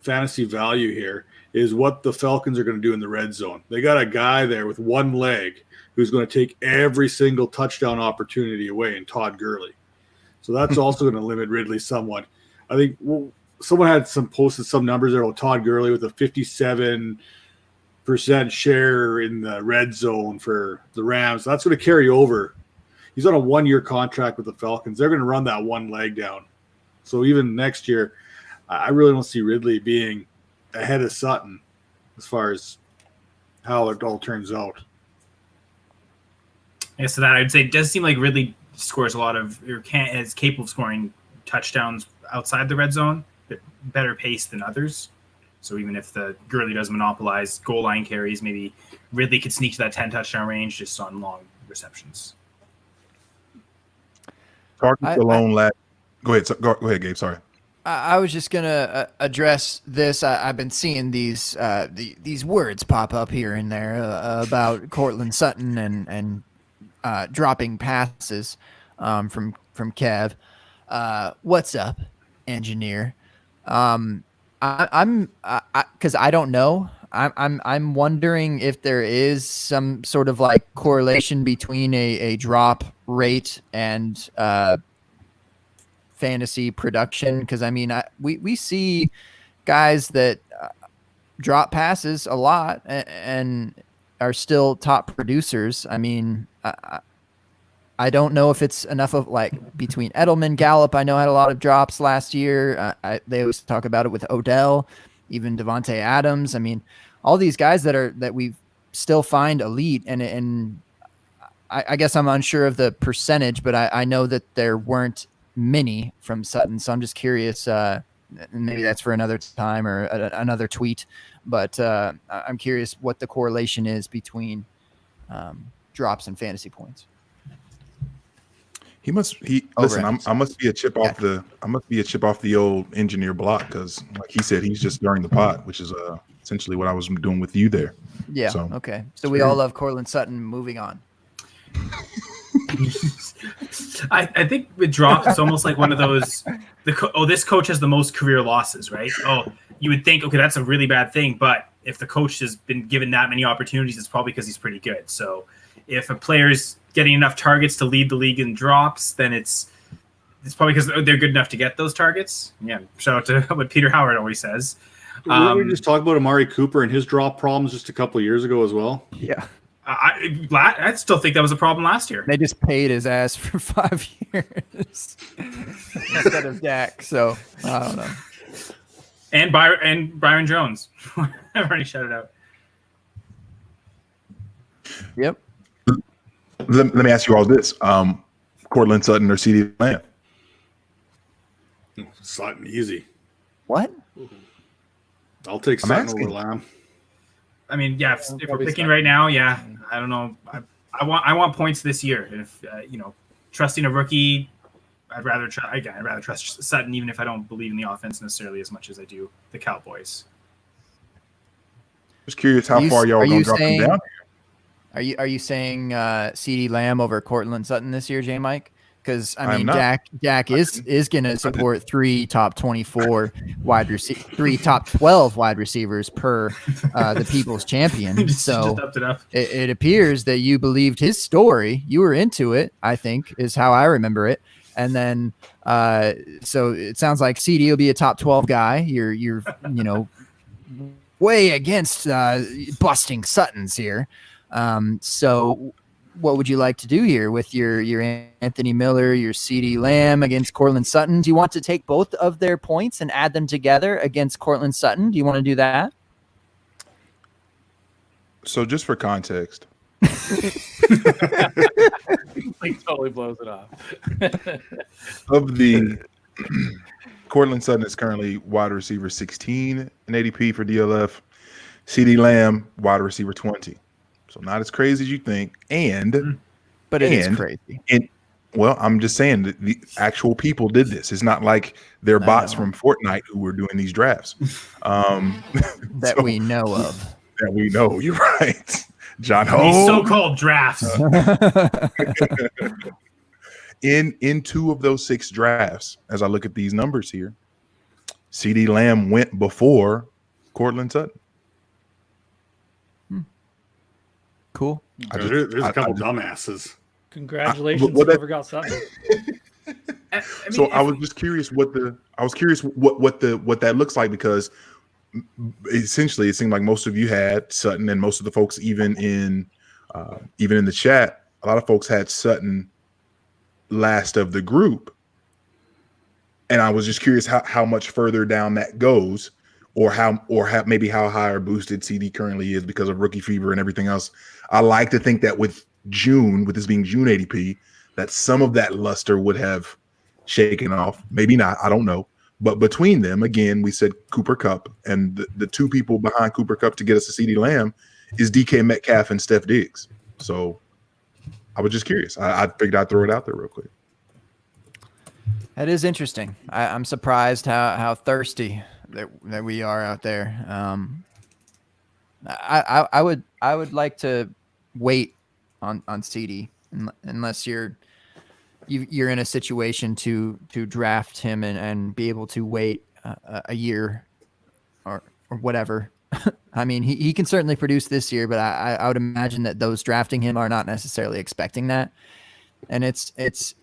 fantasy value here is what the Falcons are going to do in the red zone. They got a guy there with one leg who's going to take every single touchdown opportunity away in Todd Gurley. So that's also going to limit Ridley somewhat. I think someone had posted some numbers there about Todd Gurley with a 57% share in the red zone for the Rams. That's going to carry over. He's on a 1-year contract with the Falcons. They're going to run that one leg down. So even next year, I really don't see Ridley being ahead of Sutton as far as how it all turns out. Yeah, so that I'd say it does seem like Ridley scores a lot of, or is capable of scoring touchdowns outside the red zone, but better pace than others. So even if the Gurley does monopolize goal line carries, maybe Ridley could sneak to that 10 touchdown range just on long receptions. Target's alone last. Go ahead, Gabe. Sorry. I was just gonna address this. I've been seeing these words pop up here and there about Courtland Sutton and dropping passes from Kev. What's up, engineer? I'm because I don't know. I'm wondering if there is some sort of like correlation between a drop rate and fantasy production, because I mean we see guys that drop passes a lot and are still top producers. I mean, I don't know if it's enough of like between Edelman, Gallup. I know had a lot of drops last year. They always talk about it with Odell, even Devontae Adams. I mean, all these guys that we still find elite, and I guess I'm unsure of the percentage, but I know that there weren't many from Sutton. So I'm just curious, maybe that's for another time or another tweet, but I'm curious what the correlation is between drops and fantasy points. Listen, I must be a chip off the old engineer block, because like he said, he's just stirring the pot, which is essentially what I was doing with you there. Yeah. So, okay. So we all love Courtland Sutton. Moving on. I think with drops, it's almost like one of those. This coach has the most career losses, right? Oh, you would think, okay, that's a really bad thing, but if the coach has been given that many opportunities, it's probably because he's pretty good. So if a player's getting enough targets to lead the league in drops, then it's probably because they're good enough to get those targets. Yeah, shout out to what Peter Howard always says. We just talked about Amari Cooper and his drop problems just a couple of years ago as well. Yeah. I still think that was a problem last year. They just paid his ass for 5 years instead of Dak. So I don't know. And Byron Jones. I've already shouted out. Yep. Let me ask you all this: Courtland Sutton or CeeDee Lamb? Sutton, easy. What? I'll take Sutton over Lamb. I mean, yeah. If we're picking right now, yeah, I don't know. I want points this year. If trusting a rookie, I'd rather trust Sutton, even if I don't believe in the offense necessarily as much as I do the Cowboys. Just curious how far y'all are going to drop them down. Are you saying CeeDee Lamb over Courtland Sutton this year, J Mike? Because I mean, Dak is going to support 3 top 24 3 top 12 wide receivers per the People's Champion. So it appears that you believed his story. You were into it, I think, is how I remember it. And then so it sounds like CD will be a top 12 guy. You're way against busting Suttons here. So what would you like to do here with your Anthony Miller, your CeeDee Lamb against Courtland Sutton? Do you want to take both of their points and add them together against Courtland Sutton? Do you want to do that? So just for context. Like totally blows it off. Of the Courtland Sutton is currently wide receiver 16 in ADP for DLF. CeeDee Lamb, wide receiver 20. So not as crazy as you think. But it is crazy. Well, I'm just saying that the actual people did this. It's not like they're bots from Fortnite who were doing these drafts. That we know of. That we know. You're right. John Ho. These so-called drafts. In 2 of those 6 drafts, as I look at these numbers here, CeeDee Lamb went before Courtland Sutton. Cool. There's a couple dumbasses. Congratulations, whoever got Sutton. So I was just curious what that looks like, because essentially it seemed like most of you had Sutton, and most of the folks even in the chat, a lot of folks had Sutton last of the group. And I was just curious how much further down that goes, or how maybe how high or boosted CD currently is because of rookie fever and everything else. I like to think that with this being June ADP, that some of that luster would have shaken off. Maybe not, I don't know. But between them, again, we said Cooper Kupp, and the two people behind Cooper Kupp to get us to CeeDee Lamb is DK Metcalf and Steph Diggs. So I was just curious. I figured I'd throw it out there real quick. That is interesting. I'm surprised how thirsty that we are out there. I would like to wait on CeeDee unless you're in a situation to draft him and be able to wait a year or whatever. I mean, he can certainly produce this year, but I would imagine that those drafting him are not necessarily expecting that. And it's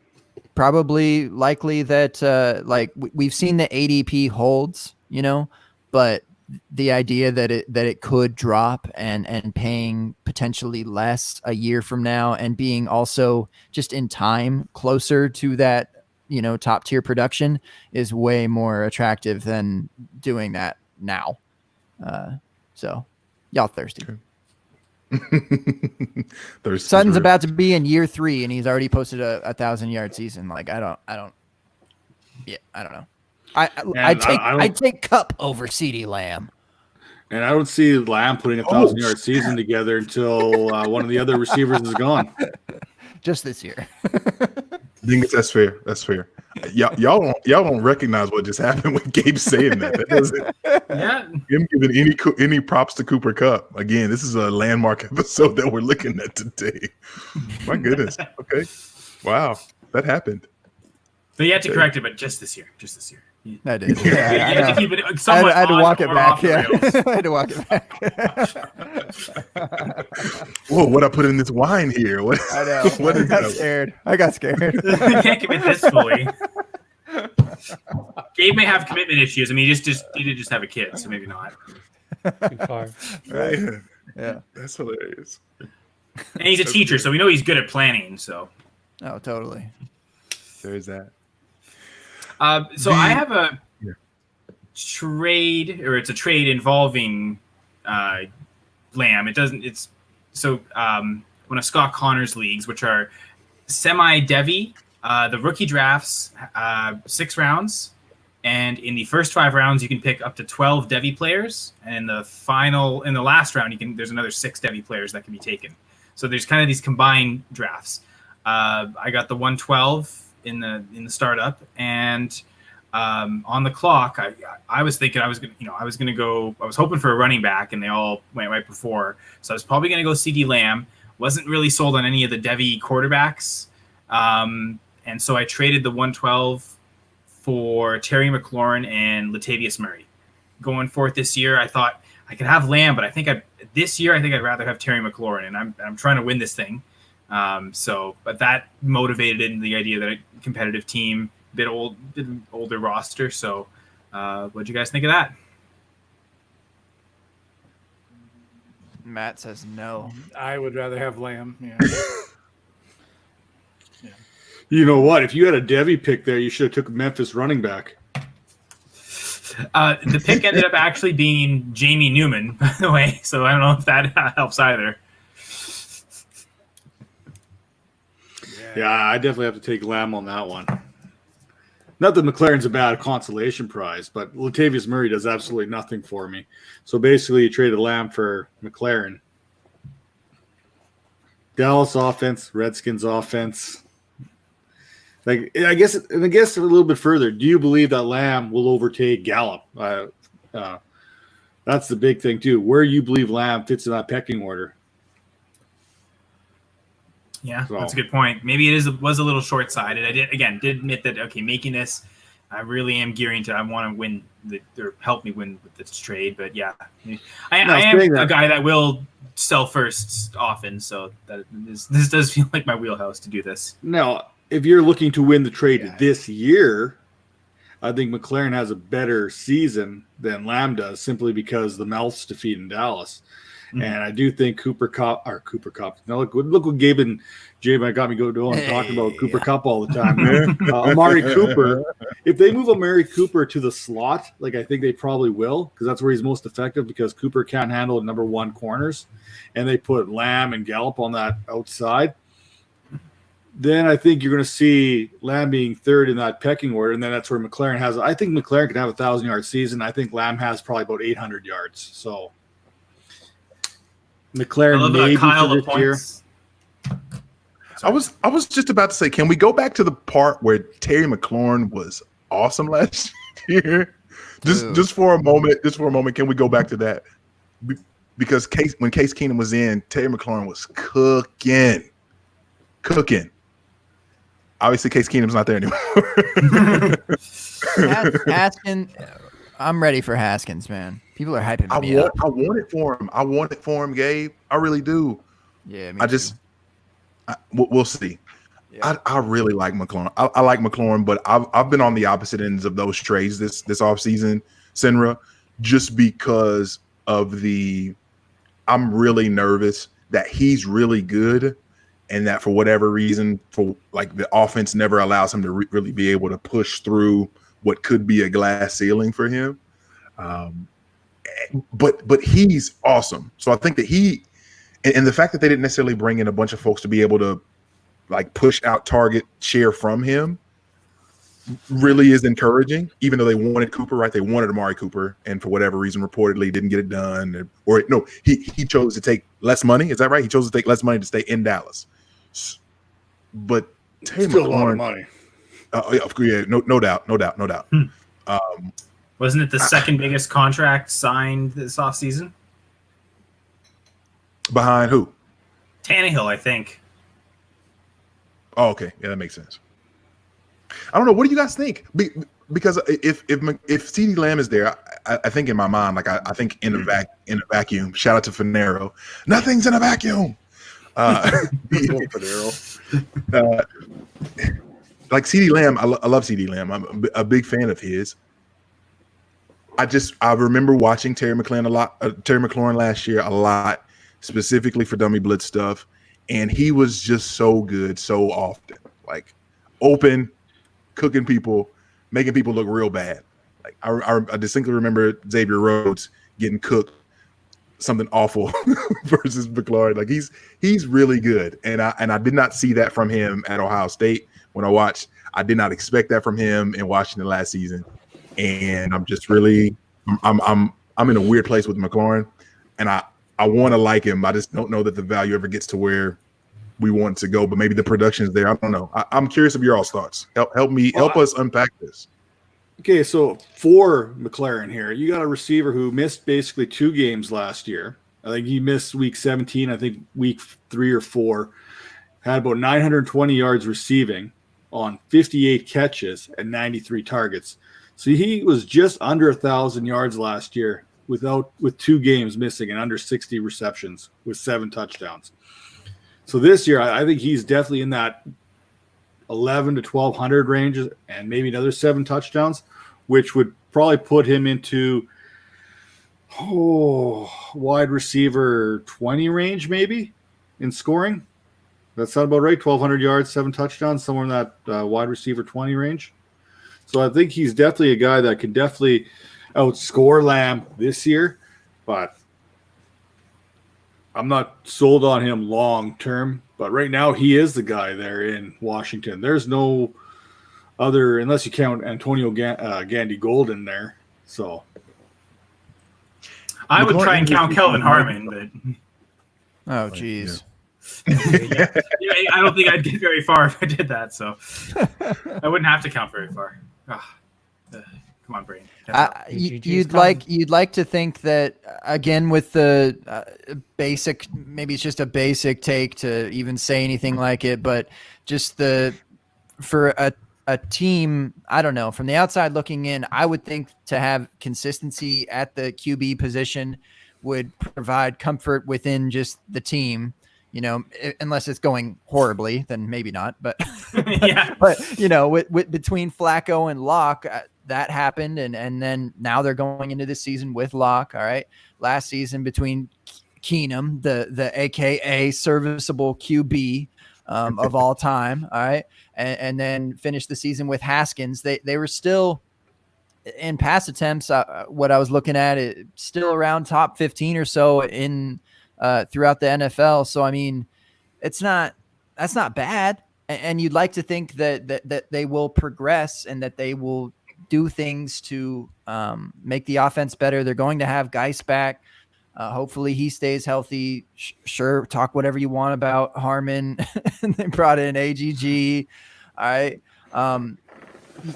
probably likely that like we've seen the ADP holds, but the idea that it could drop and paying potentially less a year from now and being also just in time closer to that, top tier production is way more attractive than doing that now. So y'all thirsty. Sutton's about to be in year 3 and he's already posted a 1,000-yard season. Like I don't know. I'd take Kupp over CeeDee Lamb. And I don't see Lamb putting a 1,000-yard season together until one of the other receivers is gone. Just this year. I think that's fair. That's fair. Y'all don't recognize what just happened with Gabe saying that. That doesn't him giving any props to Cooper Kupp. Again, this is a landmark episode that we're looking at today. My goodness. Okay. Wow. That happened. So you had to correct it, but just this year. I did. You had to keep it somewhat I had to walk it back. Yeah. I had to walk it back. Whoa, what I put in this wine here? What? I know. I got scared. You can't commit this fully. Gabe may have commitment issues. I mean, he did just have a kid, so maybe not. Too far. Right. Yeah. That's hilarious. And he's a teacher, so we know he's good at planning. So. Oh, totally. There's that. So I have a trade, or it's a trade involving Lamb. It's one of Scott Connor's leagues, which are semi-Devy. The rookie drafts 6 rounds, and in the first 5 rounds you can pick up to 12 Devy players, and in the last round there's another 6 Devy players that can be taken. So there's kind of these combined drafts. I got the 112 in the startup, and on the clock I was thinking I was hoping for a running back, and they all went right before, so I was probably going to go CeeDee Lamb. Wasn't really sold on any of the Devy quarterbacks, and so I traded the 112 for Terry McLaurin and Latavius Murray. Going forth this year, I thought I could have Lamb, but this year I think I'd rather have Terry McLaurin, and I'm trying to win this thing. But that motivated in the idea that a competitive team, bit older roster. So, what'd you guys think of that? Matt says no. I would rather have Lamb. Yeah. You know what? If you had a Devy pick there, you should have took a Memphis running back. The pick ended up actually being Jamie Newman, by the way. So I don't know if that helps either. Yeah, I definitely have to take Lamb on that one. Not that McLaurin's a bad consolation prize, but Latavius Murray does absolutely nothing for me. So basically, you traded Lamb for McLaurin. Dallas offense, Redskins offense. I guess a little bit further. Do you believe that Lamb will overtake Gallup? That's the big thing too. Where you believe Lamb fits in that pecking order? Yeah, that's a good point. Maybe it was a little short-sighted. I did admit that, okay, making this, I really am gearing to, I want to win or help me win with this trade. But yeah, I am a guy that will sell first often. So this does feel like my wheelhouse to do this. Now, if you're looking to win the trade this year, I think McLaurin has a better season than Lamb does, simply because the mouths to feed in Dallas. Mm-hmm. And I do think Cooper Kupp. Now look what Gabe and Jay got me going talking about Cooper Kupp all the time. Amari Cooper. If they move Amari Cooper to the slot, like I think they probably will, because that's where he's most effective, because Cooper can't handle number 1 corners, and they put Lamb and Gallup on that outside. then I think you're going to see Lamb being third in that pecking order, and then that's where McLaren has. I think McLaren can have a 1,000-yard season. I think Lamb has probably about 800 yards. So McLaren maybe Kyle for this year. I was just about to say, can we go back to the part where Terry McLaurin was awesome last year? Just for a moment, can we go back to that? Because when Case Keenum was in, Terry McLaurin was cooking. Obviously, Case Keenum's not there anymore. Haskins, I'm ready for Haskins, man. People are hyping me up. I want it for him. I want it for him, Gabe. I really do. Yeah, we'll see. Yeah. I really like McLaurin. I like McLaurin, but I've been on the opposite ends of those trades this offseason, Senra, just because of I'm really nervous that he's really good, and that for whatever reason, for like the offense never allows him to really be able to push through what could be a glass ceiling for him. But he's awesome. So I think that and the fact that they didn't necessarily bring in a bunch of folks to be able to like push out target share from him really is encouraging, even though they wanted Cooper, right? They wanted Amari Cooper, and for whatever reason, reportedly didn't get it done. He chose to take less money. Is that right? He chose to take less money to stay in Dallas. But Terry still McLaurin, a lot of money. Yeah, no doubt. Wasn't it the second biggest contract signed this offseason? Behind who? Tannehill, I think. Oh, okay. Yeah, that makes sense. I don't know. What do you guys think? Because if CeeDee Lamb is there, I think in my mind, like I think in a vacuum. Shout out to Finero. Nothing's in a vacuum. Like CeeDee Lamb, I love CeeDee Lamb. I'm a big fan of his. I remember watching Terry McLaurin last year a lot, specifically for Dummy Blitz stuff, and he was just so good so often, like open, cooking people, making people look real bad. Like I distinctly remember Xavier Rhodes getting cooked something awful versus McLaurin. Like he's really good, and I did not see that from him at Ohio State when I watched. I did not expect that from him in Washington last season, and I'm just really I'm in a weird place with McLaurin, and I want to like him. I just don't know that the value ever gets to where we want to go, but maybe the production is there. I don't know. I'm curious of your all's thoughts. Help us unpack this. Okay, so for McLaren here, you got a receiver who missed basically 2 games last year. I think he missed week 17. I think week 3 or 4. Had about 920 yards receiving on 58 catches and 93 targets. So he was just under 1,000 yards last year with 2 games missing and under 60 receptions with 7 touchdowns. So this year, I think he's definitely in that 11 to 1,200 range and maybe another 7 touchdowns, which would probably put him into wide receiver 20 range maybe in scoring. That sound about right? 1,200 yards, 7 touchdowns, somewhere in that wide receiver 20 range. So I think he's definitely a guy that can definitely outscore Lamb this year, but I'm not sold on him long term. But right now he is the guy there in Washington. There's no other, unless you count Antonio Gandy Golden there. So I would try and count Kelvin Harmon, but oh geez. Yeah, I don't think I'd get very far if I did that. So I wouldn't have to count very far. Come on, brain. You'd like to think that again with the basic, maybe it's just a basic take to even say anything like it, but just for a team, I don't know, from the outside looking in, I would think to have consistency at the QB position would provide comfort within just the team. You know, unless it's going horribly, then maybe not. But yeah. But you know, with between Flacco and Locke, that happened, and then now they're going into this season with Locke. All right, last season between Keenum, the AKA serviceable QB of all time. All right, and then finished the season with Haskins. They were still in pass attempts. What I was looking at, it still around top 15 or so in. Throughout the NFL. So, I mean, that's not bad. and you'd like to think that they will progress and that they will do things to make the offense better. They're going to have Geis back. Hopefully he stays healthy. Sure, talk whatever you want about Harmon. They brought in AGG. All right.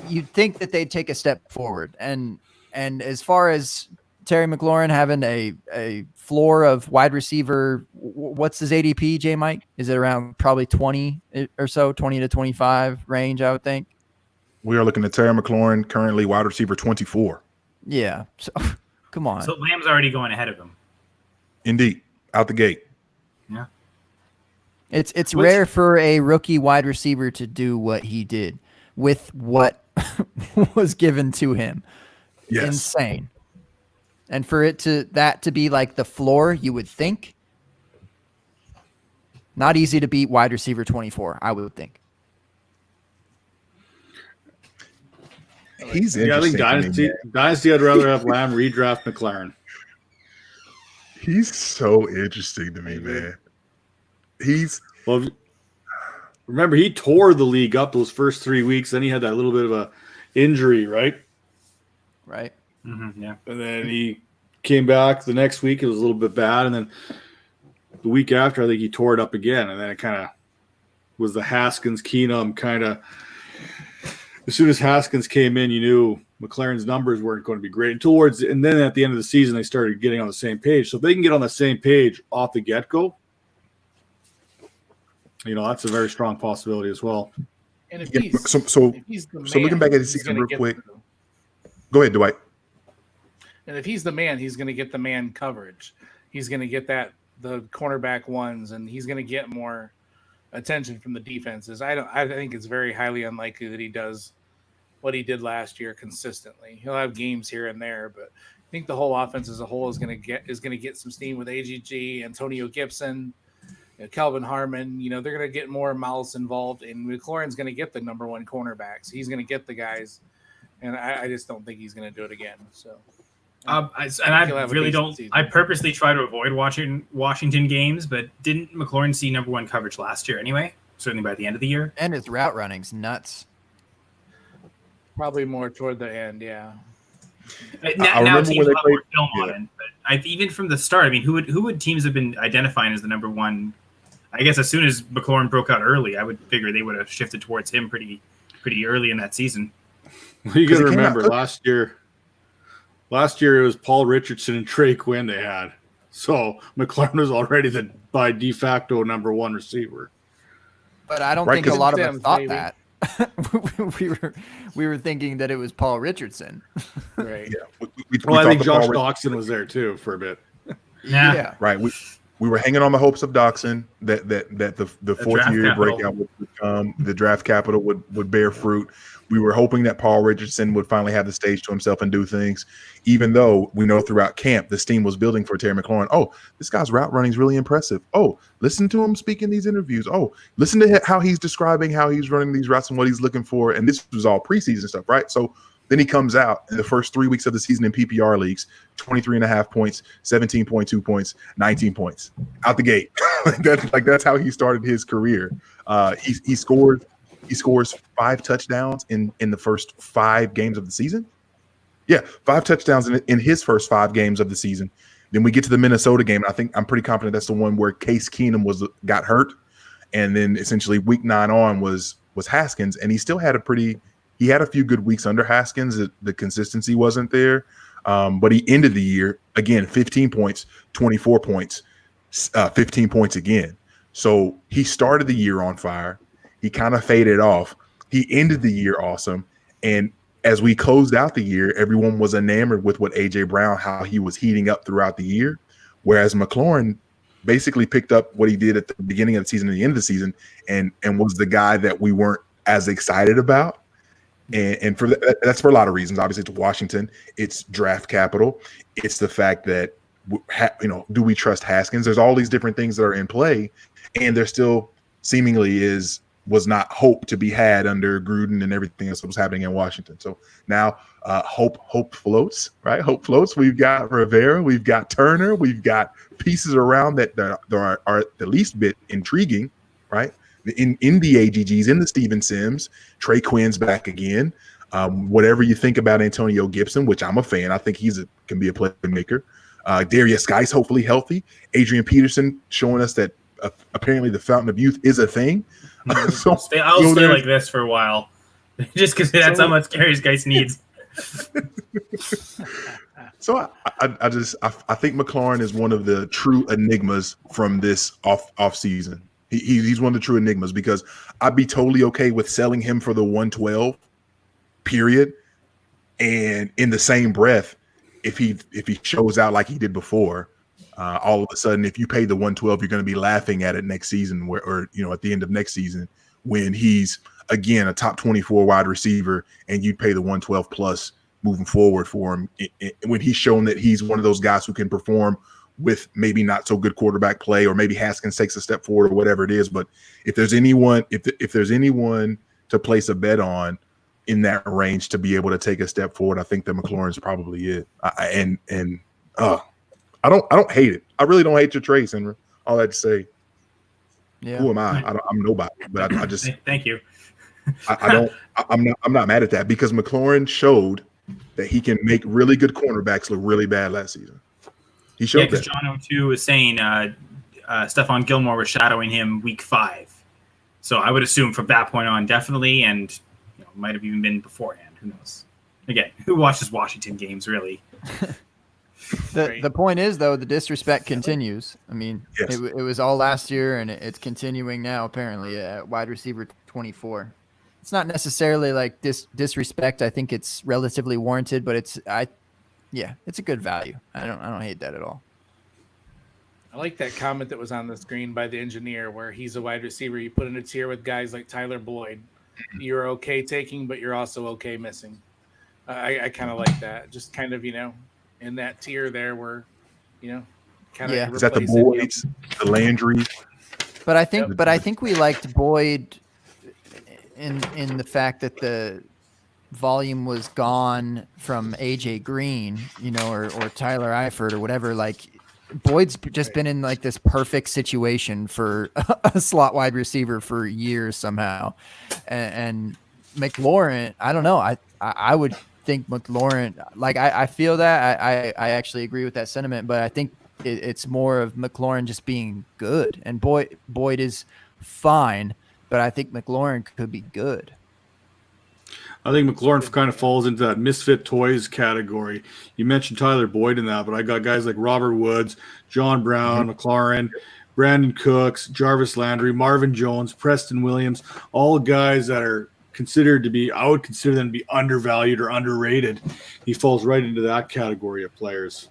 You'd think that they'd take a step forward. And as far as Terry McLaurin having a floor of wide receiver, what's his ADP, J Mike? Is it around probably 20 or so, 20 to 25 range, I would think? We are looking at Terry McLaurin, currently wide receiver 24. Yeah. So come on. So Lamb's already going ahead of him. Indeed. Out the gate. Yeah. It's rare for a rookie wide receiver to do what he did with what was given to him. Yes. Insane. And for it to be like the floor, you would think. Not easy to beat wide receiver 24, I would think. He's I think Dynasty, I'd rather have Lamb redraft McLaren. He's so interesting to me, man. Remember, he tore the league up those first 3 weeks. Then he had that little bit of a injury, right? Right. Mm-hmm, yeah. And then he came back the next week. It was a little bit bad. And then the week after, I think he tore it up again. And then it kind of was the Haskins-Keenum kind of – as soon as Haskins came in, you knew McLaren's numbers weren't going to be great. And then at the end of the season, they started getting on the same page. So if they can get on the same page off the get-go, that's a very strong possibility as well. And if he's looking back at his season real quick. Go ahead, Dwight. And if he's the man, he's going to get the man coverage. He's going to get the cornerback ones, and he's going to get more attention from the defenses. I think it's very highly unlikely that he does what he did last year consistently. He'll have games here and there, but I think the whole offense as a whole is going to get some steam with AGG, Antonio Gibson, Kelvin Harmon. They're going to get more mouths involved, and McLaurin's going to get the number one cornerbacks. He's going to get the guys, and I just don't think he's going to do it again. So. I purposely try to avoid watching Washington games, but didn't McLaurin see number one coverage last year anyway? Certainly by the end of the year. And his route running's nuts. Probably more toward the end, yeah. Now teams have more film on it, but even from the start, I mean, who would teams have been identifying as the number one? I guess as soon as McLaurin broke out early, I would figure they would have shifted towards him pretty early in that season. Well, you got to remember last year it was Paul Richardson and Trey Quinn they had. So McLaurin was already the by de facto number one receiver. But I don't think a lot of us thought that. we were thinking that it was Paul Richardson. Right. Yeah. I think Josh Doxson was there too for a bit. Yeah. Right. We were hanging on the hopes of Doxson that the fourth year breakout would come, the draft capital would bear fruit. We were hoping that Paul Richardson would finally have the stage to himself and do things, even though we know throughout camp the steam was building for Terry McLaurin. Oh, this guy's route running is really impressive. Oh, listen to him speak in these interviews. Oh, listen to how he's describing how he's running these routes and what he's looking for. And this was all preseason stuff, right? So then he comes out in the first 3 weeks of the season in PPR leagues, 23.5 points, 17.2 points, 19 points out the gate. That's how he started his career. He scores 5 touchdowns in the first 5 games of the season. Yeah, 5 touchdowns in his first 5 games of the season. Then we get to the Minnesota game, and I'm pretty confident that's the one where Case Keenum got hurt, and then essentially week 9 on was Haskins, and he still had he had a few good weeks under Haskins. The consistency wasn't there, but he ended the year again 15 points, 24 points, 15 points again. So he started the year on fire. He kind of faded off. He ended the year awesome. And as we closed out the year, everyone was enamored with what A.J. Brown, how he was heating up throughout the year, whereas McLaurin basically picked up what he did at the beginning of the season and the end of the season and was the guy that we weren't as excited about. And for that's for a lot of reasons. Obviously, it's Washington. It's draft capital. It's the fact that, do we trust Haskins? There's all these different things that are in play, and there still seemingly was not hope to be had under Gruden and everything else that was happening in Washington. So now hope floats, right? Hope floats. We've got Rivera, we've got Turner, we've got pieces around that are the least bit intriguing, right? in the AGGs, in the Steven Sims. Trey Quinn's back again. Whatever you think about Antonio Gibson, which I'm a fan, I think can be a playmaker. Darius Geis, hopefully healthy. Adrian Peterson showing us that apparently the fountain of youth is a thing. I'll stay like this for a while, just because that's how much Darius Geis needs. So I think McLaurin is one of the true enigmas from this off season. He's one of the true enigmas, because I'd be totally okay with selling him for the 112 period, and in the same breath, if he shows out like he did before, all of a sudden, if you pay the 112, you're going to be laughing at it next season, or at the end of next season, when he's again a top 24 wide receiver, and you'd pay the 112 plus moving forward for him, when he's shown that he's one of those guys who can perform with maybe not so good quarterback play, or maybe Haskins takes a step forward, or whatever it is. But if there's anyone to place a bet on in that range to be able to take a step forward, I think that McLaurin's probably it. I don't hate it. I really don't hate your trade, Henry. All that to say, who am I? I'm nobody. But I just thank you. I'm not mad at that, because McLaurin showed that he can make really good cornerbacks look really bad last season. He showed that. Because John O2 was saying Stephon Gilmore was shadowing him week 5. So I would assume from that point on, definitely, and might have even been beforehand. Who knows? Again, who watches Washington games, really? The point is, though, the disrespect continues. I mean, yes. It was all last year, and it's continuing now, apparently, at wide receiver 24. It's not necessarily like disrespect. I think it's relatively warranted, but it's a good value. I don't hate that at all. I like that comment that was on the screen by the engineer, where he's a wide receiver you put in a tier with guys like Tyler Boyd. You're okay taking, but you're also okay missing. I kind of like that. Just kind of, in that tier there where, kind of. Is that the Boyds, the Landry? But I think we liked Boyd in the fact that the volume was gone from AJ Green, or Tyler Eifert or whatever. Like, Boyd's just been in like this perfect situation for a slot wide receiver for years somehow. And McLaurin, I don't know. I would think McLaurin, like I feel that I actually agree with that sentiment, but I think it's more of McLaurin just being good, and Boyd is fine, but I think McLaurin could be good. I think McLaurin kind of falls into that misfit toys category. You mentioned Tyler Boyd in that, but I got guys like Robert Woods, John Brown, McLaurin, Brandon Cooks, Jarvis Landry, Marvin Jones, Preston Williams, all guys that are considered to be, I would consider them to be undervalued or underrated. He falls right into that category of players.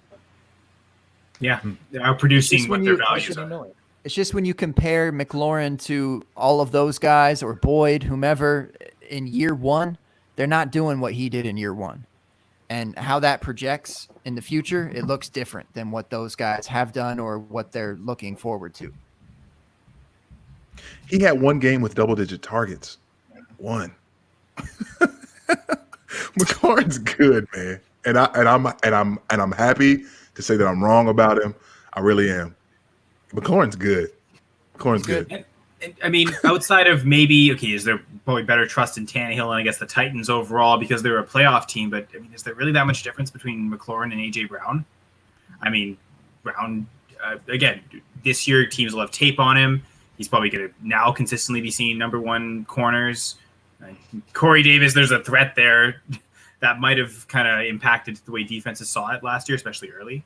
Yeah, they are producing what their values are. It's just when you compare McLaurin to all of those guys, or Boyd, whomever, in year one, they're not doing what he did in year one. And how that projects in the future, it looks different than what those guys have done or what they're looking forward to. He had one game with double-digit targets. One. McLaurin's good, man. And I'm happy to say that I'm wrong about him. I really am. McLaurin's good. McLaurin's good. I mean, outside of maybe, is there probably better trust in Tannehill and I guess the Titans overall because they're a playoff team, but I mean, is there really that much difference between McLaurin and AJ Brown? I mean, Brown, again, this year teams will have tape on him. He's probably going to now consistently be seeing number one corners. Corey Davis, there's a threat there that might have kind of impacted the way defenses saw it last year, especially early.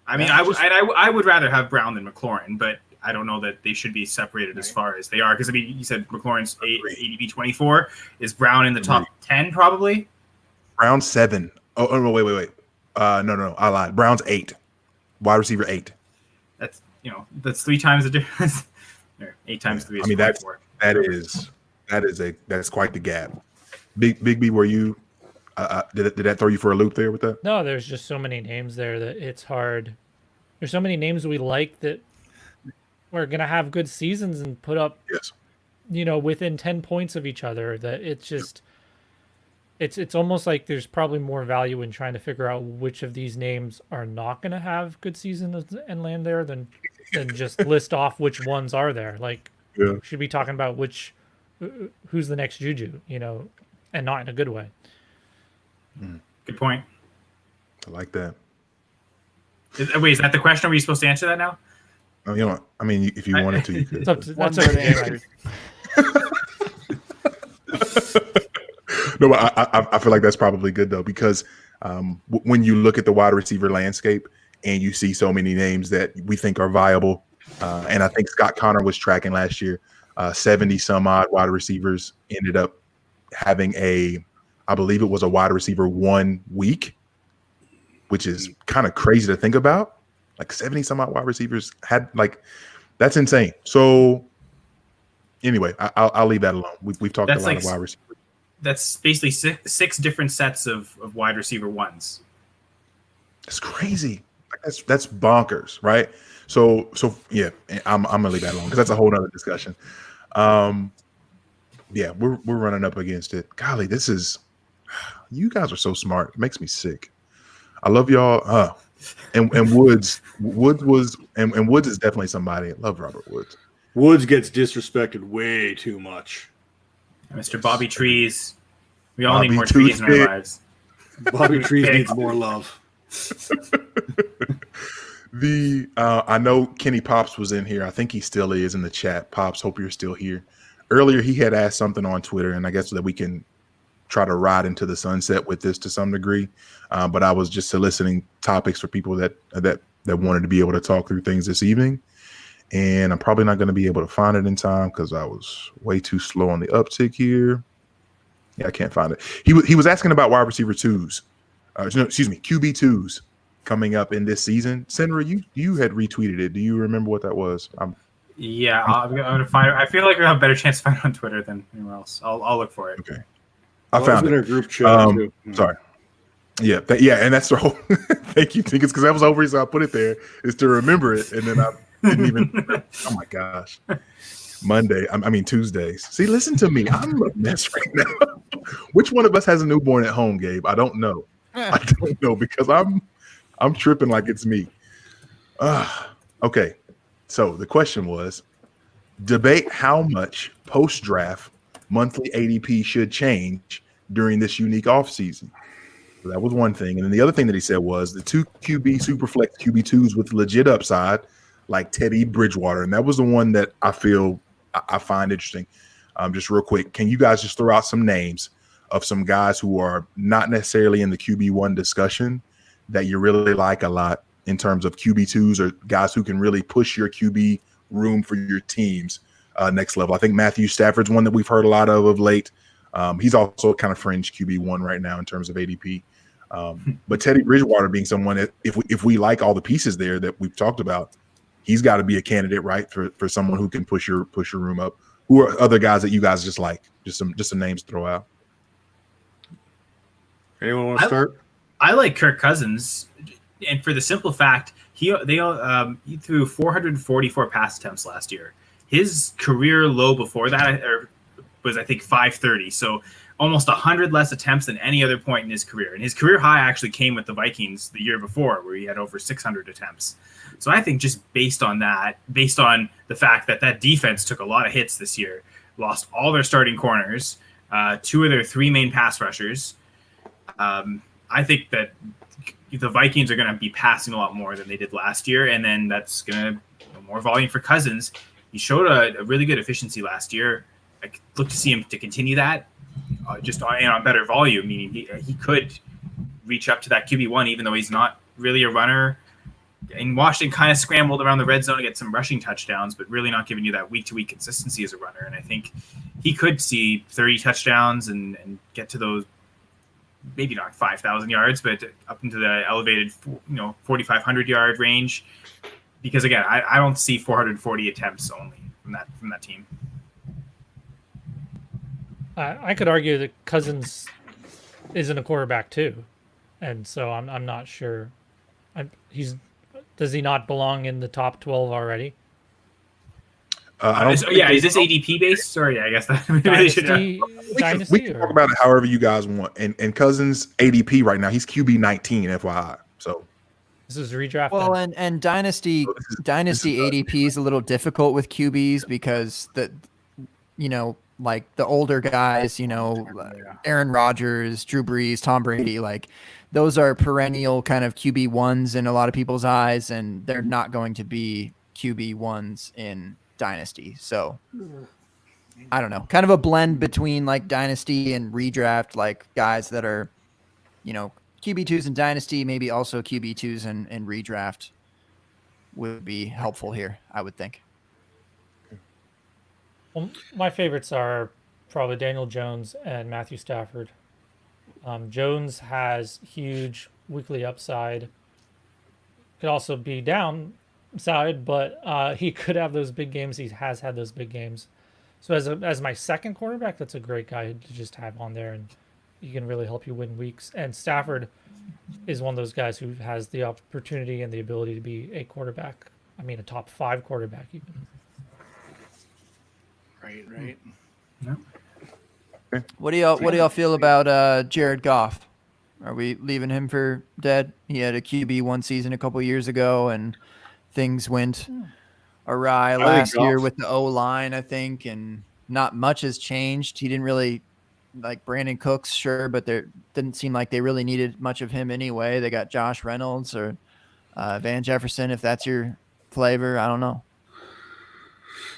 I mean, I would rather have Brown than McLaurin, but I don't know that they should be separated as far as they are. Because, I mean, you said McLaurin's ADP 24. Is Brown in the top 10 probably? Brown's 7. Oh, no, wait. No, I lied. Brown's 8. Wide receiver 8. That's 3 times the difference. 8 times 3 is 24. That's quite the gap. Big B, were you did that throw you for a loop there with that? No, there's just so many names there that it's hard. There's so many names we like that we're gonna have good seasons and put up, within 10 points of each other. That it's just, it's almost like there's probably more value in trying to figure out which of these names are not gonna have good seasons and land there than and just list off which ones are there. Like, Yeah. we should be talking about who's the next Juju, and not in a good way. Good point. I like that. Wait, is that the question? Are we supposed to answer that now? Oh, I mean, if you wanted to, you could. That's okay. No, but I feel like that's probably good though, because when you look at the wide receiver landscape and you see so many names that we think are viable, and I think Scott Connor was tracking last year, 70 some odd wide receivers ended up having I believe it was a wide receiver 1 week, which is kind of crazy to think about. Like 70 some odd wide receivers had, like, that's insane. So anyway, I'll leave that alone. We've talked a lot of wide receivers. That's basically six different sets of wide receiver ones. That's crazy. That's bonkers, right? So yeah, I'm gonna leave that alone because that's a whole other discussion. Yeah, we're running up against it. Golly, you guys are so smart. It makes me sick. I love y'all. And Woods was Woods is definitely somebody. I love Robert Woods. Woods gets disrespected way too much. Mr. Bobby Trees. We all Bobby need more trees in our Toothpick. lives. Bobby Trees needs more love. I know Kenny Pops was in here. I think he still is in the chat. Pops, hope you're still here. Earlier, he had asked something on Twitter, and I guess that we can try to ride into the sunset with this to some degree. But I was just soliciting topics for people that wanted to be able to talk through things this evening. And I'm probably not going to be able to find it in time because I was way too slow on the uptick here. Yeah, I can't find it. He was asking about wide receiver twos. QB twos coming up in this season. Senra, you had retweeted it. Do you remember what that was? I'm gonna find it. I feel like we have a better chance to find it on Twitter than anywhere else. I'll look for it. Okay, I found it. In our group chat too. Sorry. Yeah, and that's the whole. Thank you, Tinkers, because that was the whole reason I put it there is to remember it, and then I didn't even. Oh my gosh. Tuesdays. See, listen to me. I'm a mess right now. Which one of us has a newborn at home, Gabe? I don't know. I don't know because I'm tripping like it's me. Okay. So the question was, debate how much post-draft monthly ADP should change during this unique offseason. So that was one thing. And then the other thing that he said was the 2 QB Superflex QB2s with legit upside, like Teddy Bridgewater. And that was the one that I find interesting. Just real quick, can you guys just throw out some names of some guys who are not necessarily in the QB1 discussion that you really like a lot in terms of QB2s or guys who can really push your QB room for your teams next level? I think Matthew Stafford's one that we've heard a lot of late. He's also kind of fringe QB1 right now in terms of ADP. But Teddy Bridgewater being someone that if we like all the pieces there that we've talked about, he's got to be a candidate, right, for someone who can push your room up. Who are other guys that you guys just like? Just some names to throw out. Anyone want to start? I like Kirk Cousins, and for the simple fact he threw 444 pass attempts last year. His career low before that was I think 530. So almost 100 less attempts than any other point in his career. And his career high actually came with the Vikings the year before, where he had over 600 attempts. So I think just based on the fact that defense took a lot of hits this year, lost all their starting corners, 2 of their 3 main pass rushers, I think that the Vikings are going to be passing a lot more than they did last year, and then that's going to more volume for Cousins. He showed a really good efficiency last year. I look to see him to continue that, just on better volume, meaning he could reach up to that QB1, even though he's not really a runner. And Washington kind of scrambled around the red zone to get some rushing touchdowns, but really not giving you that week-to-week consistency as a runner. And I think he could see 30 touchdowns and get to those, maybe not 5,000 yards, but up into the elevated 4,500-yard range. Because, again, I don't see 440 attempts only from that team. I could argue that Cousins isn't a quarterback too, and so I'm not sure. Does he not belong in the top 12 already? Is this ADP based? Sorry, I guess that really should. We can talk about it however you guys want. And Cousins ADP right now, he's QB 19, FYI. So This is redraft. Well, and dynasty ADP is a little difficult with QBs because like the older guys, Aaron Rodgers, Drew Brees, Tom Brady, like those are perennial kind of QB ones in a lot of people's eyes, and they're not going to be QB ones in dynasty. So I don't know, kind of a blend between like dynasty and redraft, like guys that are, QB2s in dynasty, maybe also QB2s in redraft would be helpful here, I would think. Well, my favorites are probably Daniel Jones and Matthew Stafford. Jones has huge weekly upside. Could also be downside, but he could have those big games. He has had those big games. So as my second quarterback, that's a great guy to just have on there, and he can really help you win weeks. And Stafford is one of those guys who has the opportunity and the ability to be a quarterback. I mean, a top 5 quarterback even. Right. Yeah. What do y'all feel about Jared Goff? Are we leaving him for dead? He had a QB1 season a couple years ago, and things went awry last year with the O-line, I think, and not much has changed. He didn't really like Brandon Cooks, sure, but there didn't seem like they really needed much of him anyway. They got Josh Reynolds or Van Jefferson, if that's your flavor. I don't know.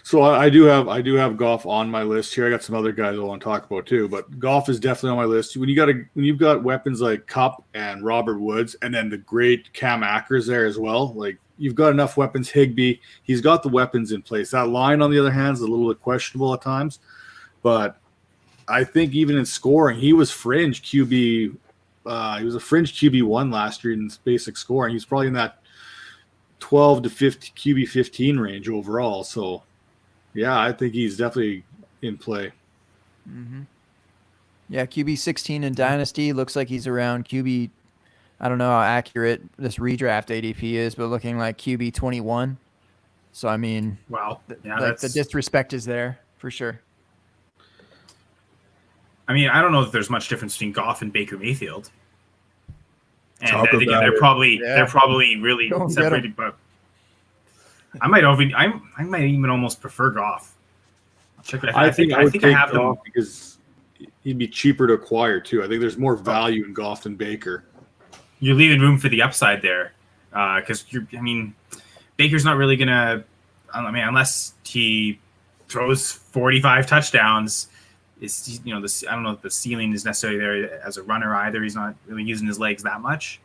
So I do have Goff on my list here. I got some other guys I want to talk about too, but Goff is definitely on my list. When you've got weapons like Kupp and Robert Woods, and then the great Cam Akers there as well, like you've got enough weapons. Higbee, he's got the weapons in place. That line, on the other hand, is a little bit questionable at times, but I think even in scoring, he was fringe QB. He was a fringe QB1 last year in basic scoring. He's probably in that 12 to 50 QB 15 range overall. So. Yeah, I think he's definitely in play. Mm-hmm. Yeah, QB 16 in Dynasty. Looks like he's around QB. I don't know how accurate this redraft ADP is, but looking like QB 21. So, I mean, wow. Yeah, the disrespect is there for sure. I mean, I don't know if there's much difference between Goff and Baker Mayfield. And Talk I think they're probably really separated, but I might even almost prefer Goff. I think I have Goff because he'd be cheaper to acquire too. I think there's more value in Goff than Baker. You're leaving room for the upside there, because Baker's not really gonna. I mean, unless he throws 45 touchdowns, I don't know if the ceiling is necessarily there as a runner either. He's not really using his legs that much,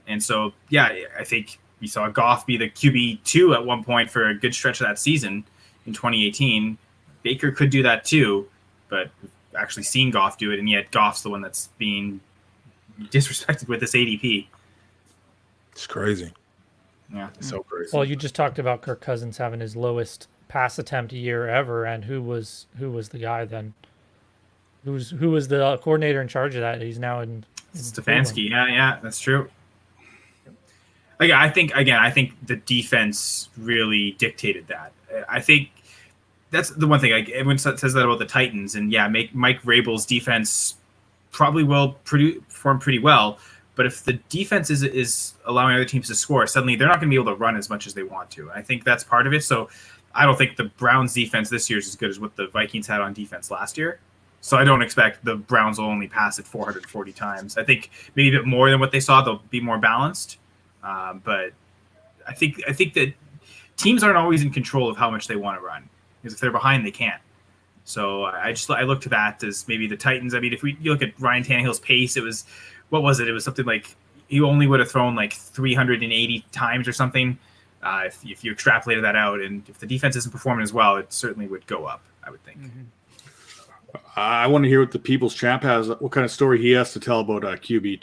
and so I think. We saw Goff be the QB2 at one point for a good stretch of that season in 2018. Baker could do that too, but we've actually seen Goff do it, and yet Goff's the one that's being disrespected with this ADP. It's crazy. Yeah, it's so crazy. Well, you just talked about Kirk Cousins having his lowest pass attempt year ever, and who was the guy then? Who was the coordinator in charge of that? He's now in Stefanski. Yeah, that's true. I think the defense really dictated that. I think that's the one thing. Everyone says that about the Titans, and Mike Vrabel's defense probably will perform pretty well. But if the defense is allowing other teams to score, suddenly they're not going to be able to run as much as they want to. I think that's part of it. So I don't think the Browns' defense this year is as good as what the Vikings had on defense last year. So I don't expect the Browns will only pass it 440 times. I think maybe a bit more than what they saw. They'll be more balanced. But I think that teams aren't always in control of how much they want to run, because if they're behind, they can't. So I look to that as maybe the Titans. I mean, if you look at Ryan Tannehill's pace, it was something like he only would have thrown like 380 times or something. If you extrapolated that out, and if the defense isn't performing as well, it certainly would go up, I would think. Mm-hmm. I want to hear what the People's Champ has, what kind of story he has to tell about QB2.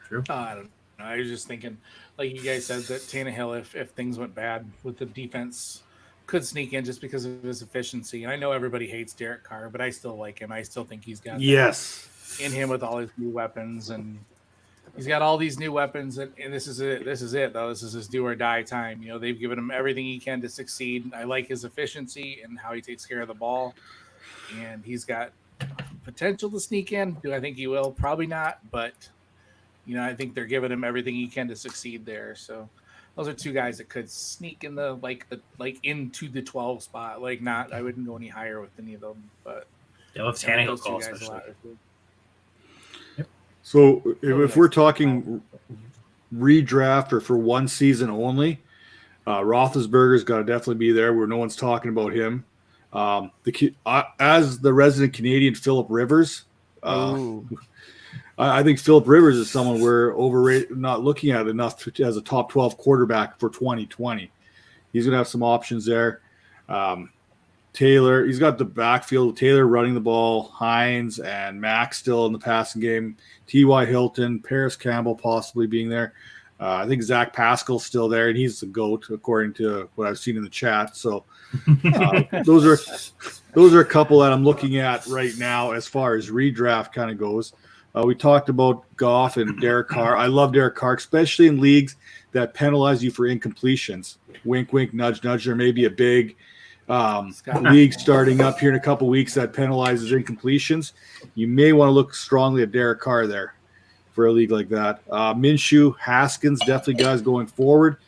True. I don't know. I was just thinking, like you guys said, that Tannehill, if things went bad with the defense, could sneak in just because of his efficiency. And I know everybody hates Derek Carr, but I still like him. I still think he's got in him with all his new weapons, and he's got all these new weapons. And this is it. This is it, though. This is his do or die time. They've given him everything he can to succeed. I like his efficiency and how he takes care of the ball, and he's got potential to sneak in. Do I think he will? Probably not, but You know, I think they're giving him everything he can to succeed there. So those are two guys that could sneak in the into the 12 spot. Like, not, I wouldn't go any higher with any of them, but they'll have Tannehill call, especially. Yep. So if we're talking redraft or for one season only, Roethlisberger's got to definitely be there where no one's talking about him. As the resident Canadian, Philip Rivers. I think Philip Rivers is someone we're overrated, not looking at enough as a top 12 quarterback for 2020. He's going to have some options there. Taylor, he's got the backfield. Taylor running the ball, Hines and Max still in the passing game. T.Y. Hilton, Paris Campbell possibly being there. I think Zach Pascal's still there, and he's the GOAT according to what I've seen in the chat. So those are a couple that I'm looking at right now as far as redraft kind of goes. We talked about Goff and Derek Carr. I love Derek Carr, especially in leagues that penalize you for incompletions. Wink, wink, nudge, nudge. There may be a big league starting up here in a couple weeks that penalizes incompletions. You may want to look strongly at Derek Carr there for a league like that. Minshew, Haskins, definitely guys going forward.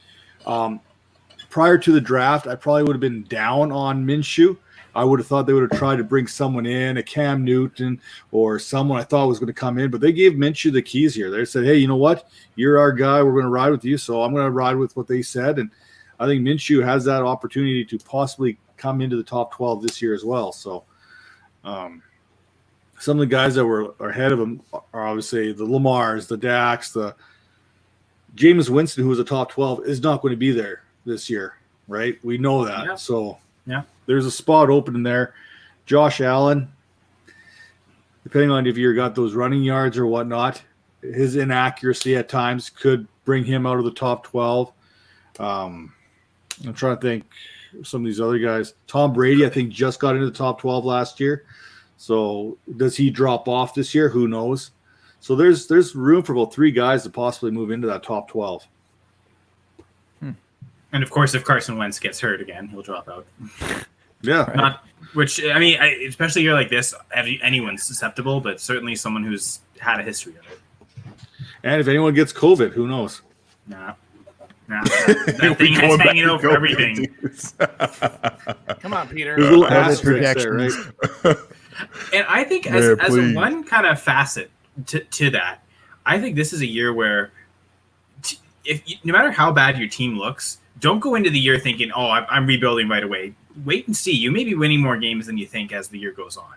Prior to the draft, I probably would have been down on Minshew. I would have thought they would have tried to bring someone in, a Cam Newton or someone I thought was going to come in, but they gave Minshew the keys here. They said, hey, you know what? You're our guy. We're going to ride with you. So I'm going to ride with what they said. And I think Minshew has that opportunity to possibly come into the top 12 this year as well. So some of the guys that were ahead of him are obviously the Lamars, the Dax, the Jameis Winston, who was a top 12, is not going to be there this year, right? We know that. Yeah. So yeah. There's a spot open in there. Josh Allen, depending on if you got those running yards or whatnot, his inaccuracy at times could bring him out of the top 12. I'm trying to think some of these other guys. Tom Brady, I think, just got into the top 12 last year. So does he drop off this year? Who knows? So there's room for about 3 guys to possibly move into that top 12. And of course, if Carson Wentz gets hurt again, he'll drop out. Yeah. Not, which, I mean, especially a year like this, anyone's susceptible, but certainly someone who's had a history of it. And if anyone gets COVID, who knows? Nah. That thing is hanging over everything. Come on, Peter. There's a little asterisk there, right? And I think as a one kind of facet to that, I think this is a year where no matter how bad your team looks, don't go into the year thinking, oh, I'm rebuilding right away. Wait and see. You may be winning more games than you think as the year goes on.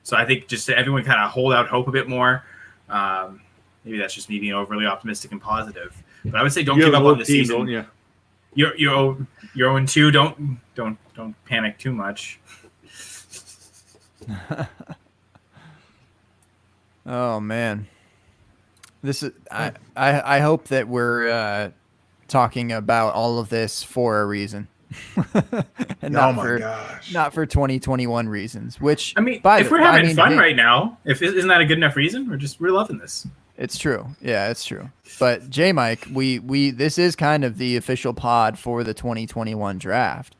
So I think just everyone kind of hold out hope a bit more. Maybe that's just me being overly optimistic and positive. But I would say don't give up on the season. Don't you? You're 0-2. Don't panic too much. Oh man, this is. I hope that we're talking about all of this for a reason, and not for 2021 reasons. Which I mean, if we're having fun right now, isn't that a good enough reason? We're loving this. It's true. Yeah, it's true. But J Mike, we this is kind of the official pod for the 2021 draft.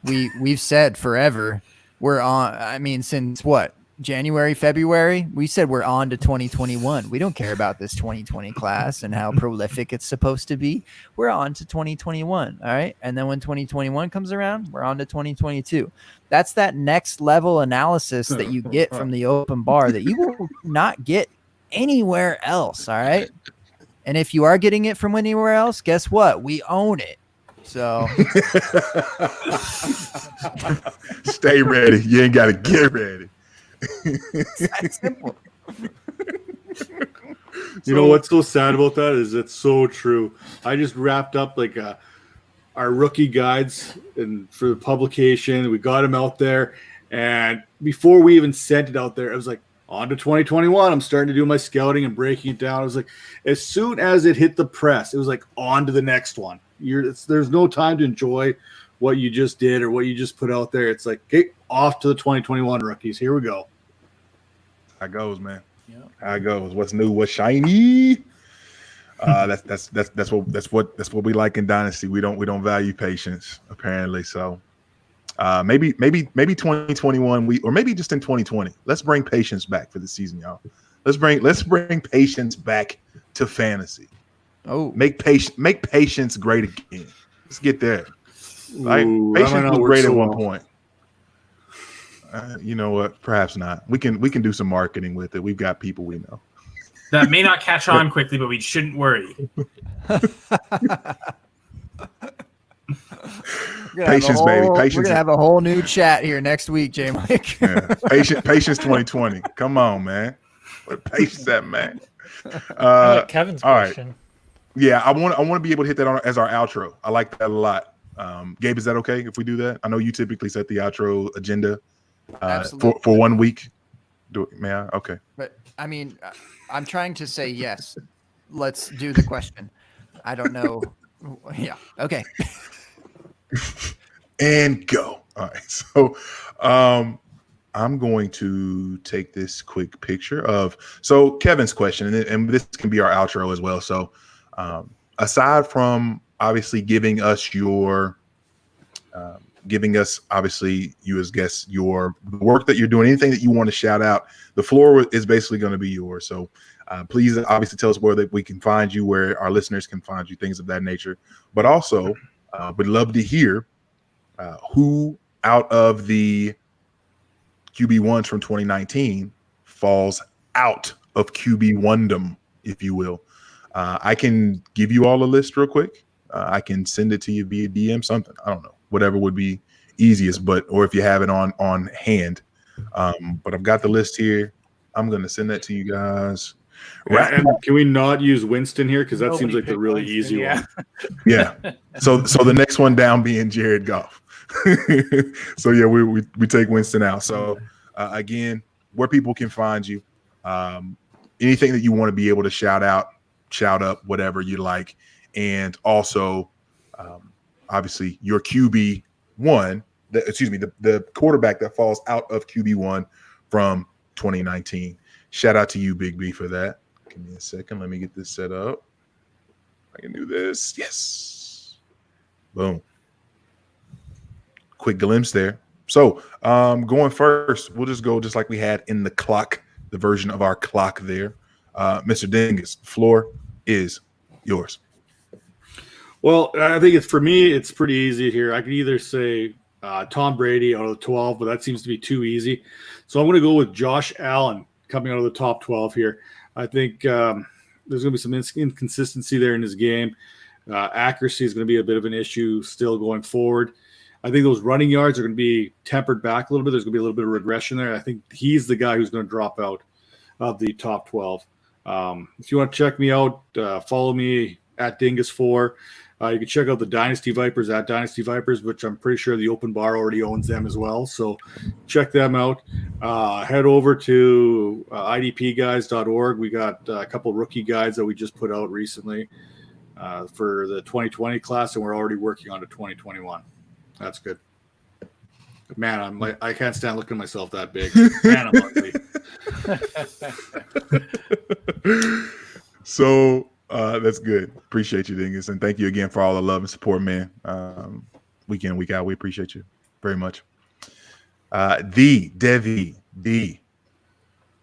We've said forever we're on. I mean, since what? January, February, we said we're on to 2021. We don't care about this 2020 class and how prolific it's supposed to be. We're on to 2021. All right. And then when 2021 comes around, we're on to 2022. That's that next level analysis that you get from the open bar that you will not get anywhere else. All right. And if you are getting it from anywhere else, guess what? We own it. So stay ready. You ain't got to get ready. It's that simple. You know what's so sad about that is it's so true. I just wrapped up our rookie guides and for the publication. We got them out there, and before we even sent it out there, I was like, on to 2021. I'm starting to do my scouting and breaking it down. I was like, as soon as it hit the press, it was like on to the next one. There's no time to enjoy what you just did or what you just put out there. It's like, okay, off to the 2021 rookies. Here we go. How it goes, man. Yeah. How it goes. What's new? What's shiny? That's what we like in Dynasty. We don't value patience, apparently. So maybe 2021 or maybe just in 2020. Let's bring patience back for the season, y'all. Let's bring patience back to fantasy. Oh, Make patience great again. Let's get there. Like Ooh, patience was great at one well. point. You know what? Perhaps not. We can do some marketing with it. We've got people we know. That may not catch on quickly, but we shouldn't worry. Patience, baby. Patience. We're gonna have a whole new chat here next week, J Mike. Yeah. Patience 2020. Come on, man. Where patience at, man? I like Kevin's question. Right. Yeah, I want to be able to hit that as our outro. I like that a lot. Gabe, is that okay if we do that? I know you typically set the outro agenda for 1 week. Do it, man. Okay. But I mean, I'm trying to say yes. Let's do the question. I don't know. Yeah. Okay. And go. All right. So I'm going to take this quick picture of Kevin's question, and this can be our outro as well. So aside from obviously giving us obviously you as guests your work that you're doing, anything that you want to shout out, the floor is basically going to be yours. So please obviously tell us where that we can find you, where our listeners can find you, things of that nature. But also would love to hear who out of the QB1s from 2019 falls out of QB1dom, if you will. I can give you all a list real quick. I can send it to you via DM, something. I don't know, whatever would be easiest, or if you have it on hand. But I've got the list here. I'm going to send that to you guys. Right. And can we not use Winston here? Because that seems like the really Winston, easy one. Yeah. So the next one down being Jared Goff. So yeah, we take Winston out. So again, where people can find you, anything that you want to be able to shout up, whatever you like, and also obviously your QB1, the quarterback that falls out of QB1 from 2019. Shout out to you, Big B, for that. Give me a second. Let me get this set up. I can do this. Yes. Boom. Quick glimpse there. So going first, we'll just go just like we had in the clock, the version of our clock there. Mr. Dingus, the floor is yours. Well, I think it's pretty easy here. I could either say Tom Brady out of the 12, but that seems to be too easy. So I'm going to go with Josh Allen coming out of the top 12 here. I think there's going to be some inconsistency there in his game. Accuracy is going to be a bit of an issue still going forward. I think those running yards are going to be tempered back a little bit. There's going to be a little bit of regression there. I think he's the guy who's going to drop out of the top 12. If you want to check me out, follow me at Dingus4. You can check out the Dynasty Vipers at Dynasty Vipers, which I'm pretty sure the Open Bar already owns them as well. So check them out. Head over to idpguys.org. We got a couple rookie guides that we just put out recently for the 2020 class, and we're already working on the 2021. That's good. Man, I can't stand looking at myself that big. Man, I'm ugly. So that's good. Appreciate you, Dingus, and thank you again for all the love and support, man. Week in, week out, we appreciate you very much. The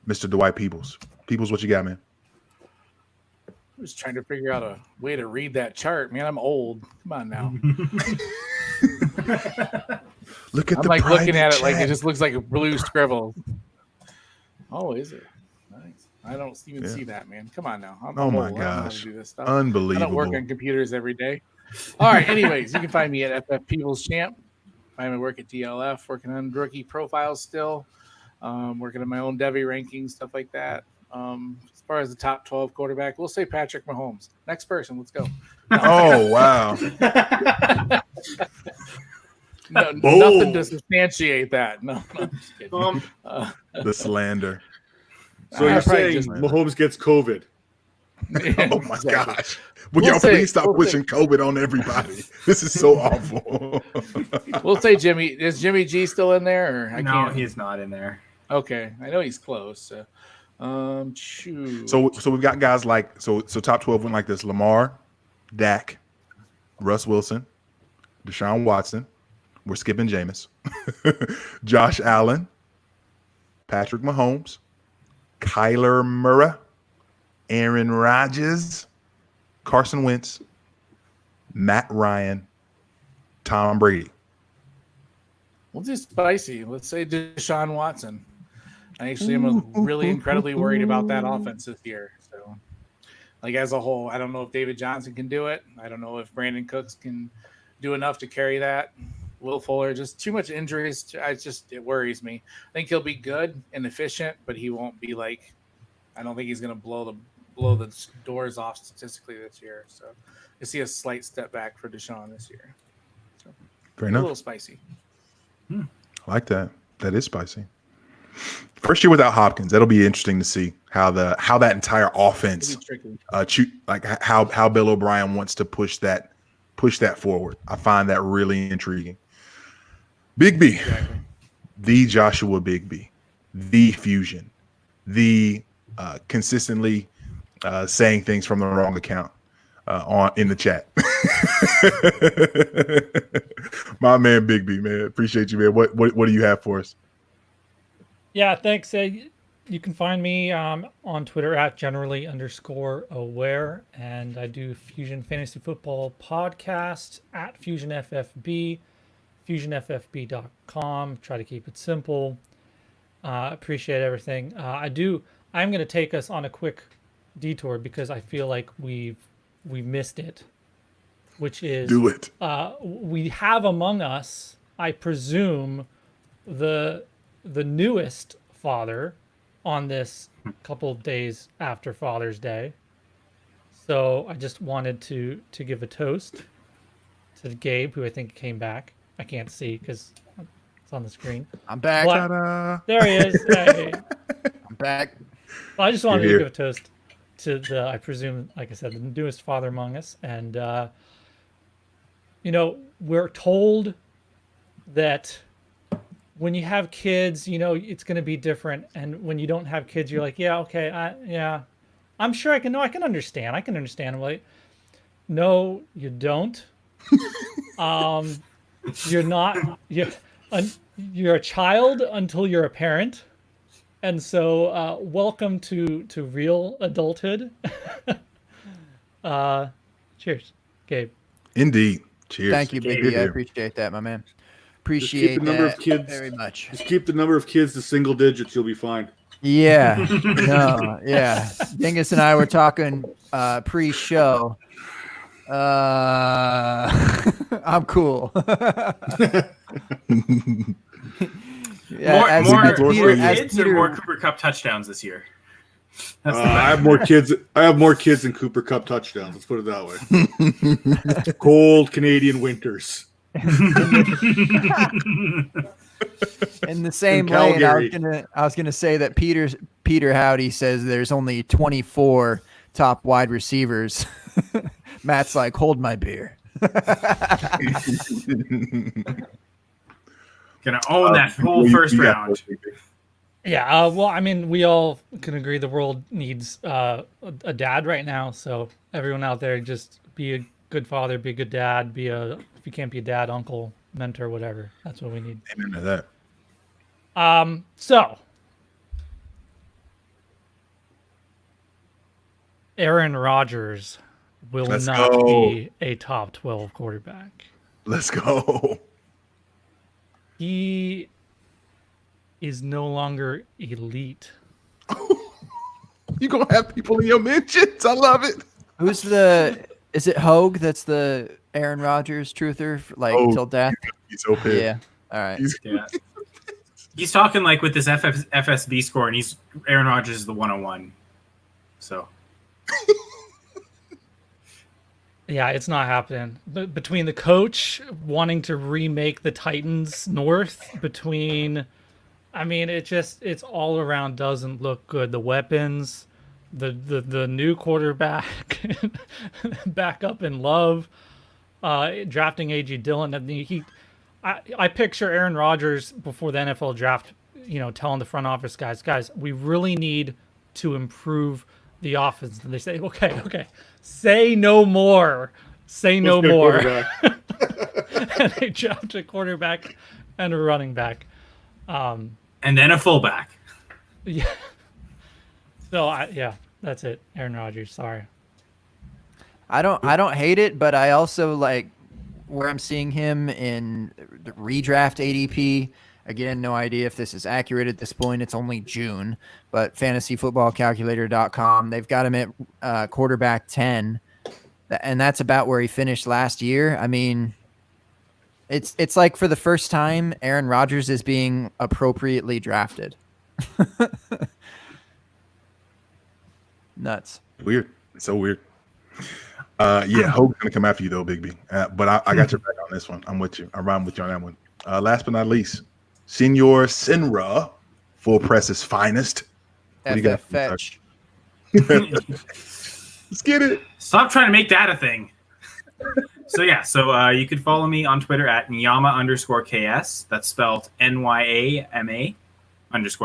Mr. Dwight Peoples. Peoples, what you got, man? I was trying to figure out a way to read that chart, man. I'm old. Come on now. Look at I'm the like looking at it like chat. it just looks like a blue scribble. Oh, is it? Nice. I don't even see that, man. Come on now. Oh my old. I don't know how to gosh. do this stuff. Unbelievable. I don't work on computers every day. All right. Anyways, you can find me at FF Peoples Champ. I work at DLF, working on rookie profiles still, working on my own Devy rankings, stuff like that. As far as the top 12 quarterback, we'll say Patrick Mahomes. Next person, let's go. Oh, wow. Nothing to substantiate that. No, I'm just kidding. The slander. So you're saying just- Mahomes gets COVID? Oh my Exactly. gosh. We'll Y'all say- please stop we'll pushing COVID on everybody. This is so awful. We'll say Jimmy. Is Jimmy G still in there? Or I No, can't. he's not in there. Okay, I know he's close. So, shoot. So we've got guys like so top 12 went like this: Lamar, Dak, Russ Wilson, Deshaun Watson. We're skipping Jameis. Josh Allen, Patrick Mahomes, Kyler Murray, Aaron Rodgers, Carson Wentz, Matt Ryan, Tom Brady. We'll do spicy. Let's say Deshaun Watson. I actually am really incredibly worried about that offense this year. So, like as a whole, I don't know if David Johnson can do it. I don't know if Brandon Cooks can do enough to carry that. Will Fuller, just too much injuries. It worries me. I think he'll be good and efficient, but he won't be like. I don't think he's going to blow the doors off statistically this year. So, I see a slight step back for Deshaun this year. So, Great enough. A little spicy. I like that. That is spicy. First year without Hopkins, that'll be interesting to see how that entire offense, how Bill O'Brien wants to push that forward. I find that really intriguing. Big B, exactly. The Joshua Big B, the Fusion, the consistently saying things from the wrong account in the chat. My man, Big B, man, appreciate you, man. What do you have for us? Yeah, thanks. You can find me on Twitter at generally_aware, and I do Fusion Fantasy Football Podcast at FusionFFB, FusionFFB.com. Try to keep it simple. Appreciate everything. I'm going to take us on a quick detour because I feel like we missed it, which is do it. We have among us, I presume, the newest father on this couple of days after Father's Day. So I just wanted to give a toast to Gabe, who I think came back. I can't see because it's on the screen. I'm back. There he is. Hey. I'm back. Well, I just wanted to give a toast to the, I presume, like I said, the newest father among us. And, we're told that when you have kids, it's going to be different. And when you don't have kids, you're like, yeah, okay. I'm sure I can understand. I can understand. I'm like, no, you don't. You're a child until you're a parent. And so, welcome to real adulthood. Cheers, Gabe. Indeed. Cheers. Thank you, Biggie. I appreciate that, my man. Appreciate the number that of kids very much. Just keep the number of kids to single digits. You'll be fine. Yeah. No. Yeah. Dingus and I were talking pre-show. I'm cool. Yeah, more kids or more Cooper Cup touchdowns this year? I have more kids. I have more kids than Cooper Cup touchdowns. Let's put it that way. Cold Canadian winters. In the same lane, I was gonna say that Peter Howdy says there's only 24 top wide receivers. Matt's like, hold my beer. Gonna own that whole first round. Yeah, well, I mean, we all can agree the world needs a dad right now. So everyone out there, just be a good father, be a good dad, if you can't be a dad, uncle, mentor, whatever. That's what we need. Amen to that. So Aaron Rodgers will not be a top 12 quarterback. Let's go. He is no longer elite. You gonna have people in your mentions? I love it. Is it Hogue that's the Aaron Rodgers truther, till death? He's so pissed. Yeah. All right. He's talking like with this FSB score, and Aaron Rodgers is the 101. So. Yeah, it's not happening. But between the coach wanting to remake the Titans North, it's all around doesn't look good. The weapons, the new quarterback, back up in Love, drafting A.J. Dillon. I picture Aaron Rodgers before the NFL draft, telling the front office guys, we really need to improve the offense. And they say, okay, say no more. Say no more. And they dropped a quarterback and a running back. And then a fullback. Yeah. So That's it. Aaron Rodgers. Sorry. I don't hate it, but I also like where I'm seeing him in the redraft ADP. Again, no idea if this is accurate at this point. It's only June, but fantasyfootballcalculator.com, they've got him at quarterback 10, and that's about where he finished last year. I mean, it's like for the first time, Aaron Rodgers is being appropriately drafted. Nuts. Weird. It's so weird. Yeah, Hogan's gonna come after you though, Big B. But I got your back on this one. I'm with you. I'm riding with you on that one. Last but not least, Senor Sinra, Full Press's finest. What do you got? Fetch. Let's get it. Stop trying to make that a thing. So you could follow me on Twitter at Nyama_KS. That's spelled NYAMA_KS. I think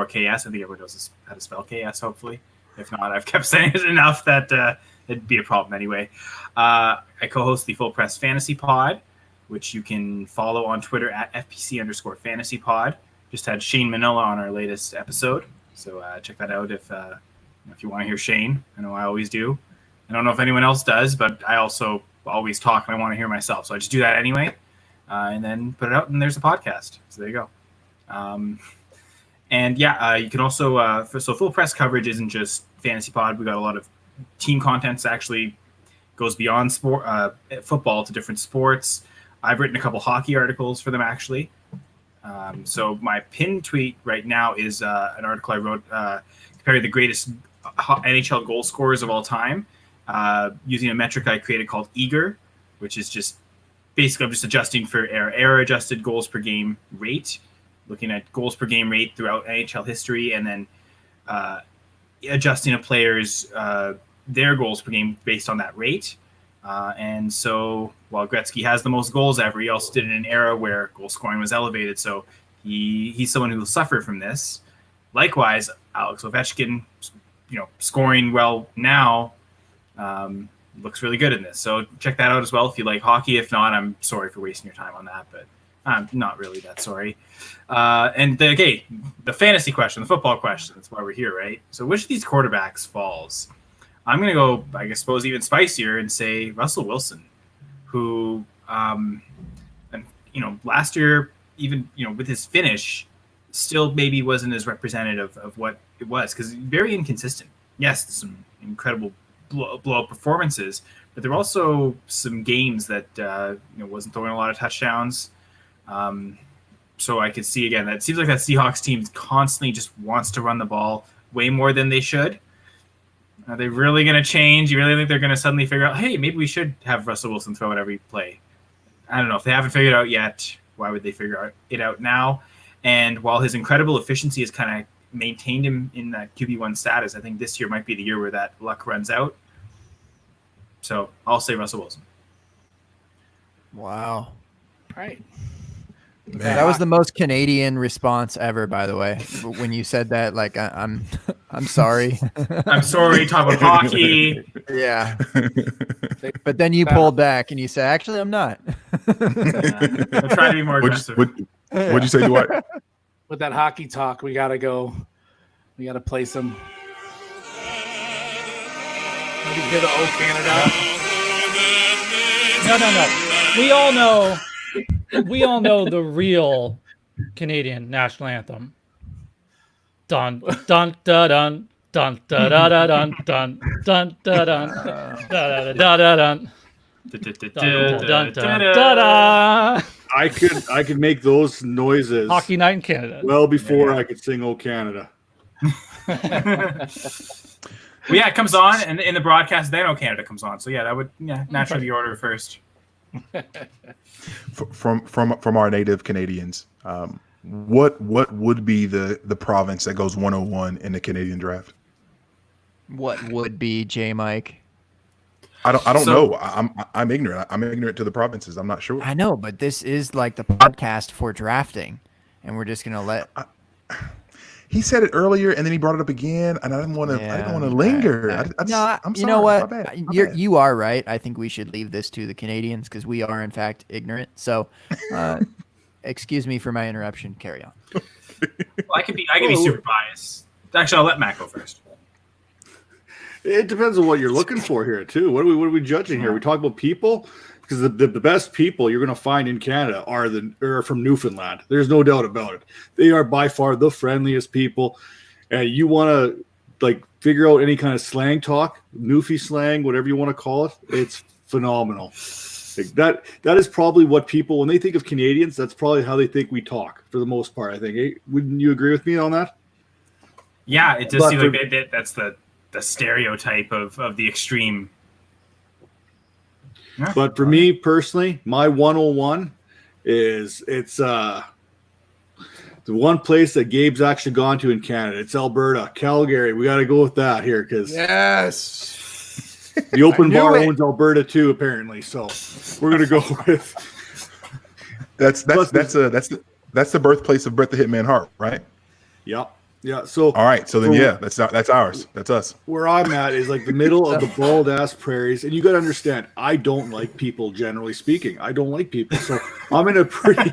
everyone knows how to spell KS, hopefully. If not, I've kept saying it enough that it'd be a problem anyway. I co-host the Full Press Fantasy Pod, which you can follow on Twitter at FPC_FantasyPod. Just had Shane Manila on our latest episode. So check that out if you want to hear Shane. I know I always do. I don't know if anyone else does, but I also always talk and I want to hear myself. So I just do that anyway. And then put it out and there's a podcast. So there you go. You can also, so Full Press coverage isn't just Fantasy Pod. We got a lot of team content that actually goes beyond football to different sports. I've written a couple hockey articles for them actually. So my pinned tweet right now is an article I wrote comparing the greatest NHL goal scorers of all time using a metric I created called Eager, which is just basically I'm just adjusting for error adjusted goals per game rate, looking at goals per game rate throughout NHL history, and then adjusting a player's their goals per game based on that rate. And so while Gretzky has the most goals ever, he also did it in an era where goal scoring was elevated. So he's someone who will suffer from this. Likewise, Alex Ovechkin, scoring well now, looks really good in this. So check that out as well if you like hockey. If not, I'm sorry for wasting your time on that, but I'm not really that sorry. The fantasy question, the football question, that's why we're here, right? So which of these quarterbacks falls? I'm going to go, I suppose, even spicier and say Russell Wilson, who, last year, even, with his finish, still maybe wasn't as representative of what it was because very inconsistent. Yes, some incredible blow-up performances, but there were also some games that, wasn't throwing a lot of touchdowns. So I could see, again, that seems like that Seahawks team constantly just wants to run the ball way more than they should. Are they really going to change? You really think they're going to suddenly figure out, hey, maybe we should have Russell Wilson throw it every play? I don't know. If they haven't figured it out yet, why would they figure it out now? And while his incredible efficiency has kind of maintained him in that QB1 status, I think this year might be the year where that luck runs out. So I'll say Russell Wilson. Wow. All right. Man. That was the most Canadian response ever, by the way. When you said that, like, I'm sorry. I'm sorry, talk about hockey. Yeah. But then you pulled back and you said, actually, I'm not. I'm trying to be more aggressive. What'd you say, Dwight? With that hockey talk, we got to go. We got to play some. Maybe hear the O Canada. No. We all know the real Canadian national anthem. Dun dun da dun dun da da da dun dun dun da dun da da da da dun. I could make those noises Hockey night in Canada. well before I could sing "Oh Canada." Well, yeah, it comes on, and in the broadcast, then "Oh Canada" comes on. So yeah, that would naturally be order first. From our native Canadians, what would be the province that goes 101 in the Canadian draft? What would be J Mike? I don't know. I'm ignorant. I'm ignorant to the provinces. I'm not sure. I know, but this is like the podcast for drafting, and we're just gonna let. He said it earlier, and then he brought it up again, and I didn't want to linger. I'm sorry. You know what? My bad. You are right. I think we should leave this to the Canadians because we are in fact ignorant. So, excuse me for my interruption. Carry on. Well, I could be super biased. Actually, I'll let Matt go first. It depends on what you're looking for here, too. What are we judging here? We talk about people, because the best people you're going to find in Canada are from Newfoundland. There's no doubt about it. They are by far the friendliest people. And you want to figure out any kind of slang talk, Newfie slang, whatever you want to call it. It's phenomenal. That is probably what people, when they think of Canadians, that's probably how they think we talk for the most part. I think. Wouldn't you agree with me on that? Yeah, it does seem like that's the stereotype of the extreme. Yeah. But for me personally, my 101 is the one place that Gabe's actually gone to in Canada. It's Alberta, Calgary. We got to go with that here because the open bar owns Alberta too, apparently. So we're gonna go with that's the birthplace of Bret the Hitman Hart, right? Yep. Yeah. So all right. So then, that's ours. That's us. Where I'm at is the middle of the bald ass prairies, and you got to understand, I don't like people. Generally speaking, I don't like people. So I'm in a pretty.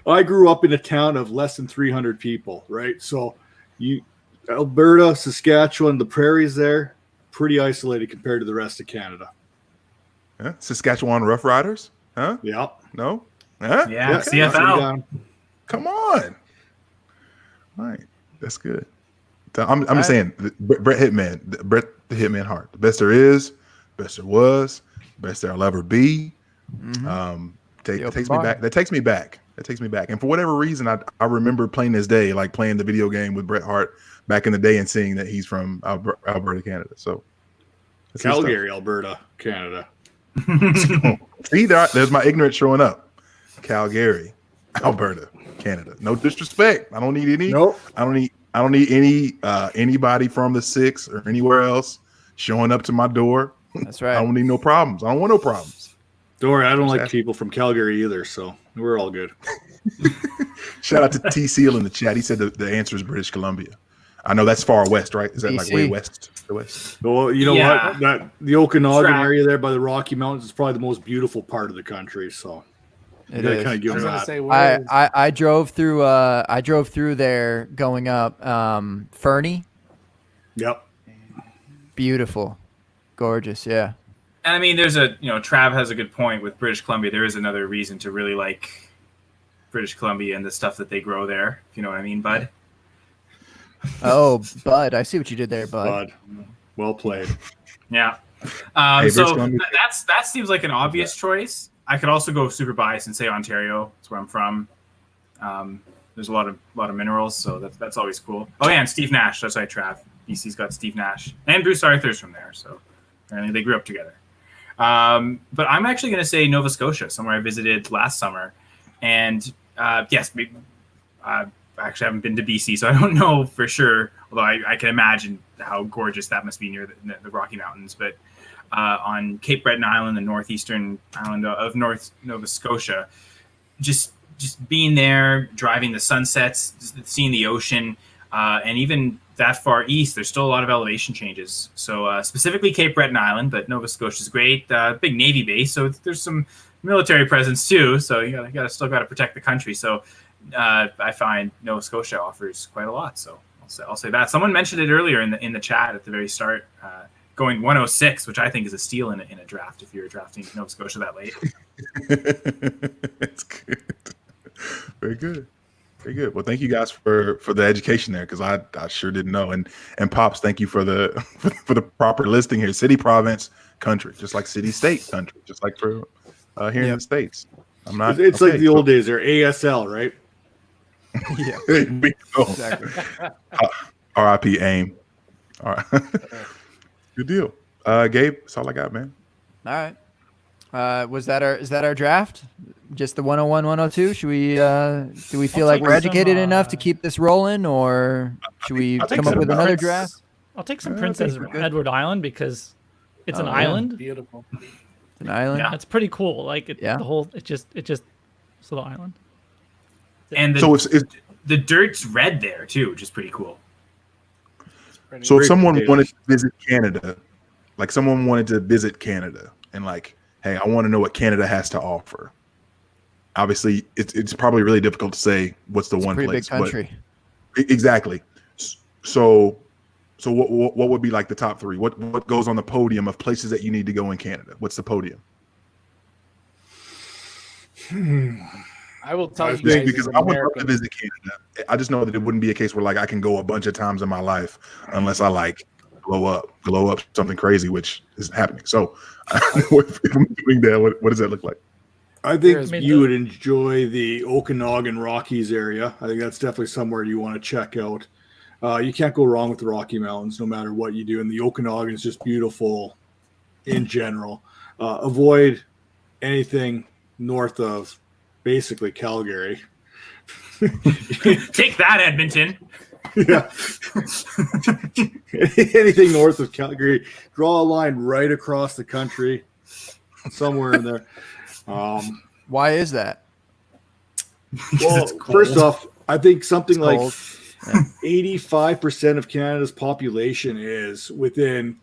I grew up in a town of less than 300 people, right? So Alberta, Saskatchewan, the prairies there, pretty isolated compared to the rest of Canada. Yeah. Saskatchewan Rough Riders, huh? Yeah. No. Huh? Yeah. CFL. Come on. All right, that's good. I'm just saying, Bret the Hitman Hart, the best there is, best there was, best there'll ever be. That takes me back. That takes me back. And for whatever reason, I remember playing this day, playing the video game with Bret Hart back in the day, and seeing that he's from Alberta, Canada. So Calgary, Alberta, Canada. See, there's my ignorance showing up. Calgary, Alberta, Canada. No disrespect. I don't need any. Nope. I don't need any anybody from the 6 or anywhere else showing up to my door. That's right. I don't need no problems. I don't want no problems. Don't worry, I don't like people from Calgary either, so we're all good. Shout out to T Seal in the chat. He said the answer is British Columbia. I know that's far west, right? Is that BC. way west? The west. Well, you know what? The Okanagan area there by the Rocky Mountains is probably the most beautiful part of the country. So it is. Kind of give that. I drove through. I drove through there going up Fernie. Yep. Beautiful, gorgeous. Yeah. And I mean, there's Trav has a good point with British Columbia. There is another reason to really like British Columbia and the stuff that they grow there. If you know what I mean, Bud. Oh, Bud, I see what you did there, Bud. Well played. Yeah. So that seems like an obvious choice. I could also go super biased and say Ontario. That's where I'm from. There's a lot of minerals, so that's always cool. Oh yeah, and Steve Nash. That's right, Trav. BC's got Steve Nash and Bruce Arthur's from there, so apparently they grew up together. But I'm actually going to say Nova Scotia, somewhere I visited last summer, and yes, I actually haven't been to BC, so I don't know for sure. Although I can imagine how gorgeous that must be near the Rocky Mountains, but. On Cape Breton Island, the northeastern island of North Nova Scotia, just being there, driving the sunsets, seeing the ocean, and even that far east, there's still a lot of elevation changes. So specifically Cape Breton Island, but Nova Scotia is great. Big Navy base, so there's some military presence too. So you still got to protect the country. So I find Nova Scotia offers quite a lot. So I'll say that. Someone mentioned it earlier in the chat at the very start. Going 106, which I think is a steal in a draft if you're drafting Nova Scotia that late. That's good. Very good. Very good. Well, thank you guys for the education there, because I sure didn't know. And Pops, thank you for the for the proper listing here. City, province, country, just like city, state, country, just like for here in the States. I'm not. It's like the old days. They're ASL, right? Yeah. Exactly. R.I.P. AIM. All right. Good deal. Gabe, that's all I got, man. All right. Is that our draft? Just the 101, 102? Should we do we feel like we're educated enough to keep this rolling, or should we come up with another draft? I'll take some Princess Edward Island because it's an island. Beautiful. An island. Yeah. It's pretty cool. Like the whole it's just it's a little island. And the dirt's red there too, which is pretty cool. So if someone wanted to visit Canada, and hey, I want to know what Canada has to offer. Obviously, it's probably really difficult to say what's the one place. Big country. But exactly. So So what would be like the top three? What goes on the podium of places that you need to go in Canada? What's the podium? I will tell you Think guys, because as I would love Americans- to visit Canada. I just know that it wouldn't be a case where like I can go a bunch of times in my life unless I like glow up something crazy, which isn't happening. So if I'm doing that, what does that look like? I think There's- you would enjoy the Okanagan Rockies area. I think that's definitely somewhere you want to check out. You can't go wrong with the Rocky Mountains, no matter what you do. And the Okanagan is just beautiful in general. Avoid anything north of basically Calgary. Take that, Edmonton. Yeah. Anything north of Calgary, draw a line right across the country, somewhere in there. Why is that? Well, It's cold. first off, I think something It's like cold. Yeah. 85% of Canada's population is within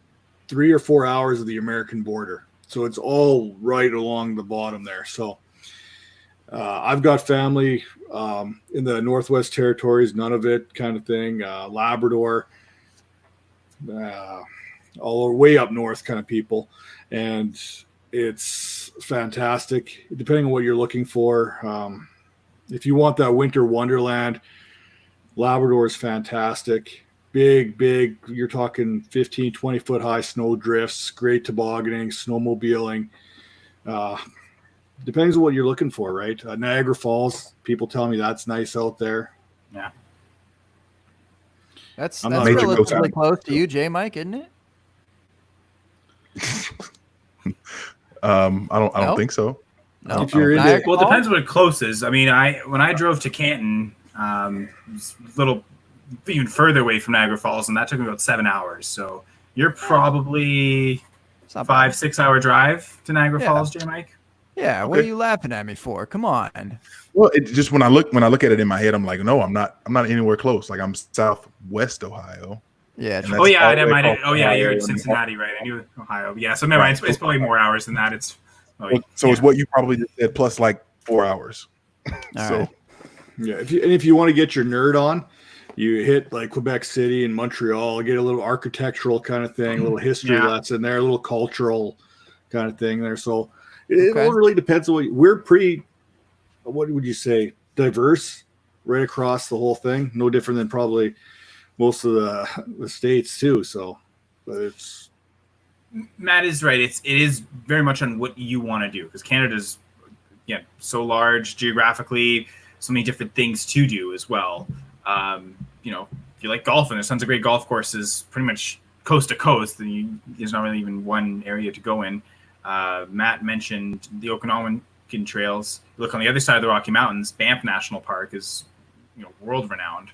3 or 4 hours of the American border. So it's all right along the bottom there. So I've got family in the Northwest Territories, Nunavut kind of thing, Labrador, all the way up north kind of people. And it's fantastic, depending on what you're looking for. If you want that winter wonderland, Labrador is fantastic. Big, you're talking 15, 20 foot high snow drifts, great tobogganing, snowmobiling. Depends on what you're looking for, right? Niagara Falls, people tell me that's nice out there. That's I'm not major relatively coast- close to you, J. Mike, isn't it? I don't No? think so. No. If you're in Niagara the- Well, it Falls? depends what close is. I mean, when I drove to Canton, it was a little even further away from Niagara Falls, and that took me about 7 hours. So you're probably It's not bad. 5-6 hour drive to Niagara Yeah. Falls, J. Mike. Yeah, what are Okay. you laughing at me for? Come on. Well, it just when I look at it in my head, I'm like, no, I'm not anywhere close. Like I'm southwest Ohio. Yeah, And true. Oh that's yeah, all the never way mind. across Oh yeah, you're Ohio in and- Cincinnati, right? I knew Ohio. Yeah, so never mind. It's probably more hours than that. It's So it's what you probably just said plus like 4 hours. All So right. Yeah, if you want to get your nerd on, you hit like Quebec City and Montreal, get a little architectural kind of thing, a little history Yeah. lesson there, a little cultural kind of thing there. So it Okay. all really depends on we're pretty, what would you say, diverse right across the whole thing. No different than probably most of the states too. So, but it's Matt is right. It is very much on what you want to do because Canada's so large geographically, so many different things to do as well. If you like golf, and there's tons of great golf courses, pretty much coast to coast. Then there's not really even one area to go in. Matt mentioned the Okanagan trails. You look on the other side of the Rocky Mountains. Banff National Park is world renowned.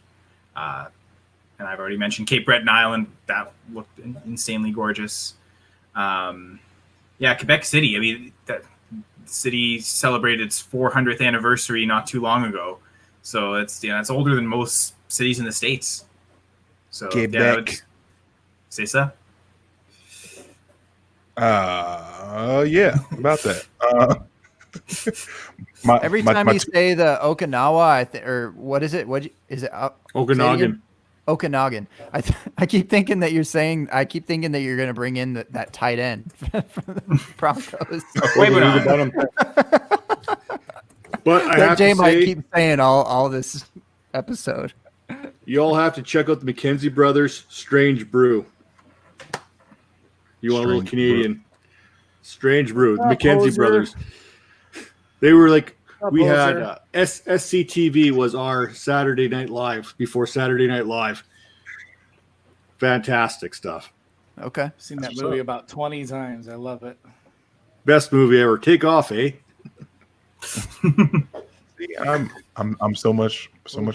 And I've already mentioned Cape Breton Island. That looked insanely gorgeous. Quebec City. I mean, that city celebrated its 400th anniversary not too long ago. So it's older than most cities in the States. So Quebec. Say so. Yeah, about that. Every time you say the Okinawa, or what is it? Is it? Okanagan. Okanagan. I keep thinking that you're saying. I keep thinking that you're going to bring in that tight end from the Broncos. Wait, but But I That have Jay to might say, keep saying all this episode. you all have to check out the McKenzie Brothers Strange Brew. You want a little Strange Canadian Strange Brew? The Ah, McKenzie poser. Brothers. They were like, Ah, we had poser. SCTV was our Saturday Night Live before Saturday Night Live. Fantastic stuff. Okay. I've seen that movie about 20 times. I love it. Best movie ever. Take off, eh? I'm so much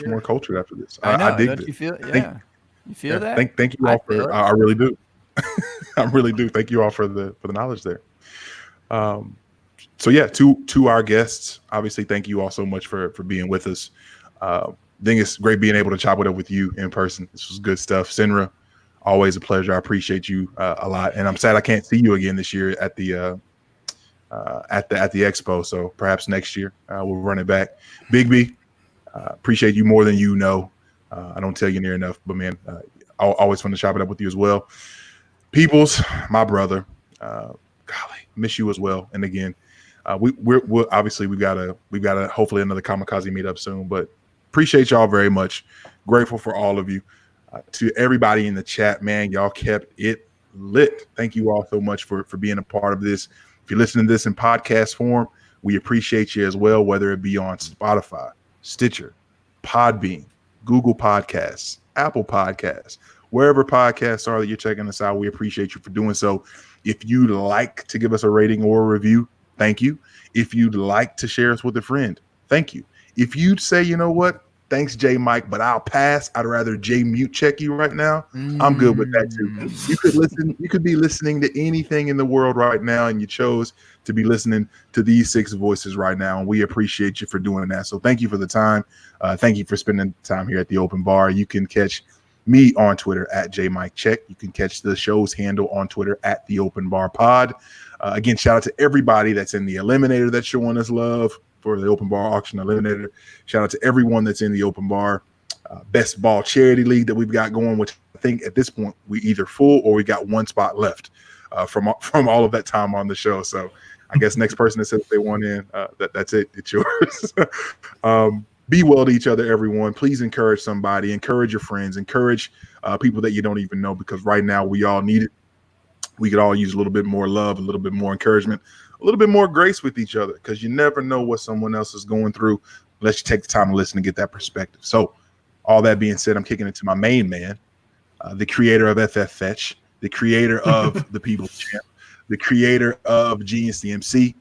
more cultured after this. I know. I dig Don't this. you feel? Thank- Yeah. You feel that? Thank you I all feel for. it. I really do. I really do. Thank you all for the knowledge there. So yeah, to our guests, obviously, thank you all so much for being with us. I think it's great being able to chop it up with you in person. This was good stuff. Sinra, always a pleasure. I appreciate you a lot, and I'm sad I can't see you again this year at the expo. So perhaps next year we'll run it back. Big B, appreciate you more than you know. I don't tell you near enough, but man, always fun to chop it up with you as well. Peoples, my brother, golly, miss you as well. And again, we're obviously we've got a hopefully another Kamikaze meetup soon, but appreciate y'all very much. Grateful for all of you. To everybody in the chat, man, y'all kept it lit. Thank you all so much for being a part of this. If you're listening to this in podcast form, we appreciate you as well, whether it be on Spotify, Stitcher, Podbean, Google Podcasts, Apple Podcasts, wherever podcasts are that you're checking us out. We appreciate you for doing so. If you'd like to give us a rating or a review, thank you. If you'd like to share us with a friend, thank you. If you'd say, you know what, thanks, J Mike, but I'll pass. I'd rather J mute check you right now. I'm good with that too. You could listen. You could be listening to anything in the world right now, and you chose to be listening to these 6 voices right now, and we appreciate you for doing that. So thank you for the time. Thank you for spending time here at the Open Bar. You can catch me on Twitter at JMikeCheck. You can catch the show's handle on Twitter at the Open Bar Pod. Again, shout out to everybody that's in the Eliminator that's showing us love for the Open Bar Auction Eliminator. Shout out to everyone that's in the Open Bar Best Ball Charity League that we've got going, which I think at this point we either full or we got 1 spot left from all of that time on the show. So I guess next person that says they want in, that's it. It's yours. Be well to each other, everyone. Please encourage somebody. Encourage your friends. Encourage people that you don't even know, because right now we all need it. We could all use a little bit more love, a little bit more encouragement, a little bit more grace with each other, because you never know what someone else is going through unless you take the time to listen and get that perspective. So all that being said, I'm kicking it to my main man, the creator of FF Fetch, the creator of the People's Champ, the creator of Genius DMC,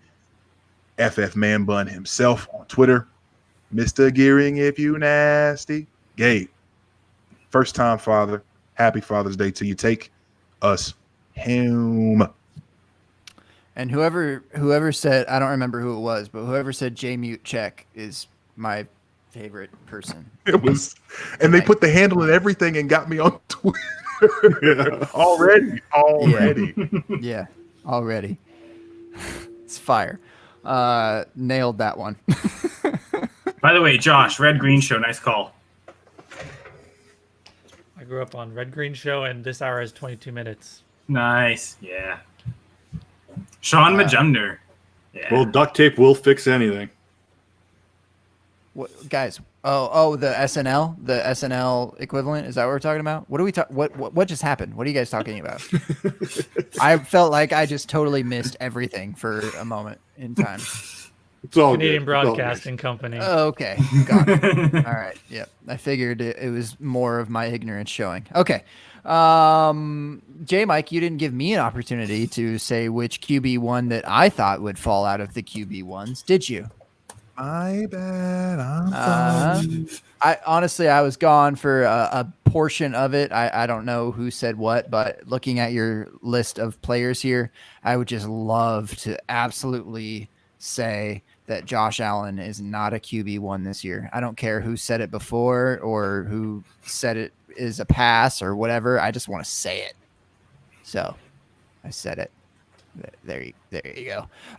FF Man Bun himself on Twitter, Mr. Gearing if you nasty. Gabe, first time father, happy Father's Day to you. Take us home. And whoever said, I don't remember who it was, but whoever said J mute check is my favorite person. It was, and they put the handle and everything and got me on Twitter. Already. Yeah, already. It's fire. Nailed that one. By the way, Josh, Red Green Show, nice call. I grew up on Red Green Show, and this hour is 22 minutes. Nice, yeah. Sean Majumder. Yeah. Well, duct tape will fix anything. What, guys? Oh, the SNL equivalent. Is that what we're talking about? What are we talking? What just happened? What are you guys talking about? I felt like I just totally missed everything for a moment in time. It's all Canadian good. Broadcasting Company. Oh, okay, got it. All right, yep. I figured it was more of my ignorance showing. Okay, J Mike, you didn't give me an opportunity to say which QB one that I thought would fall out of the QB ones, did you? My bad. I'm I was gone for a portion of it. I don't know who said what, but looking at your list of players here, I would just love to absolutely say that Josh Allen is not a QB1 this year. I don't care who said it before or who said it is a pass or whatever. I just want to say it. So I said it. There you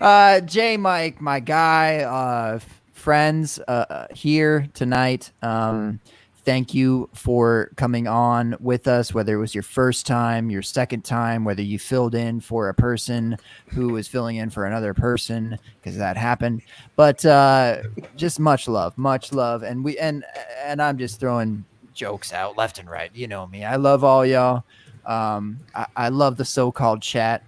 go. J Mike, my guy, friends here tonight. Thank you for coming on with us, whether it was your first time, your second time, whether you filled in for a person who was filling in for another person, because that happened. But just much love. And I'm just throwing jokes out left and right. You know me. I love all y'all. I love the so-called chat.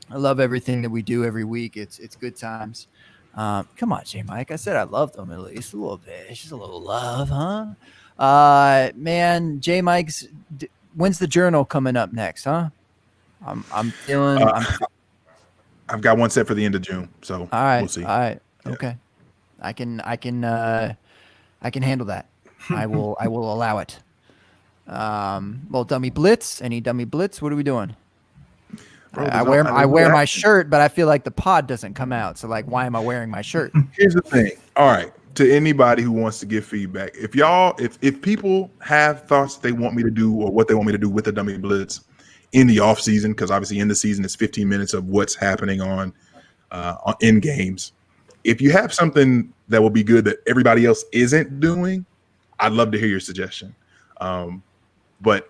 I love everything that we do every week. It's good times. Come on, J Mike. I said I loved them at least a little bit. It's just a little love, huh? Man, J Mike's. When's the journal coming up next, huh? I'm feeling. I've got one set for the end of June, so all right, we'll see. All right, Yeah. okay. I can handle that. I will allow it. Well, dummy blitz. Any dummy blitz? What are we doing? Bro, I wear my shirt, but I feel like the pod doesn't come out. So like, why am I wearing my shirt? Here's the thing. All right. To anybody who wants to give feedback, if people have thoughts they want me to do or what they want me to do with the dummy blitz in the off season, because obviously in the season it's 15 minutes of what's happening on in games. If you have something that will be good that everybody else isn't doing, I'd love to hear your suggestion. But